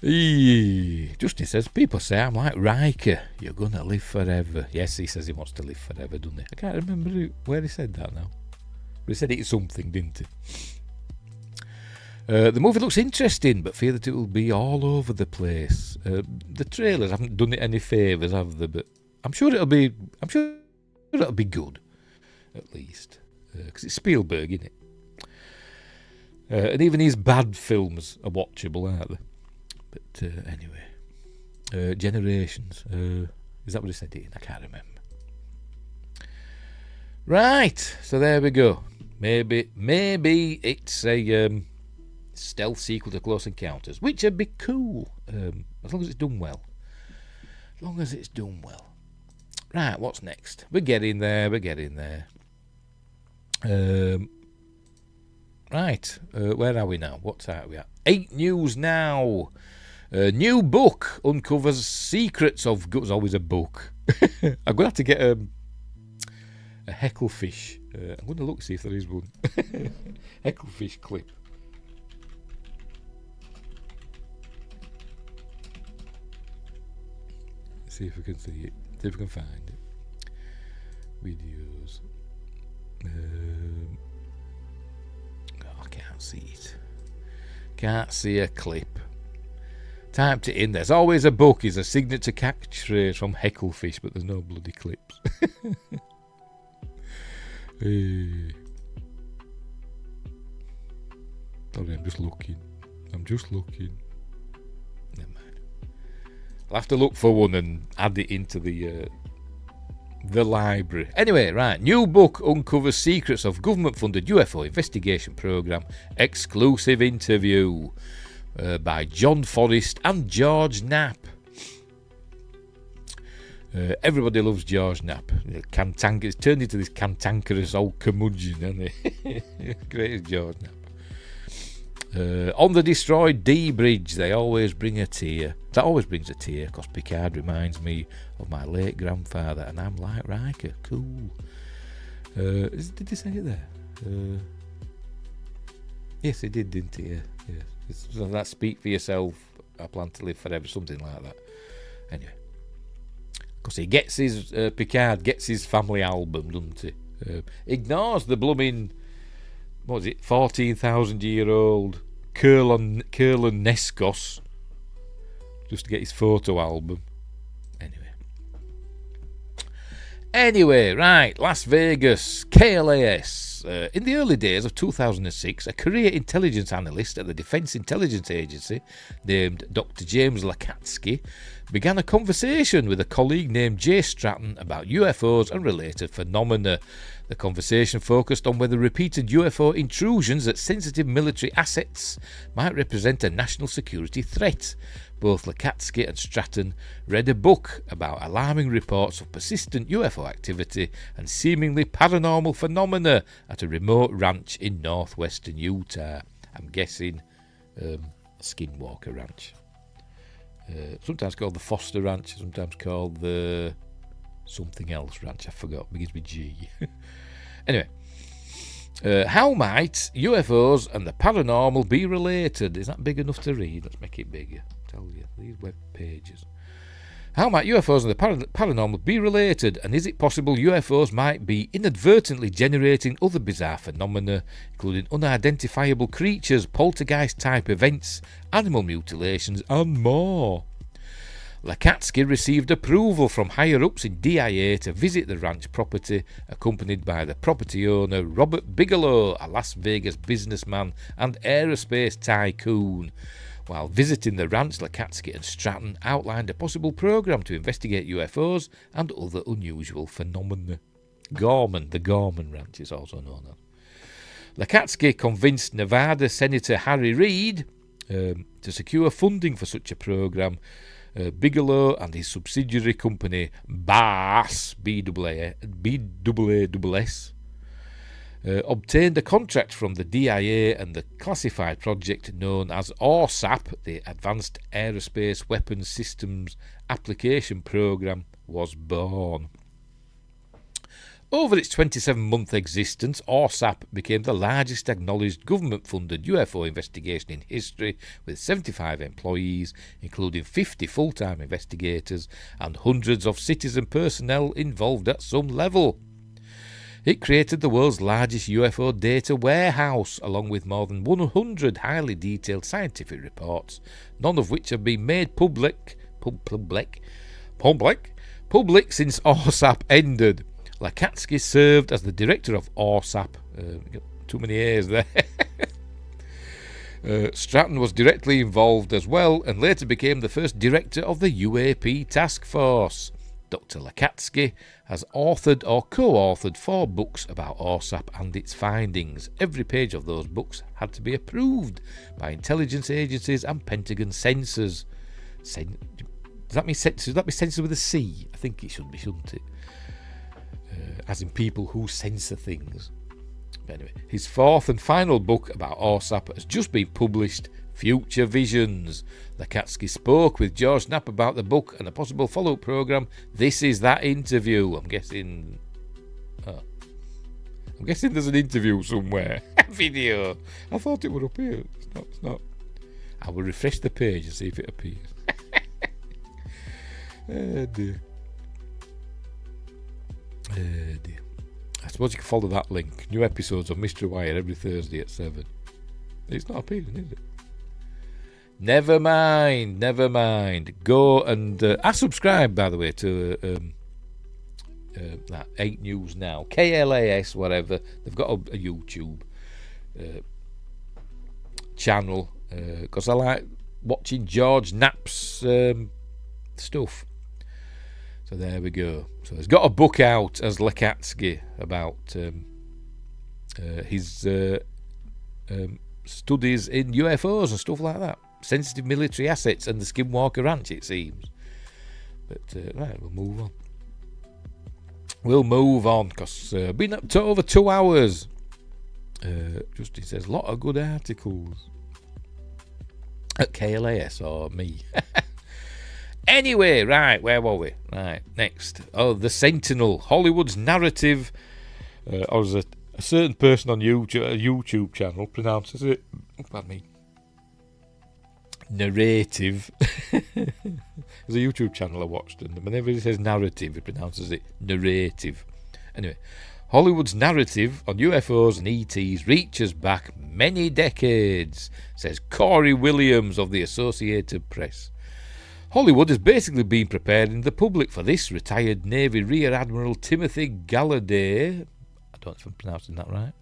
Justin says, people say I'm like Riker. You're going to live forever. Yes, he says he wants to live forever, doesn't he? I can't remember where he said that now. But he said it's something, didn't he? The movie looks interesting, but fear that it will be all over the place. The trailers haven't done it any favours, have they? But I'm sure it'll be good, at least, because it's Spielberg, isn't it? And even his bad films are watchable, aren't they? But anyway, Generations. Is that what he said it in? I can't remember. Right, so there we go. Maybe it's a stealth sequel to Close Encounters, which would be cool, as long as it's done well. Right, what's next? We're getting there. Right, where are we now? What are we at? 8 News Now. New book uncovers secrets of... It's always a book. I'm going to have to get a hecklefish I'm going to look, see if there is one. Hecklefish clip. See if we can see it. See if we can find it. Videos. I can't see it. Can't see a clip. Typed it in. There's always a book is a signature catchphrase from Hecklefish, but there's no bloody clips. Sorry, I'm just looking. Never mind. I'll have to look for one and add it into the library. Anyway, right. New book uncovers secrets of government-funded UFO investigation program. Exclusive interview by John Forrest and George Knapp. Everybody loves George Knapp. It's turned into this cantankerous old curmudgeon, hasn't it? Great as George Knapp. On the destroyed D Bridge, they always bring a tear. That always brings a tear, because Picard reminds me of my late grandfather, and I'm like Riker. Cool. Did he say it there? Yes, he did, didn't he? Yeah. Yes. It's that speak for yourself, I plan to live forever, something like that. Anyway. Because he gets his, Picard gets his family album, doesn't he? Ignores the blooming, what was it, 14,000-year-old Kurlan Neskos, just to get his photo album. Anyway, right, Las Vegas, KLAS. In the early days of 2006, a career intelligence analyst at the Defense Intelligence Agency named Dr. James Lakatsky began a conversation with a colleague named Jay Stratton about UFOs and related phenomena. The conversation focused on whether repeated UFO intrusions at sensitive military assets might represent a national security threat. Both Lakatsky and Stratton read a book about alarming reports of persistent UFO activity and seemingly paranormal phenomena at a remote ranch in northwestern Utah. I'm guessing Skinwalker Ranch. Sometimes called the Foster Ranch, sometimes called the something else ranch. I forgot, begins with G. Anyway. How might UFOs and the paranormal be related? Is that big enough to read? Let's make it bigger. Tell you, these web pages. How might UFOs and the paranormal be related? And is it possible UFOs might be inadvertently generating other bizarre phenomena, including unidentifiable creatures, poltergeist-type events, animal mutilations, and more? Lakatsky received approval from higher-ups in DIA to visit the ranch property, accompanied by the property owner Robert Bigelow, a Las Vegas businessman and aerospace tycoon. While visiting the ranch, Lakatsky and Stratton outlined a possible program to investigate UFOs and other unusual phenomena. The Gorman Ranch is also known as. Lakatsky convinced Nevada Senator Harry Reid to secure funding for such a program. Bigelow and his subsidiary company BAAS, B-A-A-S, obtained a contract from the DIA, and the classified project known as ORSAP, the Advanced Aerospace Weapons Systems Application Program, was born. Over its 27-month existence, ORSAP became the largest acknowledged government-funded UFO investigation in history, with 75 employees, including 50 full-time investigators, and hundreds of citizen personnel involved at some level. It created the world's largest UFO data warehouse, along with more than 100 highly detailed scientific reports, none of which have been made public since ORSAP ended. Lakatsky served as the director of ORSAP. Too many A's there. Stratton was directly involved as well, and later became the first director of the UAP task force. Dr. Lakatsky has authored or co-authored 4 books about ORSAP and its findings. Every page of those books had to be approved by intelligence agencies and Pentagon censors. Does that mean censors? Should that be censors with a C? I think it should be, shouldn't it? As in people who censor things. But anyway, his 4th and final book about ORSAP has just been published, Future Visions. Lakatsky spoke with George Knapp about the book and a possible follow-up program. This is that interview. I'm guessing I'm guessing there's an interview somewhere. Video. I thought it would appear. It's not. I will refresh the page and see if it appears. Oh dear. Oh dear. I suppose you can follow that link. New episodes of Mystery Wire every Thursday at 7. It's not appearing, is it? Never mind. Go and I subscribe, by the way, to that 8 News Now, KLAS, whatever. They've got a YouTube channel because I like watching George Knapp's stuff. So there we go. So he's got a book out as Lekatsky about his studies in UFOs and stuff like that. Sensitive military assets and the Skinwalker Ranch, it seems. But right, we'll move on because been up to over 2 hours. Justin says a lot of good articles at KLAS or me. Anyway, right, where were we? Right, next. Oh, The Sentinel, Hollywood's narrative. Or as a certain person on YouTube, a YouTube channel pronounces it. Pardon me. Narrative. There's a YouTube channel I watched, and whenever he says narrative, he pronounces it narrative. Anyway, Hollywood's narrative on UFOs and ETs reaches back many decades, says Corey Williams of the Associated Press. Hollywood has basically been preparing the public for this, retired Navy Rear Admiral Timothy Galladay, I don't know if I'm pronouncing that right,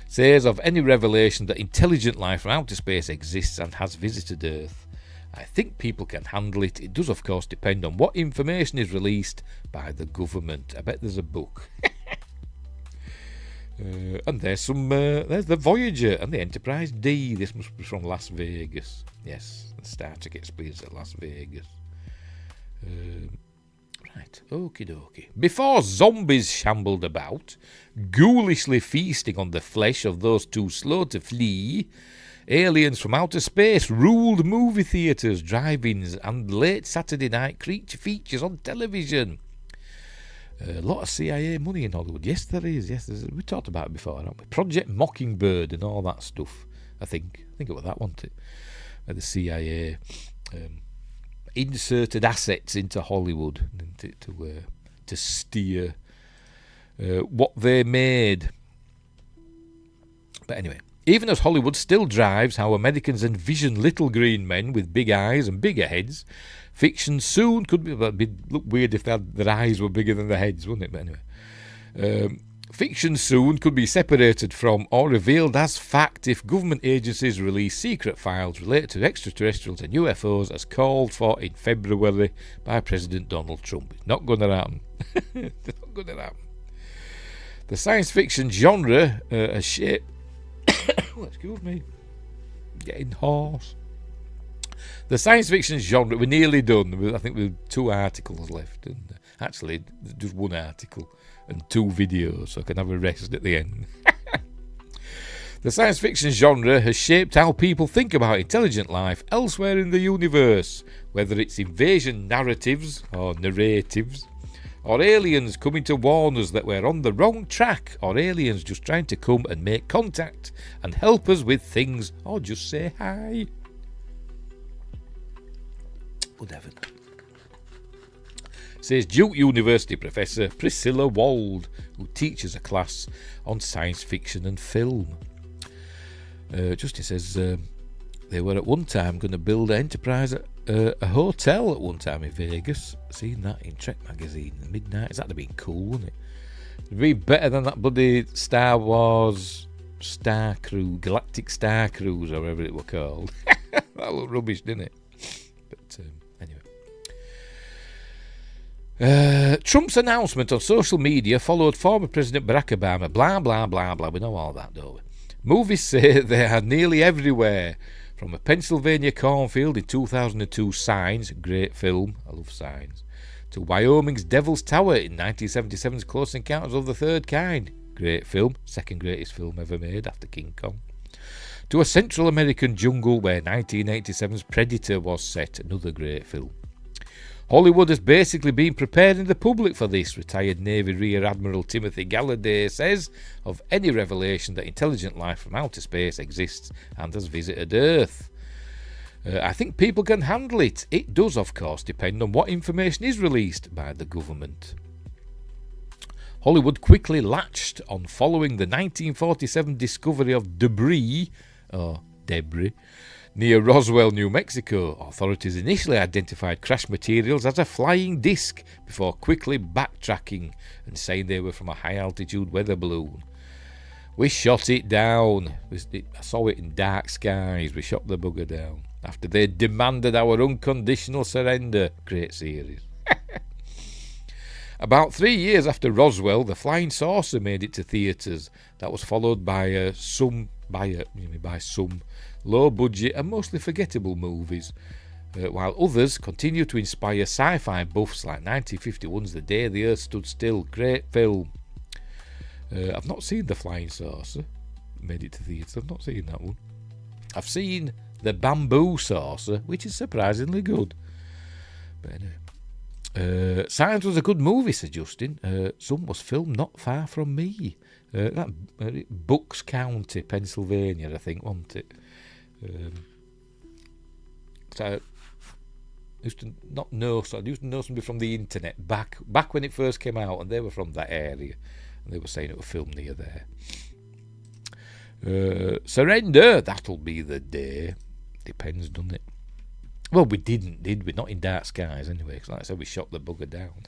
says of any revelation that intelligent life from outer space exists and has visited Earth. I think people can handle it. It does, of course, depend on what information is released by the government. I bet there's a book. And there's the Voyager and the Enterprise D. This must be from Las Vegas. Yes, the Star Trek experience at Las Vegas. Right, okie dokie. Before zombies shambled about, ghoulishly feasting on the flesh of those too slow to flee, aliens from outer space ruled movie theatres, drive-ins, and late Saturday night creature features on television. A lot of CIA money in Hollywood. Yes, there is. Yes, we talked about it before, haven't we? Project Mockingbird and all that stuff. I think it was that, wasn't it? The CIA inserted assets into Hollywood to steer what they made. But anyway, even as Hollywood still drives how Americans envision little green men with big eyes and bigger heads, fiction soon could be. It'd look weird if their eyes were bigger than their heads, wouldn't it? But anyway, fiction soon could be separated from or revealed as fact if government agencies release secret files related to extraterrestrials and UFOs as called for in February by President Donald Trump. It's not going to happen. It's not going to happen. The science fiction genre has shaped. Excuse me. Getting hoarse. The science fiction genre, we're nearly done. I think we've 2 articles left. And actually, just 1 article and 2 videos, so I can have a rest at the end. The science fiction genre has shaped how people think about intelligent life elsewhere in the universe, whether it's invasion narratives or narratives, or aliens coming to warn us that we're on the wrong track, or aliens just trying to come and make contact and help us with things, or just say hi. Good heaven. Says Duke University professor Priscilla Wald, who teaches a class on science fiction and film. Justin says they were at one time going to build an Enterprise, a hotel at one time in Vegas. Seen that in Trek magazine in the mid-90s. That'd have been cool, wouldn't it? It'd be better than that bloody Star Wars Star Cruise, Galactic Star Cruise, or whatever it were called. That looked rubbish, didn't it? But anyway. Trump's announcement on social media followed former President Barack Obama. Blah, blah, blah, blah. We know all that, don't we? Movies say they are nearly everywhere. From a Pennsylvania cornfield in 2002, Signs, great film, I love Signs, to Wyoming's Devil's Tower in 1977's Close Encounters of the Third Kind, great film, second greatest film ever made after King Kong, to a Central American jungle where 1987's Predator was set, another great film. Hollywood has basically been preparing the public for this, retired Navy Rear Admiral Timothy Galladay says of any revelation that intelligent life from outer space exists and has visited Earth. I think people can handle it. It does, of course, depend on what information is released by the government. Hollywood quickly latched on following the 1947 discovery of debris near Roswell, New Mexico. Authorities initially identified crash materials as a flying disc before quickly backtracking and saying they were from a high-altitude weather balloon. We shot it down. I saw it in dark skies. We shot the bugger down after they demanded our unconditional surrender. Great series. About 3 years after Roswell, The Flying Saucer made it to theatres. That was followed by some low-budget and mostly forgettable movies, while others continue to inspire sci-fi buffs like 1951's The Day the Earth Stood Still. Great film. I've not seen The Flying Saucer. Made it to theatres. I've not seen that one. I've seen The Bamboo Saucer, which is surprisingly good. But anyway. Science was a good movie, said Justin. Some was filmed not far from me. Bucks County, Pennsylvania, I think, wasn't it? So I used to not know. So I used to know somebody from the internet back when it first came out, and they were from that area, and they were saying it was filmed near there. Surrender, that'll be the day. Depends, doesn't it? Well, we didn't, did we? Not in dark skies, anyway. Because like I said, we shot the bugger down.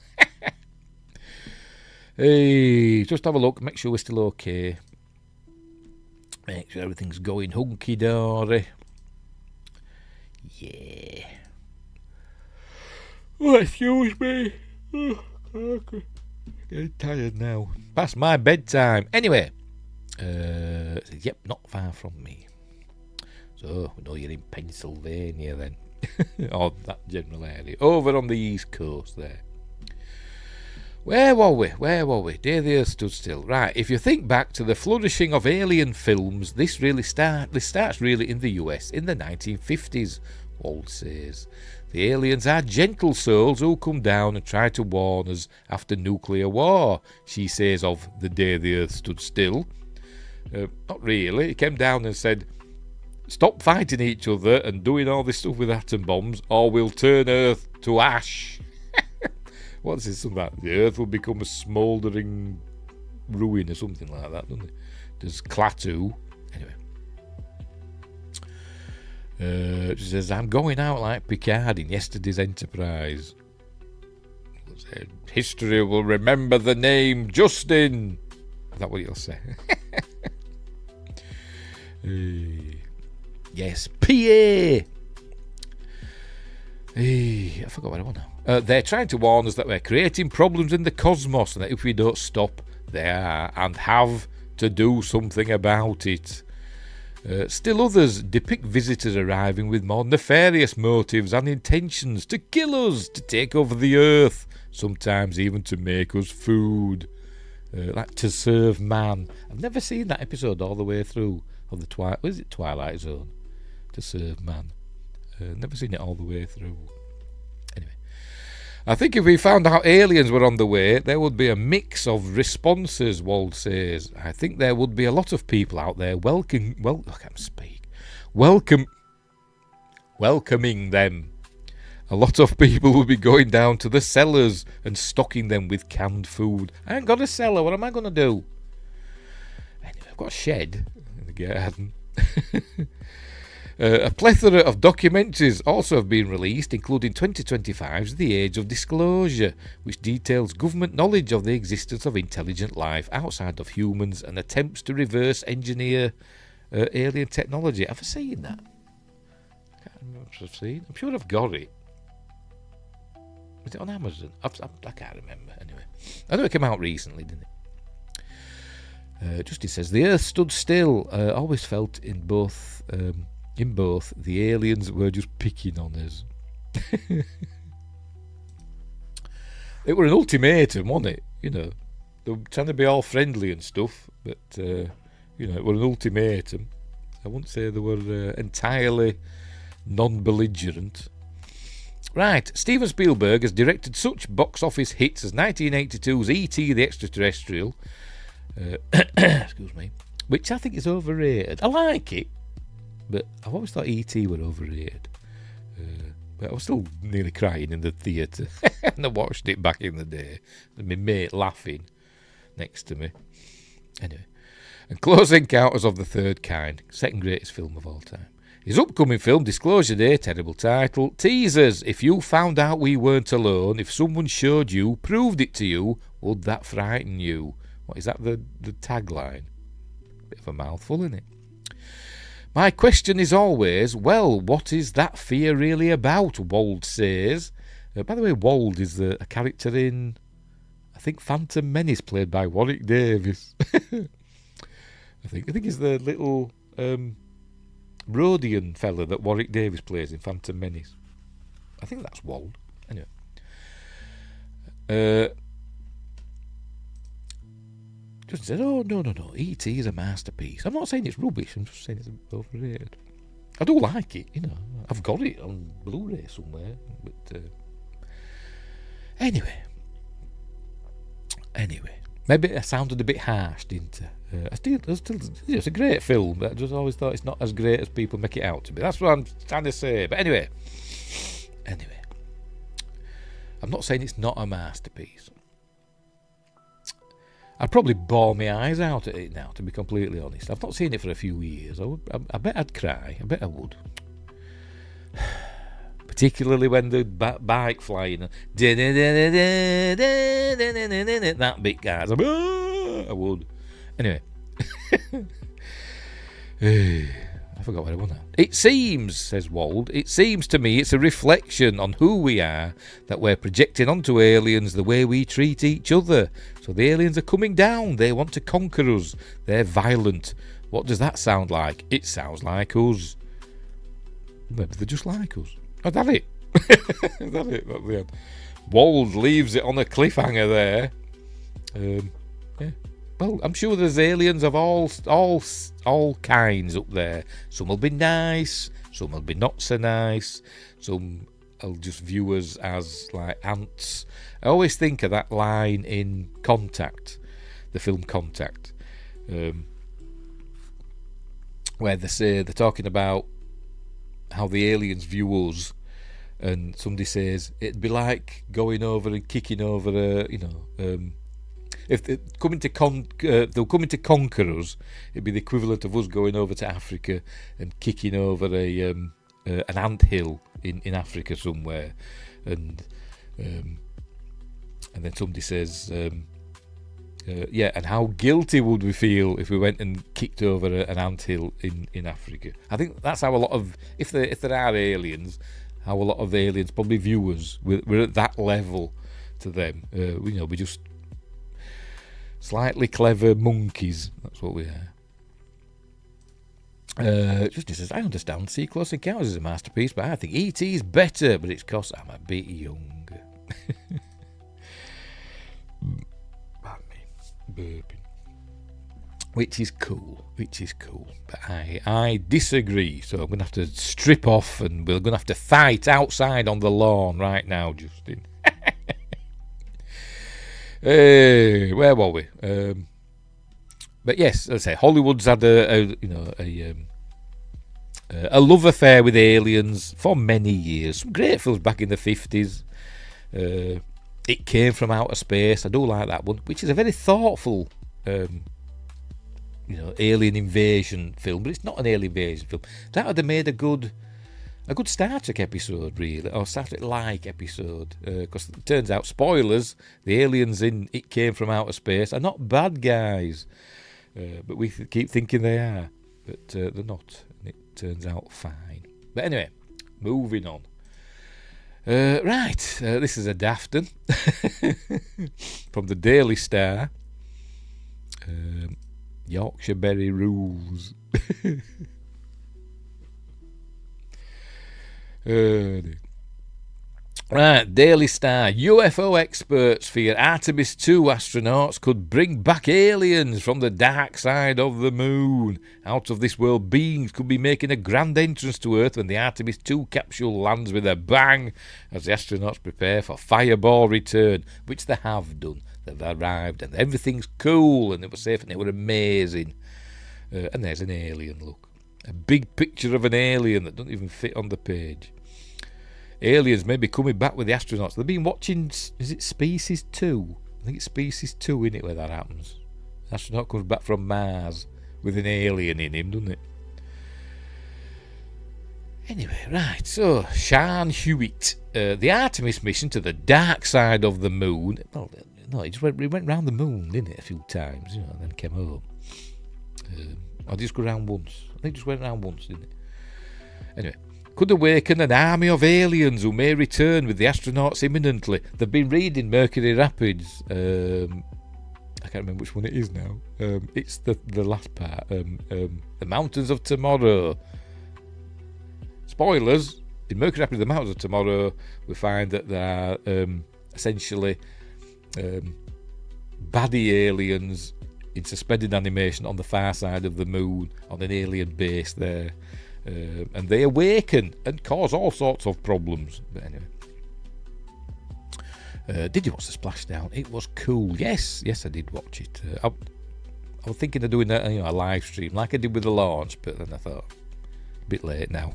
Hey, just have a look. Make sure we're still okay. Make sure everything's going hunky-dory. Yeah. Oh, excuse me. Oh, okay. Getting tired now. Past my bedtime. Anyway. Yep, not far from me. So, we know you're in Pennsylvania then. Or that general area. Over on the East Coast there. Where were we? Day the Earth Stood Still. Right, if you think back to the flourishing of alien films, this starts really in the US in the 1950s, Wald says. The aliens are gentle souls who come down and try to warn us after nuclear war, she says of The Day the Earth Stood Still. Not really. He came down and said, stop fighting each other and doing all this stuff with atom bombs, or we'll turn Earth to ash. What's this about? The Earth will become a smouldering ruin or something like that, doesn't it? There's Klaatu. Anyway. She says, I'm going out like Picard in yesterday's Enterprise. History will remember the name Justin. Is that what you'll say? Yes, PA. I forgot what I want now. They're trying to warn us that we're creating problems in the cosmos and that if we don't stop, they are and have to do something about it. Still others depict visitors arriving with more nefarious motives and intentions to kill us, to take over the earth, sometimes even to make us food. Like To Serve Man. I've never seen that episode all the way through of the Twilight Zone. To Serve Man. Never seen it all the way through. Anyway, I think if we found out aliens were on the way, there would be a mix of responses, Wald says. I think there would be a lot of people out there welcoming them. A lot of people will be going down to the cellars and stocking them with canned food. I ain't got a cellar, what am I going to do? Anyway, I've got a shed in the garden. A plethora of documentaries also have been released, including 2025's The Age of Disclosure, which details government knowledge of the existence of intelligent life outside of humans and attempts to reverse engineer alien technology. Have I seen that? I can't remember if I've seen. I'm sure I've got it. Was it on Amazon? I can't remember. Anyway, I know it came out recently, didn't it? Justin says the Earth stood still. Always felt in both the aliens were just picking on us. It were an ultimatum, wasn't it? You know, they were trying to be all friendly and stuff, but it were an ultimatum. I wouldn't say they were entirely non-belligerent. Right, Steven Spielberg has directed such box office hits as 1982's E.T. the Extraterrestrial, excuse me, which I think is overrated. I like it, but I've always thought E.T. were overrated. But I was still nearly crying in the theatre, and I watched it back in the day, and my mate laughing next to me. Anyway, and Close Encounters of the Third Kind, second greatest film of all time. His upcoming film, Disclosure Day, terrible title, teasers, if you found out we weren't alone, if someone showed you, proved it to you, would that frighten you? What is that, the tagline? Bit of a mouthful, isn't it? My question is always, well, what is that fear really about, Wold says. By the way, Wold is a character in, I think, Phantom Menace, played by Warwick Davis. I think he's the little Rhodian fella that Warwick Davis plays in Phantom Menace. I think that's Wold. Anyway. Just said, oh, no, E.T. is a masterpiece. I'm not saying it's rubbish, I'm just saying it's overrated. I do like it, you know. I've got it on Blu-ray somewhere. But anyway. Maybe I sounded a bit harsh, didn't I? It's a great film, but I just always thought it's not as great as people make it out to be. That's what I'm trying to say. But anyway. I'm not saying it's not a masterpiece. I'd probably bawl my eyes out at it now, to be completely honest. I've not seen it for a few years. I bet I'd cry. I bet I would. Particularly when the bike flying. That bit, guys. I would. Anyway. I forgot what I want now. It seems, says Wold, it seems to me it's a reflection on who we are that we're projecting onto aliens the way we treat each other. So the aliens are coming down. They want to conquer us. They're violent. What does that sound like? It sounds like us. Maybe they're just like us. Oh, that's it. That's it. That's the end. Wold leaves it on a cliffhanger there. Yeah. Well, I'm sure there's aliens of all kinds up there. Some will be nice, some will be not so nice, some will just view us as like ants. I always think of that line in Contact, the film Contact, where they're talking about how the aliens view us, and somebody says it'd be like going over and kicking over if they're coming to conquer us, it'd be the equivalent of us going over to Africa and kicking over an anthill in Africa somewhere, and then somebody says, and how guilty would we feel if we went and kicked over an anthill in Africa? I think that's how a lot of, if there are aliens, how a lot of aliens probably view us. We're at that level to them. We're just slightly clever monkeys. That's what we are. Just says, I understand See Close Encounters is a masterpiece, but I think E.T. is better, but it's because I'm a bit young. Pardon me, burping. Which is cool. But I disagree, so I'm going to have to strip off and we're going to have to fight outside on the lawn right now, Justin. Where were we? But yes, let's say Hollywood's had a love affair with aliens for many years. Some great films back in the 50s. It Came from Outer Space. I do like that one, which is a very thoughtful, alien invasion film, but it's not an alien invasion film. That would have made a good Star Trek episode, really, or Star Trek-like episode, because it turns out, spoilers, the aliens in It Came from Outer Space are not bad guys, but we keep thinking they are, but they're not, and it turns out fine. But anyway, moving on. This is a Dafton from the Daily Star. Yorkshire Berry rules. Right, Daily Star. UFO experts fear Artemis 2 astronauts could bring back aliens from the dark side of the moon. Out of this world beings could be making a grand entrance to Earth when the Artemis 2 capsule lands with a bang as the astronauts prepare for fireball return, which they have done. They've arrived and everything's cool and they were safe and they were amazing. And there's an alien, look. A big picture of an alien that doesn't even fit on the page. Aliens may be coming back with the astronauts. They've been watching, is it Species 2? I think it's Species 2, isn't it, where that happens? The astronaut comes back from Mars with an alien in him, doesn't it? Anyway, right, so Sean Hewitt. The Artemis mission to the dark side of the moon. Well, no, it went round the moon, didn't it, a few times, you know, and then came home. Or did it just go round once? I think it just went round once, didn't it? Anyway. Could awaken an army of aliens who may return with the astronauts imminently. They've been reading Mercury Rapids. I can't remember which one it is now. It's the last part. The Mountains of Tomorrow. Spoilers. In Mercury Rapids, the Mountains of Tomorrow, we find that there are essentially baddie aliens in suspended animation on the far side of the moon on an alien base there. And they awaken and cause all sorts of problems. But anyway. Did you watch the splashdown? It was cool. Yes, I did watch it. I was thinking of doing a live stream like I did with the launch, but then I thought, a bit late now.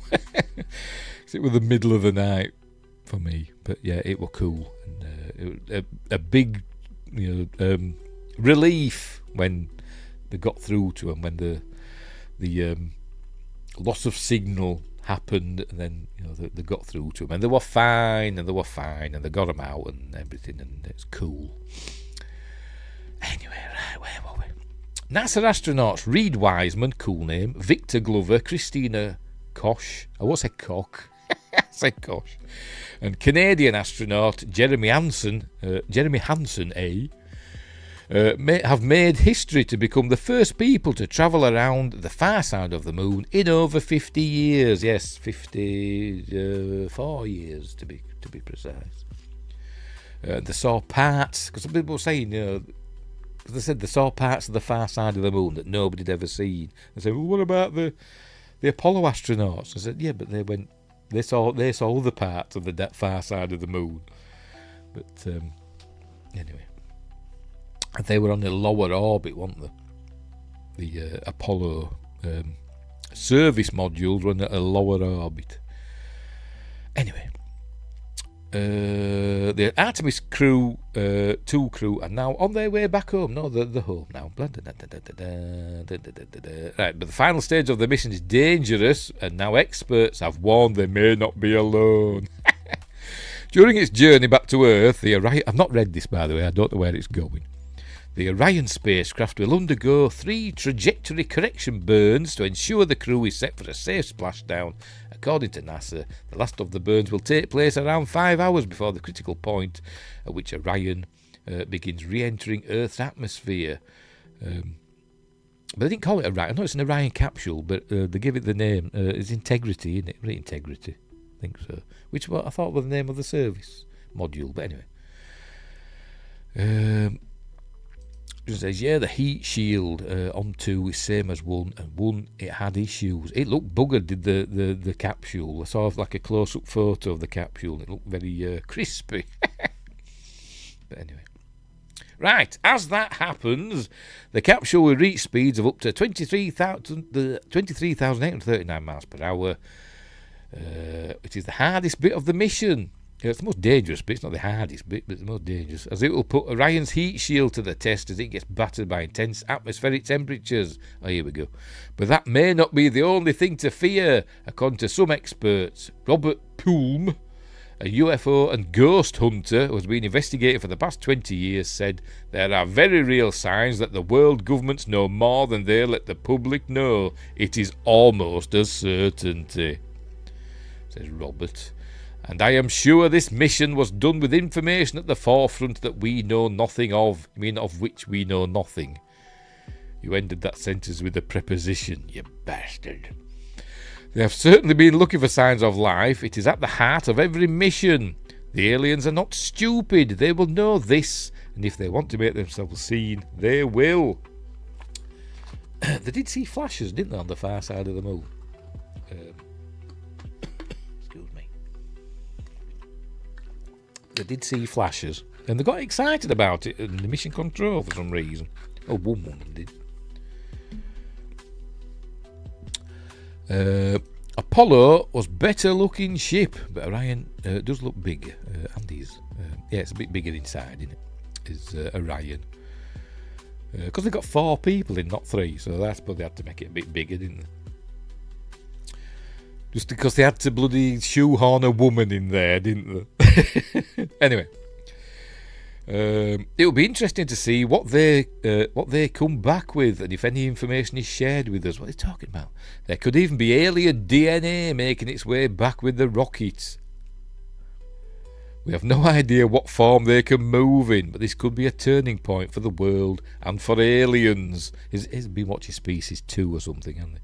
It was the middle of the night for me. But yeah, it was cool. And it was a big relief when they got through to them, when the loss of signal happened, and then they got through to them, and they were fine, and they got them out and everything, and it's cool. Anyway, right, where were we? NASA astronauts Reed Wiseman, cool name, Victor Glover, Christina Koch, I won't say Koch, I say Koch, and Canadian astronaut Jeremy Hansen, have made history to become the first people to travel around the far side of the moon in over 50 years. Yes, 54 years to be precise. They saw parts, because some people were saying, they said they saw parts of the far side of the moon that nobody had ever seen. They said, well, what about the Apollo astronauts? I said, yeah, but they saw other parts of the far side of the moon. But anyway. And they were on a lower orbit, weren't they? The Apollo service modules were on a lower orbit. Anyway, the Artemis crew, 2 crew, are now on their way back home. No, they're home now. Right, but the final stage of the mission is dangerous, and now experts have warned they may not be alone. During its journey back to Earth, I've not read this, by the way, I don't know where it's going. The Orion spacecraft will undergo 3 trajectory correction burns to ensure the crew is set for a safe splashdown. According to NASA, the last of the burns will take place around 5 hours before the critical point at which Orion begins re-entering Earth's atmosphere. But they didn't call it Orion. I know it's an Orion capsule, but they give it the name. It's Integrity, isn't it? Right, Integrity. I think so. Which I thought was the name of the service module, but anyway. It says, yeah, the heat shield on 2 is same as 1, and 1 it had issues. It looked buggered, did the capsule. I saw like a close-up photo of the capsule. It looked very crispy. But anyway. Right, as that happens, the capsule will reach speeds of up to 23,839 miles per hour, which is the hardest bit of the mission. It's the most dangerous bit. It's not the hardest bit, but it's the most dangerous, as it will put Orion's heat shield to the test as it gets battered by intense atmospheric temperatures. Oh, here we go. But that may not be the only thing to fear, according to some experts. Robert Poulm, a UFO and ghost hunter who has been investigating for the past 20 years, said there are very real signs that the world governments know more than they let the public know. It is almost a certainty, says Robert. And I am sure this mission was done with information at the forefront that we know nothing of. I mean, of which we know nothing. You ended that sentence with a preposition, you bastard. They have certainly been looking for signs of life. It is at the heart of every mission. The aliens are not stupid. They will know this, and if they want to make themselves seen, they will. They did see flashes, didn't they, on the far side of the moon? Excuse me. They did see flashes, and they got excited about it in the mission control for some reason. Oh, one woman did. Apollo was better looking ship, but Orion does look bigger. Andy's, yeah, it's a bit bigger inside, isn't it? Is Orion. Because they got 4 people in, not 3, so that's but they had to make it a bit bigger, didn't they? Just because they had to bloody shoehorn a woman in there, didn't they? Anyway, it'll be interesting to see what they come back with, and if any information is shared with us. What are they talking about? There could even be alien DNA making its way back with the rockets. We have no idea what form they can move in, but this could be a turning point for the world and for aliens. He's been watching Species 2 or something, hasn't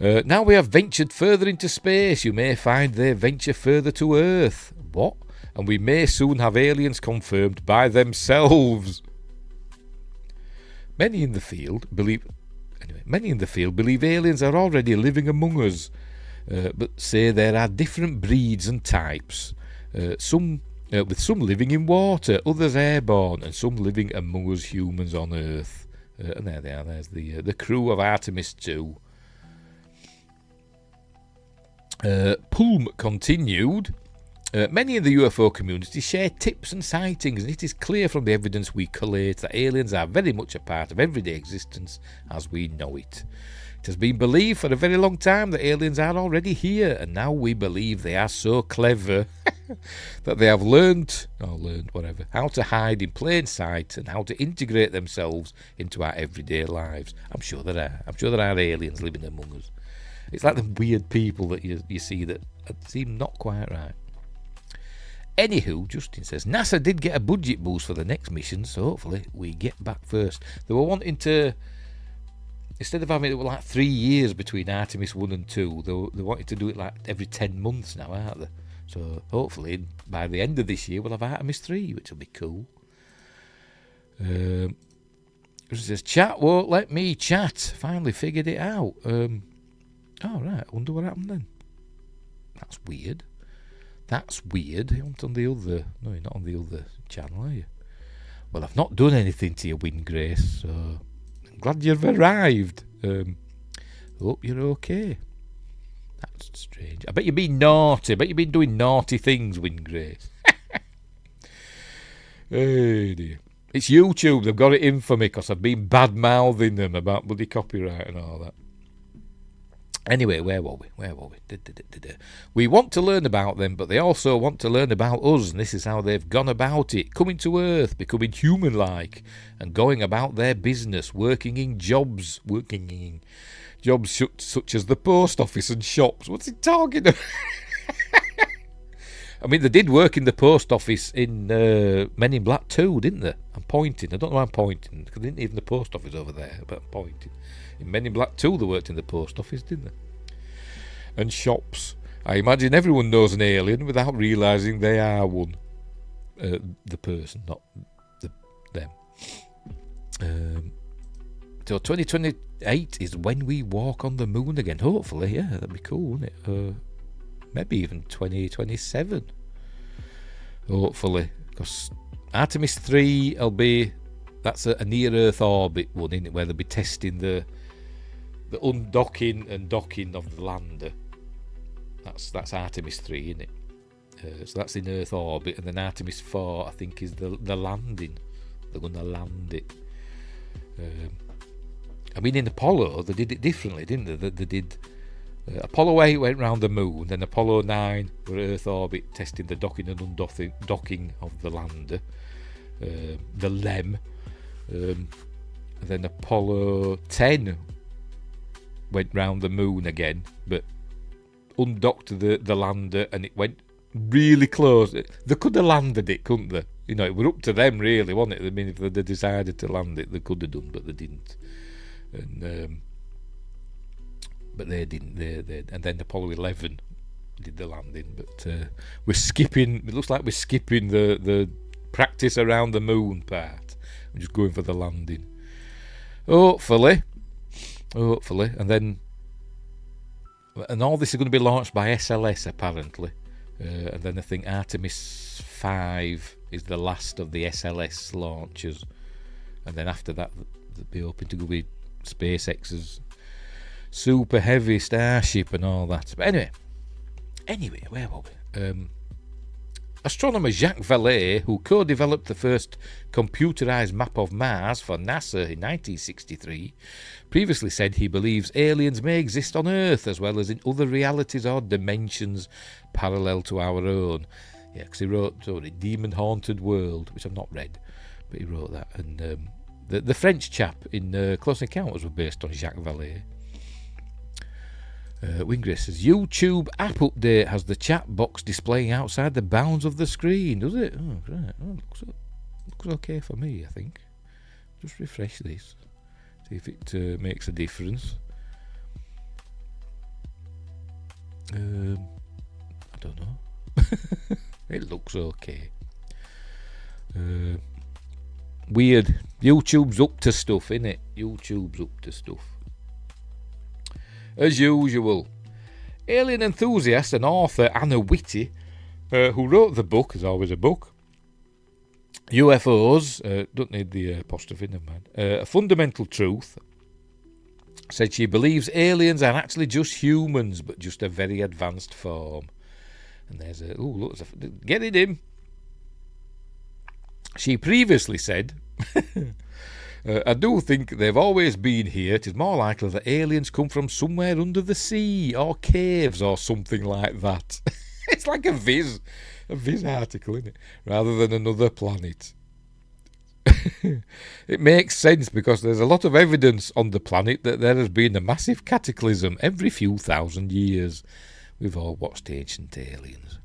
he? Now we have ventured further into space. You may find they venture further to Earth. What? And we may soon have aliens confirmed by themselves. Many in the field believe aliens are already living among us. But say there are different breeds and types, some with some living in water, others airborne, and some living among us humans on Earth. And there they are. There's the crew of Artemis 2. Pulm continued. Many in the UFO community share tips and sightings, and it is clear from the evidence we collate that aliens are very much a part of everyday existence as we know it. It has been believed for a very long time that aliens are already here, and now we believe they are so clever that they have learned how to hide in plain sight and how to integrate themselves into our everyday lives. I'm sure there are. I'm sure there are aliens living among us. It's like the weird people that you see that seem not quite right. Anywho, Justin says, NASA did get a budget boost for the next mission, so hopefully we get back first. They were wanting to, instead of having it like 3 years between Artemis 1 and 2, they wanted to do it like every 10 months now, aren't they? So hopefully by the end of this year we'll have Artemis 3, which will be cool. It says, chat won't let me chat. Finally figured it out. Oh, right. I wonder what happened then. That's weird. You're not on the other... No, you're not on the other channel, are you? Well, I've not done anything to you, Win Grace, so... I'm glad you've arrived. Hope you're okay. That's strange. I bet you've been naughty. I bet you've been doing naughty things, Win Grace. Oh, dear. It's YouTube. They've got it in for me because I've been bad-mouthing them about bloody copyright and all that. Anyway, where were we? We want to learn about them, but they also want to learn about us, and this is how they've gone about it. Coming to Earth, becoming human-like, and going about their business, working in jobs such as the post office and shops. What's he talking about? I mean, they did work in the post office in Men in Black 2, didn't they? I'm pointing. I don't know why I'm pointing, because they didn't even the post office over there, but I'm pointing. In Men in Black 2, they worked in the post office, didn't they? And shops. I imagine everyone knows an alien without realising they are one. The person, not them. So 2028 is when we walk on the moon again. Hopefully, yeah, that'd be cool, wouldn't it? Maybe even 2027. Hopefully. Because Artemis 3 will be... That's a near-Earth orbit one, isn't it? Where they'll be testing the undocking and docking of the lander. That's Artemis 3, isn't it? So that's in Earth orbit, and then Artemis 4, I think, is the landing. They're going to land it. I mean, in Apollo, they did it differently, didn't they? They did... Apollo 8 went round the moon, then Apollo 9 were Earth orbit, testing the docking and undocking of the lander, the LEM. Then Apollo 10 went round the moon again, but undocked the lander, and it went really close. They could have landed it, couldn't they? You know, it was up to them, really, wasn't it? I mean, if they decided to land it, they could have done, but they didn't. And but they didn't. And then Apollo 11 did the landing, but we're skipping. It looks like we're skipping the practice around the moon part. We're just going for the landing. Hopefully, and all this is going to be launched by SLS apparently, and then I think Artemis 5 is the last of the SLS launches, and then after that they'll be hoping to go with SpaceX's super heavy Starship and all that. But anyway, where were we? Astronomer Jacques Vallée, who co-developed the first computerized map of Mars for NASA in 1963, previously said he believes aliens may exist on Earth as well as in other realities or dimensions parallel to our own. Yeah, because he wrote Demon Haunted World, which I've not read, but he wrote that. And the French chap in Close Encounters were based on Jacques Vallée. Wingray says, YouTube app update has the chat box displaying outside the bounds of the screen, does it? Oh, right. Oh, looks okay for me, I think. Just refresh this. See if it makes a difference. I don't know. It looks okay. Weird. YouTube's up to stuff, innit? YouTube's up to stuff. As usual, alien enthusiast and author Anna Whitty, who wrote the book, is always a book, UFOs, don't need the apostrophe, never mind, A Fundamental Truth, said she believes aliens are actually just humans, but just a very advanced form. And there's a, look, get it in. She previously said, I do think they've always been here. It is more likely that aliens come from somewhere under the sea or caves or something like that. It's like a Viz article, isn't it? Rather than another planet. It makes sense because there's a lot of evidence on the planet that there has been a massive cataclysm every few thousand years. We've all watched Ancient Aliens.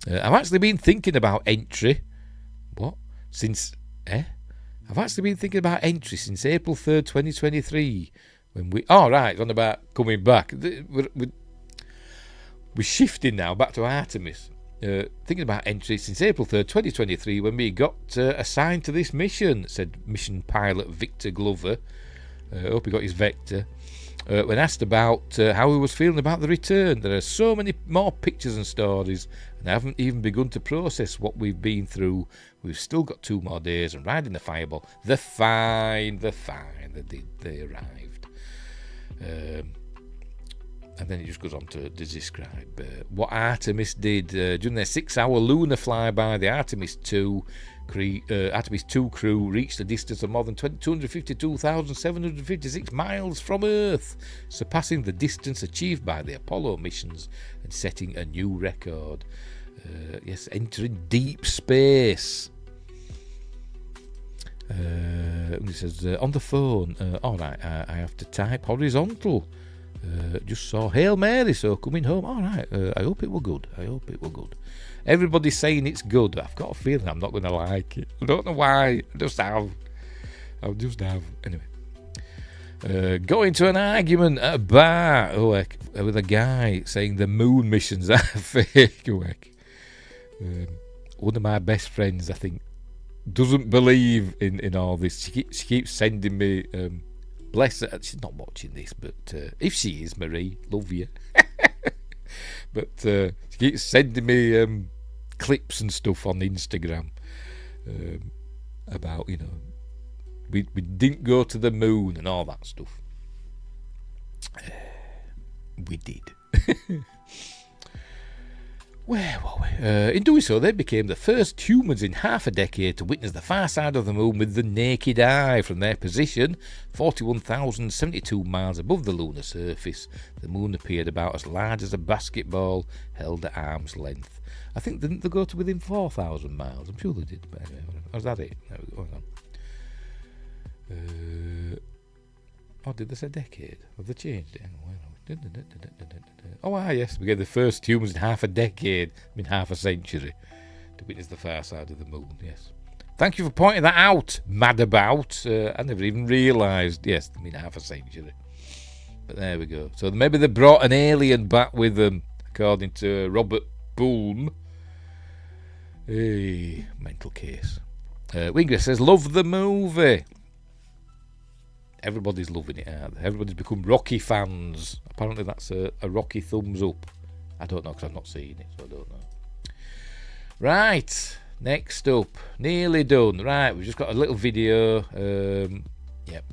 I've actually been thinking about entry. What? Since... I've actually been thinking about entry since April 3rd, 2023. When we... Oh, right, on about coming back. We're shifting now back to Artemis. Thinking about entry since April 3rd, 2023, when we got assigned to this mission, said mission pilot Victor Glover. I hope he got his Vector. When asked about how he was feeling about the return, there are so many more pictures and stories, and I haven't even begun to process what we've been through. We've still got 2 more days, and riding the fireball, they're fine, they arrived. And then it just goes on to describe what Artemis did during their 6-hour lunar flyby. The Artemis 2 crew reached a distance of more than 252,756 miles from Earth, surpassing the distance achieved by the Apollo missions and setting a new record. Yes, entering deep space. He says, on the phone, alright, I have to type horizontal. Just saw Hail Mary, so coming home. Alright, I hope it were good. Everybody's saying it's good. I've got a feeling I'm not going to like it. I don't know why. I'll just have. Anyway. Got into an argument at a bar with a guy saying the moon missions are fake. One of my best friends, I think, doesn't believe in all this. She keeps sending me... bless her, she's not watching this, but if she is, Marie, love you. But she keeps sending me clips and stuff on Instagram about, we didn't go to the moon and all that stuff. We did. Where were we? In doing so, they became the first humans in half a decade to witness the far side of the moon with the naked eye. From their position, 41,072 miles above the lunar surface, the moon appeared about as large as a basketball held at arm's length. I think didn't they go to within 4,000 miles? I'm sure they did. But anyway, was that it? There we go. Or did they say decade? Have they changed it? Oh, yes, we get the first humans in half a decade, half a century, to witness the far side of the moon, yes. Thank you for pointing that out, madabout. I never even realised, half a century. But there we go. So maybe they brought an alien back with them. according to Robert Boulme. Hey, mental case. Winger says, love the movie. Everybody's loving it, aren't they? Everybody's become Rocky fans. Apparently that's a Rocky thumbs up. I don't know, because I've not seen it, so I don't know. Right, next up, nearly done. Right, we've just got a little video. Yep,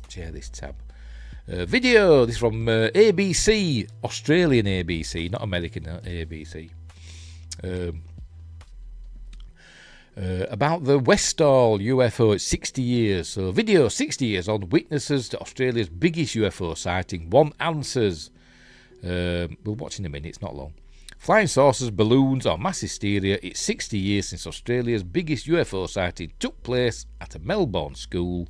share this tab. Video, this is from ABC, Australian ABC, not American ABC. About the Westall UFO at 60 years. So, video 60 years on witnesses to Australia's biggest UFO sighting. One answers. We'll watch in a minute, it's not long. Flying saucers, balloons, or mass hysteria. It's 60 years since Australia's biggest UFO sighting took place at a Melbourne school.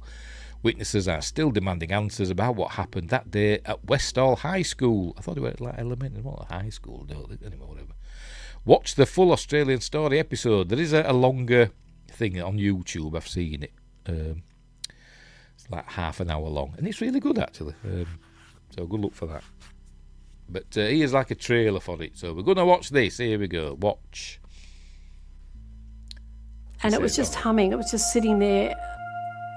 Witnesses are still demanding answers about what happened that day at Westall High School. I thought it was like elementary, not a high school, don't they? Anyway, whatever. Watch the full Australian story episode. There is a longer thing on YouTube. I've seen it. It's like half an hour long, and it's really good actually. So good luck for that. But here's like a trailer for it. So we're going to watch this. Here we go. Watch. And it was just humming. It was just sitting there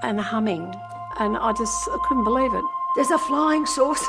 and humming, and I couldn't believe it. There's a flying saucer.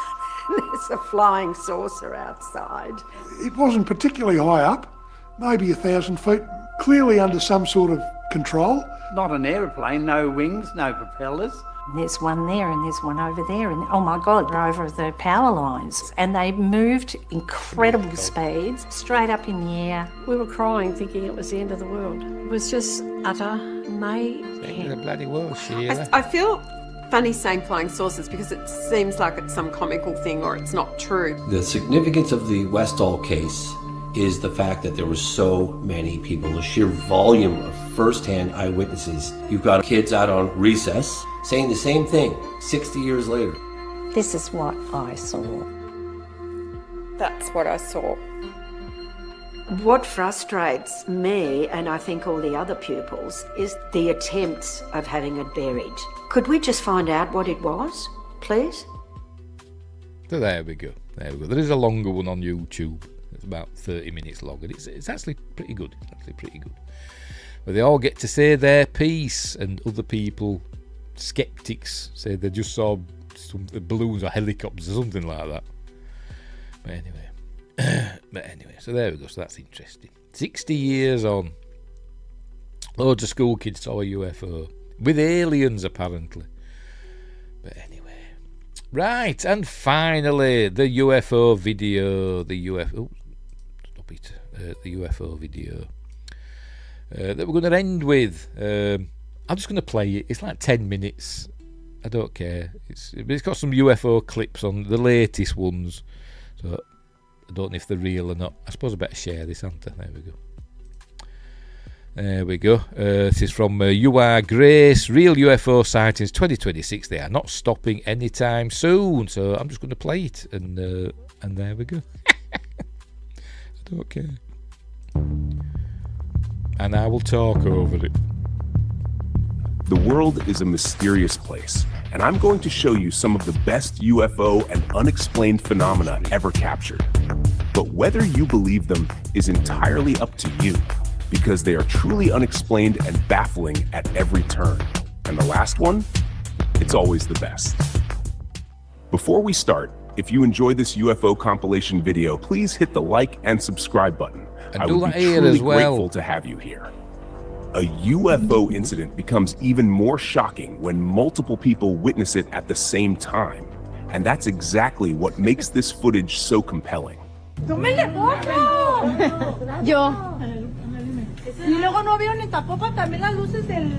There's a flying saucer outside. It wasn't particularly high up, maybe 1,000 feet, clearly under some sort of control. Not an aeroplane, no wings, no propellers. There's one there and there's one over there, and oh my God, they're over the power lines. And they moved incredible speeds, straight up in the air. We were crying, thinking it was the end of the world. It was just utter mayhem. The bloody world, Sheila. I feel funny saying flying saucers because it seems like it's some comical thing or it's not true. The significance of the Westall case is the fact that there were so many people, the sheer volume of first-hand eyewitnesses. You've got kids out on recess saying the same thing 60 years later. This is what I saw. That's what I saw. What frustrates me, and I think all the other pupils, is the attempts of having it buried. Could we just find out what it was, please? So there we go. There we go. There is a longer one on YouTube. It's about 30 minutes long, and it's actually pretty good. It's actually pretty good. Where they all get to say their piece, and other people, skeptics, say they just saw some balloons or helicopters or something like that. But anyway, so there we go. So that's interesting. 60 years on, loads of school kids saw a UFO with aliens apparently. But anyway, right, and finally the UFO video. The UFO video that we're going to end with. I'm just going to play it. It's like 10 minutes. I don't care. It's got some UFO clips on, the latest ones. So I don't know if they're real or not. I suppose I better share this, haven't I? There we go. There we go. This is from You Are Grace. Real UFO sightings 2026. They are not stopping anytime soon. So I'm just going to play it, and there we go. I don't care. And I will talk over it. The world is a mysterious place, and I'm going to show you some of the best UFO and unexplained phenomena ever captured. But whether you believe them is entirely up to you, because they are truly unexplained and baffling at every turn. And the last one, it's always the best. Before we start, if you enjoy this UFO compilation video, please hit the like and subscribe button. And I would be truly grateful to have you here. A UFO incident becomes even more shocking when multiple people witness it at the same time. And that's exactly what makes this footage so compelling. ¡Tómele foto! Yo. Y luego no veo ni tampoco también las luces del...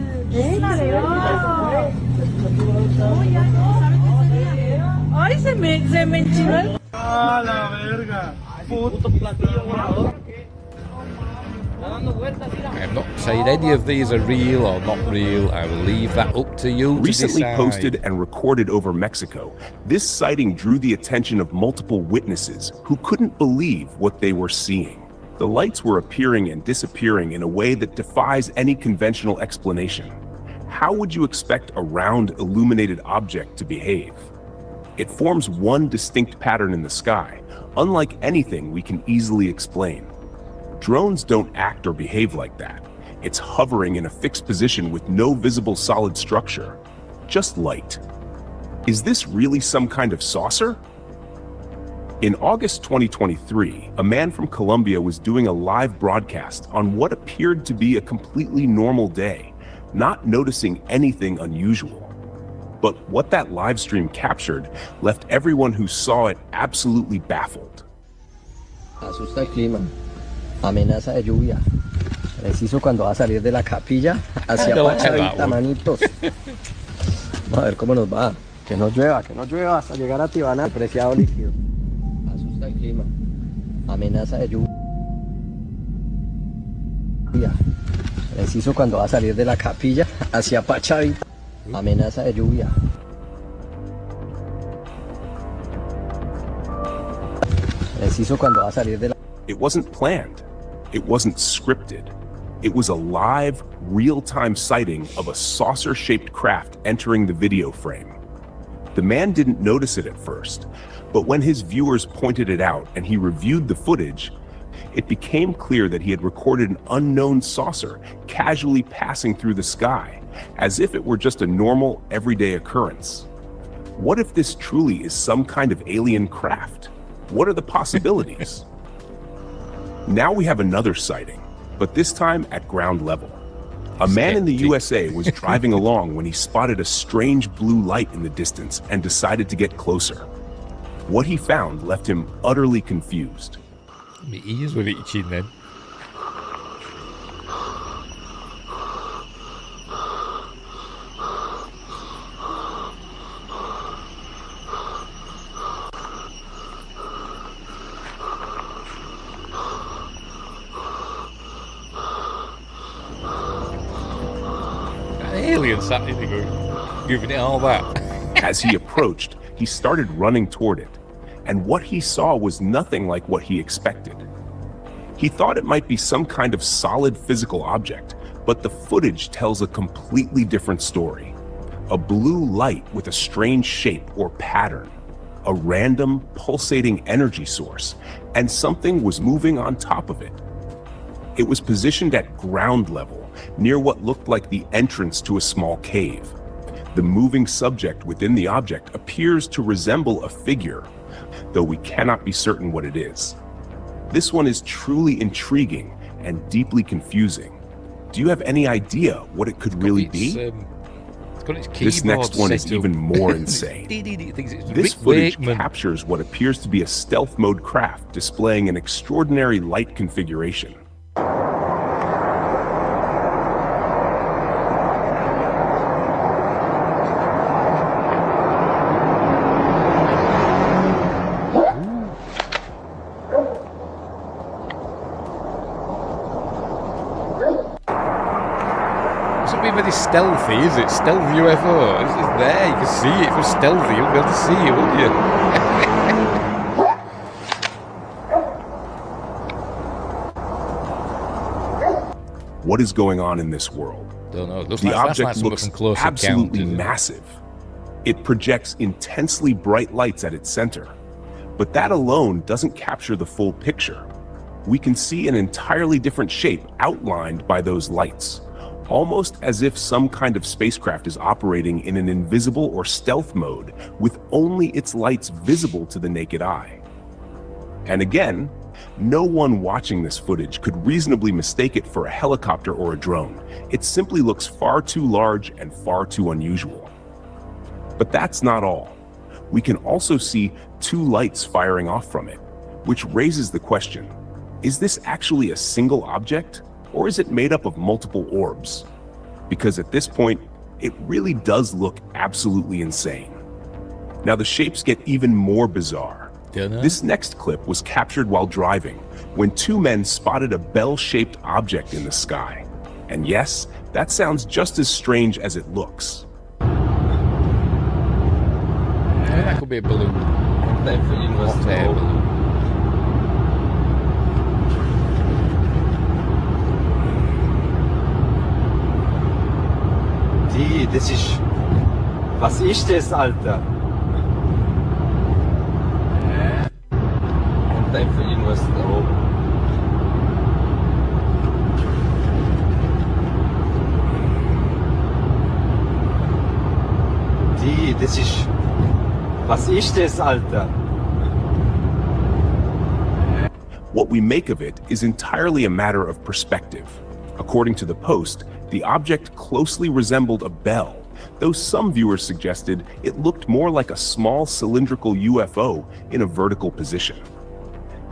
Ay, se me enchinó el... ¡Ah, la verga! Puto platillo volador. I'm not saying any of these are real or not real. I will leave that up to you to Recently decide. posted and recorded over Mexico, this sighting drew the attention of multiple witnesses who couldn't believe what they were seeing. The lights were appearing and disappearing in a way that defies any conventional explanation. How would you expect a round, illuminated object to behave? It forms one distinct pattern in the sky, unlike anything we can easily explain. Drones don't act or behave like that. It's hovering in a fixed position with no visible solid structure, just light. Is this really some kind of saucer? In August 2023, a man from Colombia was doing a live broadcast on what appeared to be a completely normal day, not noticing anything unusual. But what that live stream captured left everyone who saw it absolutely baffled. Asusta el clima, amenaza de lluvia. Preciso cuando va a salir de la capilla hacia Pachavita, manitos. Vamos a ver cómo nos va. Que no llueva hasta llegar a Tibana, el preciado líquido. Asusta el clima, amenaza de lluvia. Preciso cuando va a salir de la capilla hacia Pachavita. Amenaza de lluvia. Preciso cuando va a salir de la... It wasn't planned. It wasn't scripted. It was a live, real-time sighting of a saucer-shaped craft entering the video frame. The man didn't notice it at first, but when his viewers pointed it out and he reviewed the footage, it became clear that he had recorded an unknown saucer casually passing through the sky, as if it were just a normal, everyday occurrence. What if this truly is some kind of alien craft? What are the possibilities? Now we have another sighting, but this time at ground level. A man in the USA was driving along when he spotted a strange blue light in the distance and decided to get closer. What he found left him utterly confused. My ears were itching then. Alien sat in there giving it all that. As he approached, he started running toward it, and what he saw was nothing like what he expected. He thought it might be some kind of solid physical object, but the footage tells a completely different story. A blue light with a strange shape or pattern, a random pulsating energy source, and something was moving on top of it. It was positioned at ground level, near what looked like the entrance to a small cave. The moving subject within the object appears to resemble a figure, though we cannot be certain what it is. This one is truly intriguing and deeply confusing. Do you have any idea what it could really be? This next one is even more insane. This footage captures what appears to be a stealth mode craft displaying an extraordinary light configuration. Very stealthy, is it? Stealth UFO. It's there, you can see it. If it was stealthy, you'd be able to see it, wouldn't you? What is going on in this world? Don't know. It looks the like object looks absolutely massive. It projects intensely bright lights at its center. But that alone doesn't capture the full picture. We can see an entirely different shape outlined by those lights, almost as if some kind of spacecraft is operating in an invisible or stealth mode with only its lights visible to the naked eye. And again, no one watching this footage could reasonably mistake it for a helicopter or a drone. It simply looks far too large and far too unusual. But that's not all. We can also see two lights firing off from it, which raises the question, is this actually a single object? Or is it made up of multiple orbs? Because at this point, it really does look absolutely insane. Now the shapes get even more bizarre. This next clip was captured while driving, when two men spotted a bell-shaped object in the sky. And yes, that sounds just as strange as it looks. That could be a balloon. Hot air balloon. Das ist... Was ist das, Alter? was da oben. Das ist... Was ist das, Alter? What we make of it is entirely a matter of perspective. According to the Post, the object closely resembled a bell, though some viewers suggested it looked more like a small cylindrical UFO in a vertical position.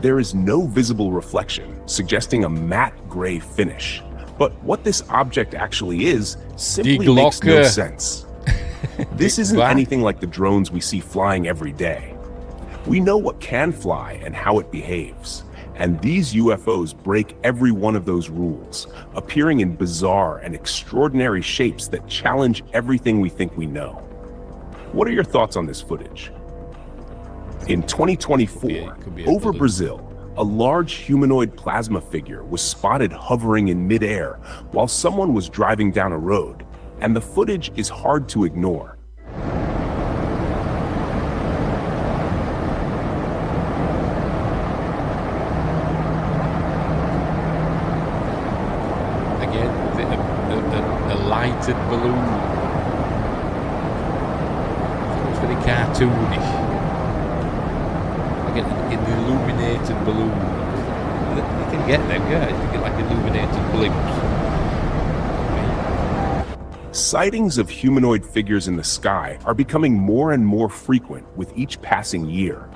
There is no visible reflection, suggesting a matte gray finish. But what this object actually is simply makes no sense. This isn't anything like the drones we see flying every day. We know what can fly and how it behaves. And these UFOs break every one of those rules, appearing in bizarre and extraordinary shapes that challenge everything we think we know. What are your thoughts on this footage? In 2024, over Brazil, a large humanoid plasma figure was spotted hovering in midair while someone was driving down a road, and the footage is hard to ignore. Lighted balloon. It's very cartoony. Like an illuminated balloon. You can get them, guys. You get like illuminated blimps. Sightings of humanoid figures in the sky are becoming more and more frequent with each passing year.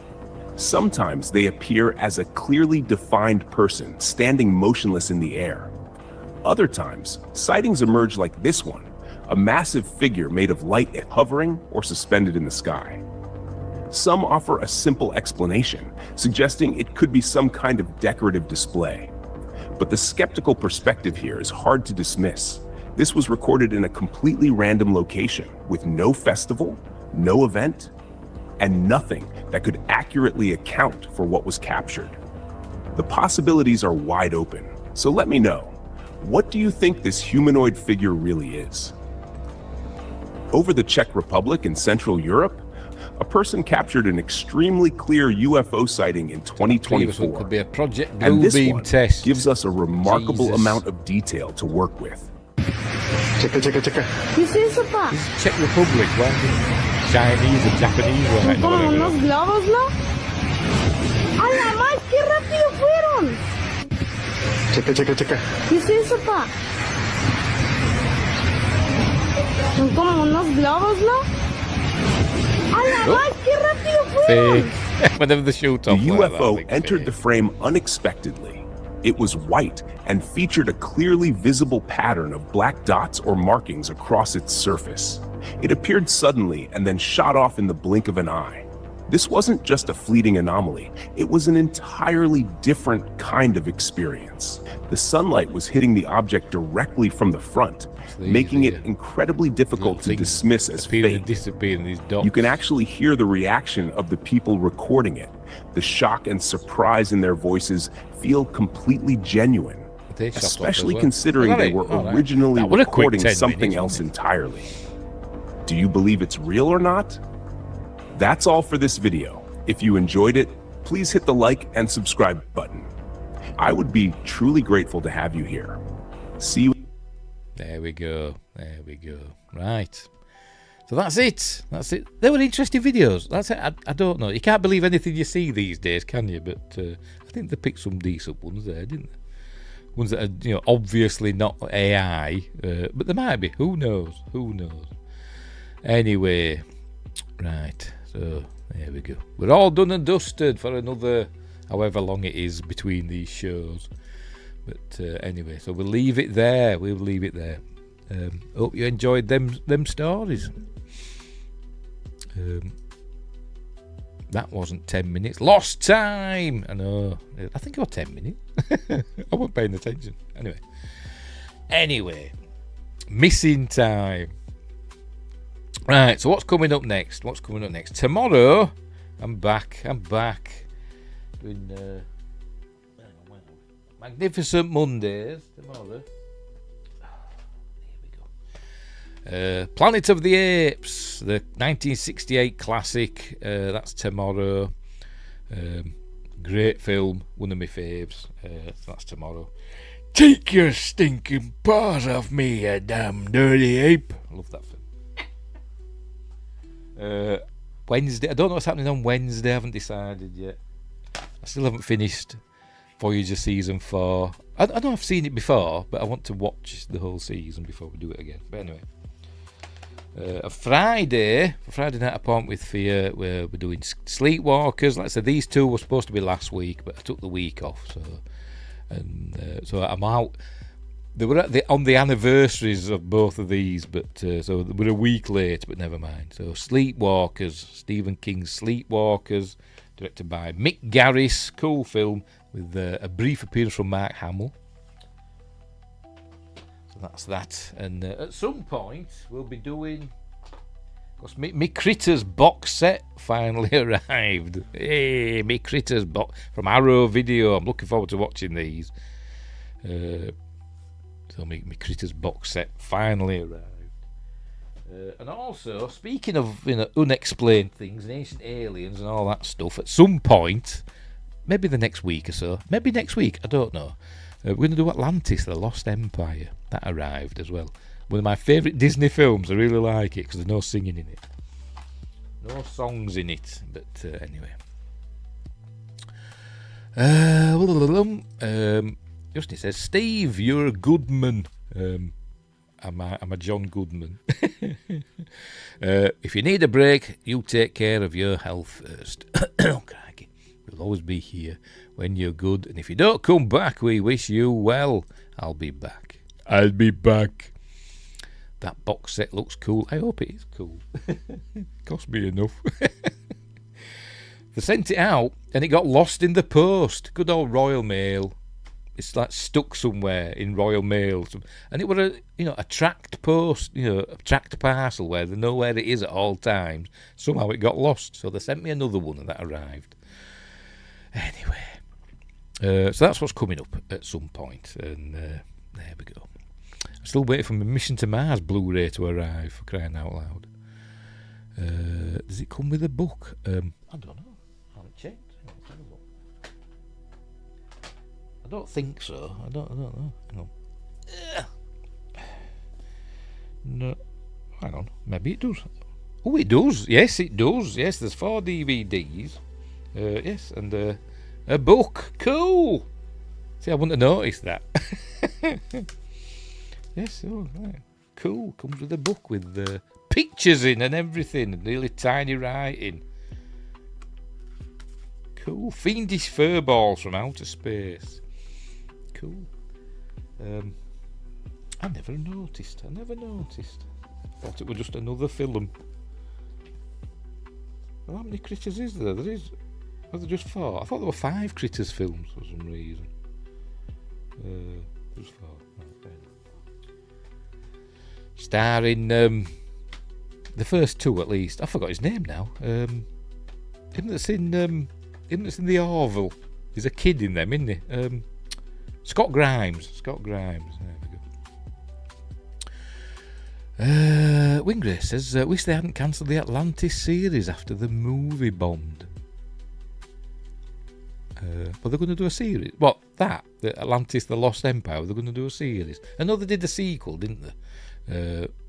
Sometimes they appear as a clearly defined person standing motionless in the air. Other times, sightings emerge like this one, a massive figure made of light hovering or suspended in the sky. Some offer a simple explanation, suggesting it could be some kind of decorative display. But the skeptical perspective here is hard to dismiss. This was recorded in a completely random location, with no festival, no event, and nothing that could accurately account for what was captured. The possibilities are wide open, so let me know. What do you think this humanoid figure really is? Over the Czech Republic in Central Europe, a person captured an extremely clear UFO sighting in 2024. Could be a Project and this Bluebeam one test. gives us a remarkable amount of detail to work with. This is a pa. This is Czech Republic, right? Chinese and Japanese, right? Como unos globos, ¿no? ¡A la más! ¡Qué rápido fueron! ¿Qué es eso, pa? Son como unos globos, ¿no? ¡A la más! ¡Qué rápido fueron! Whenever the shoot The off UFO like that, entered the frame unexpectedly. It was white and featured a clearly visible pattern of black dots or markings across its surface. It appeared suddenly and then shot off in the blink of an eye. This wasn't just a fleeting anomaly, it was an entirely different kind of experience. The sunlight was hitting the object directly from the front, making it incredibly difficult to dismiss as fake. You can actually hear the reaction of the people recording it. The shock and surprise in their voices feel completely genuine, especially considering they were originally recording something else entirely. Do you believe it's real or not? That's all for this video. If you enjoyed it, please hit the like and subscribe button. I would be truly grateful to have you here. See you. There we go. There we go. Right. So that's it. That's it. They were interesting videos. That's it. I don't know. You can't believe anything you see these days, can you? But I think they picked some decent ones there, didn't they? Ones that are, obviously not AI, but they might be. Who knows? Who knows? Anyway, right. So there we go. We're all done and dusted for another however long it is between these shows. But anyway, so we'll leave it there. We'll leave it there. Hope you enjoyed them stories. That wasn't 10 minutes. Lost time! I know. I think it was 10 minutes. I wasn't paying attention. Anyway. Missing time. Right, so what's coming up next? Tomorrow, I'm back. Doing Magnificent Mondays tomorrow. Here we go. Planet of the Apes, the 1968 classic. That's tomorrow. Great film, one of my faves. So that's tomorrow. Take your stinking paws off me, you damn dirty ape. I love that film. Wednesday, I don't know what's happening on Wednesday, I haven't decided yet. I still haven't finished Voyager Season 4. I know I've seen it before, but I want to watch the whole season before we do it again. But anyway. For Friday night appointment with Fear, we're doing Sleepwalkers. Like I said, these two were supposed to be last week, but I took the week off, so I'm out. They were on the anniversaries of both of these, but so they were a week late, but never mind. So Sleepwalkers, Stephen King's Sleepwalkers, directed by Mick Garris. Cool film with a brief appearance from Mark Hamill. So that's that. And at some point we'll be doing, because me Critters box set finally arrived. Hey, me Critters box from Arrow Video. I'm looking forward to watching these. So me Critters box set finally arrived. And also, speaking of unexplained things and ancient aliens and all that stuff, at some point, maybe the next week or so, maybe next week, I don't know, we're going to do Atlantis, The Lost Empire. That arrived as well. One of my favourite Disney films. I really like it because there's no singing in it. No songs in it. But anyway. Justin says, Steve, you're a good man. I'm a John Goodman. If you need a break, you take care of your health first. Oh, crikey. We'll always be here when you're good. And if you don't come back, we wish you well. I'll be back. I'll be back. That box set looks cool. I hope it is cool. Cost me enough. They sent it out and it got lost in the post. Good old Royal Mail. It's like stuck somewhere in Royal Mail, and it was a tracked post, a tracked parcel where they know where it is at all times. Somehow it got lost, so they sent me another one, and that arrived. Anyway, so that's what's coming up at some point, and there we go. I'm still waiting for my Mission to Mars Blu-ray to arrive, for crying out loud. Does it come with a book? I don't know. I haven't checked. I don't think so. I don't know. Hang on. No. Hang on. Maybe it does. Oh, it does. Yes, it does. Yes, there's 4 DVDs. Yes, and a book. Cool. See, I wouldn't have noticed that. Yes, oh, right. Cool. Comes with a book with pictures in and everything. Really tiny writing. Cool. Fiendish furballs from outer space. Cool. I never noticed. Thought it was just another film. Well, how many Critters is there? Are there just 4? I thought there were 5 Critters films for some reason. Just 4. Starring the first 2 at least. I forgot his name now. Him that's in the Orville. He's a kid in them, isn't he? Scott Grimes. There we go. Wingray says, wish they hadn't cancelled the Atlantis series after the movie bombed. But they're going to do a series. What? That? The Atlantis, The Lost Empire, they're going to do a series. I know they did a sequel, didn't they?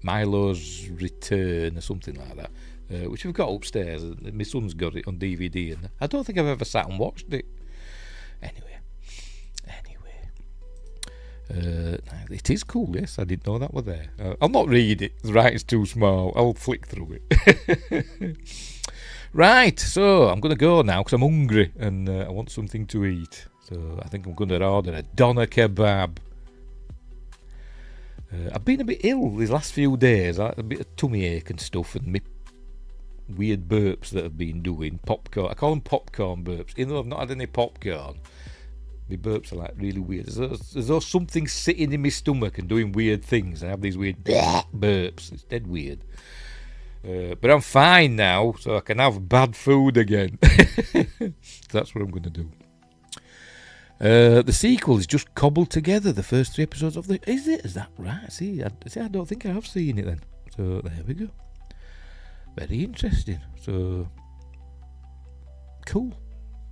Milo's Return or something like that. Which we've got upstairs. My son's got it on DVD. And I don't think I've ever sat and watched it. Anyway. It is cool, yes. I didn't know that were there. I'll not read it. The writing's too small. I'll flick through it. Right, so I'm going to go now because I'm hungry and I want something to eat. So I think I'm going to order a doner kebab. I've been a bit ill these last few days. I had a bit of tummy ache and stuff, and me weird burps that I've been doing. Popcorn. I call them popcorn burps, even though I've not had any popcorn. My burps are like really weird. There's though something sitting in my stomach and doing weird things. I have these weird burps. It's dead weird. But I'm fine now, so I can have bad food again. That's what I'm going to do. The sequel is just cobbled together. The first 3 episodes of the... Is it? Is that right? See, I don't think I have seen it then. So there we go. Very interesting. So cool.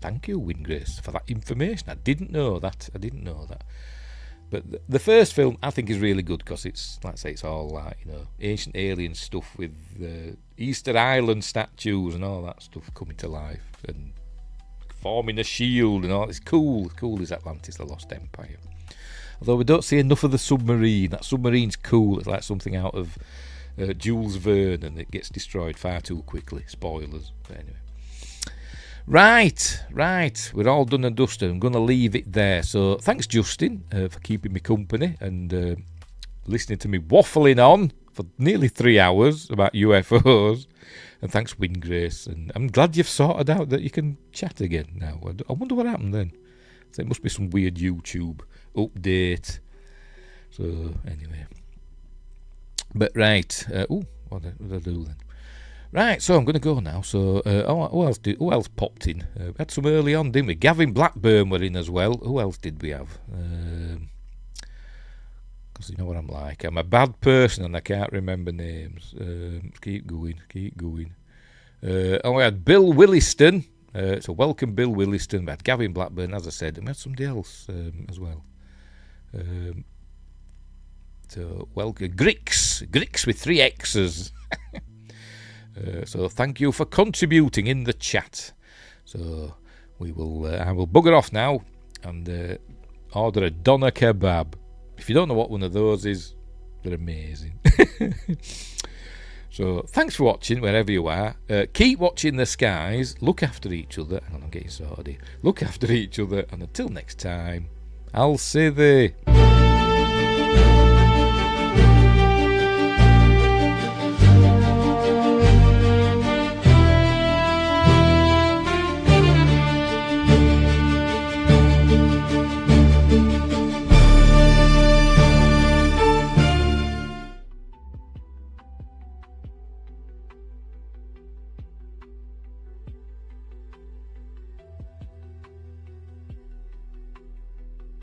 thank you, Wingrace, for that information. I didn't know that. But the first film I think is really good because it's, like I say, it's all like, you know, ancient alien stuff with Easter Island statues and all that stuff coming to life and forming a shield and all. It's cool. Cool is Atlantis, the Lost Empire. Although we don't see enough of the submarine. That submarine's cool. It's like something out of Jules Verne, and it gets destroyed far too quickly. Spoilers. But anyway. Right. We're all done and dusted. I'm going to leave it there. So thanks, Justin, for keeping me company and listening to me waffling on for nearly 3 hours about UFOs. And thanks, Wingrace. And I'm glad you've sorted out that you can chat again now. I wonder what happened then. So it must be some weird YouTube update. So anyway. But right. What did I do then? Right, so I'm going to go now. So, who else popped in? We had some early on, didn't we? Gavin Blackburn were in as well. Who else did we have? Because you know what I'm like. I'm a bad person and I can't remember names. Keep going. We had Bill Williston. So welcome, Bill Williston. We had Gavin Blackburn, as I said. And we had somebody else as well. So welcome. Grix with 3 X's. So thank you for contributing in the chat. So I will bugger off now and order a doner kebab. If you don't know what one of those is, they're amazing. So thanks for watching wherever you are. Keep watching the skies. Look after each other. I'm getting sorted here. Look after each other, and until next time, I'll see thee.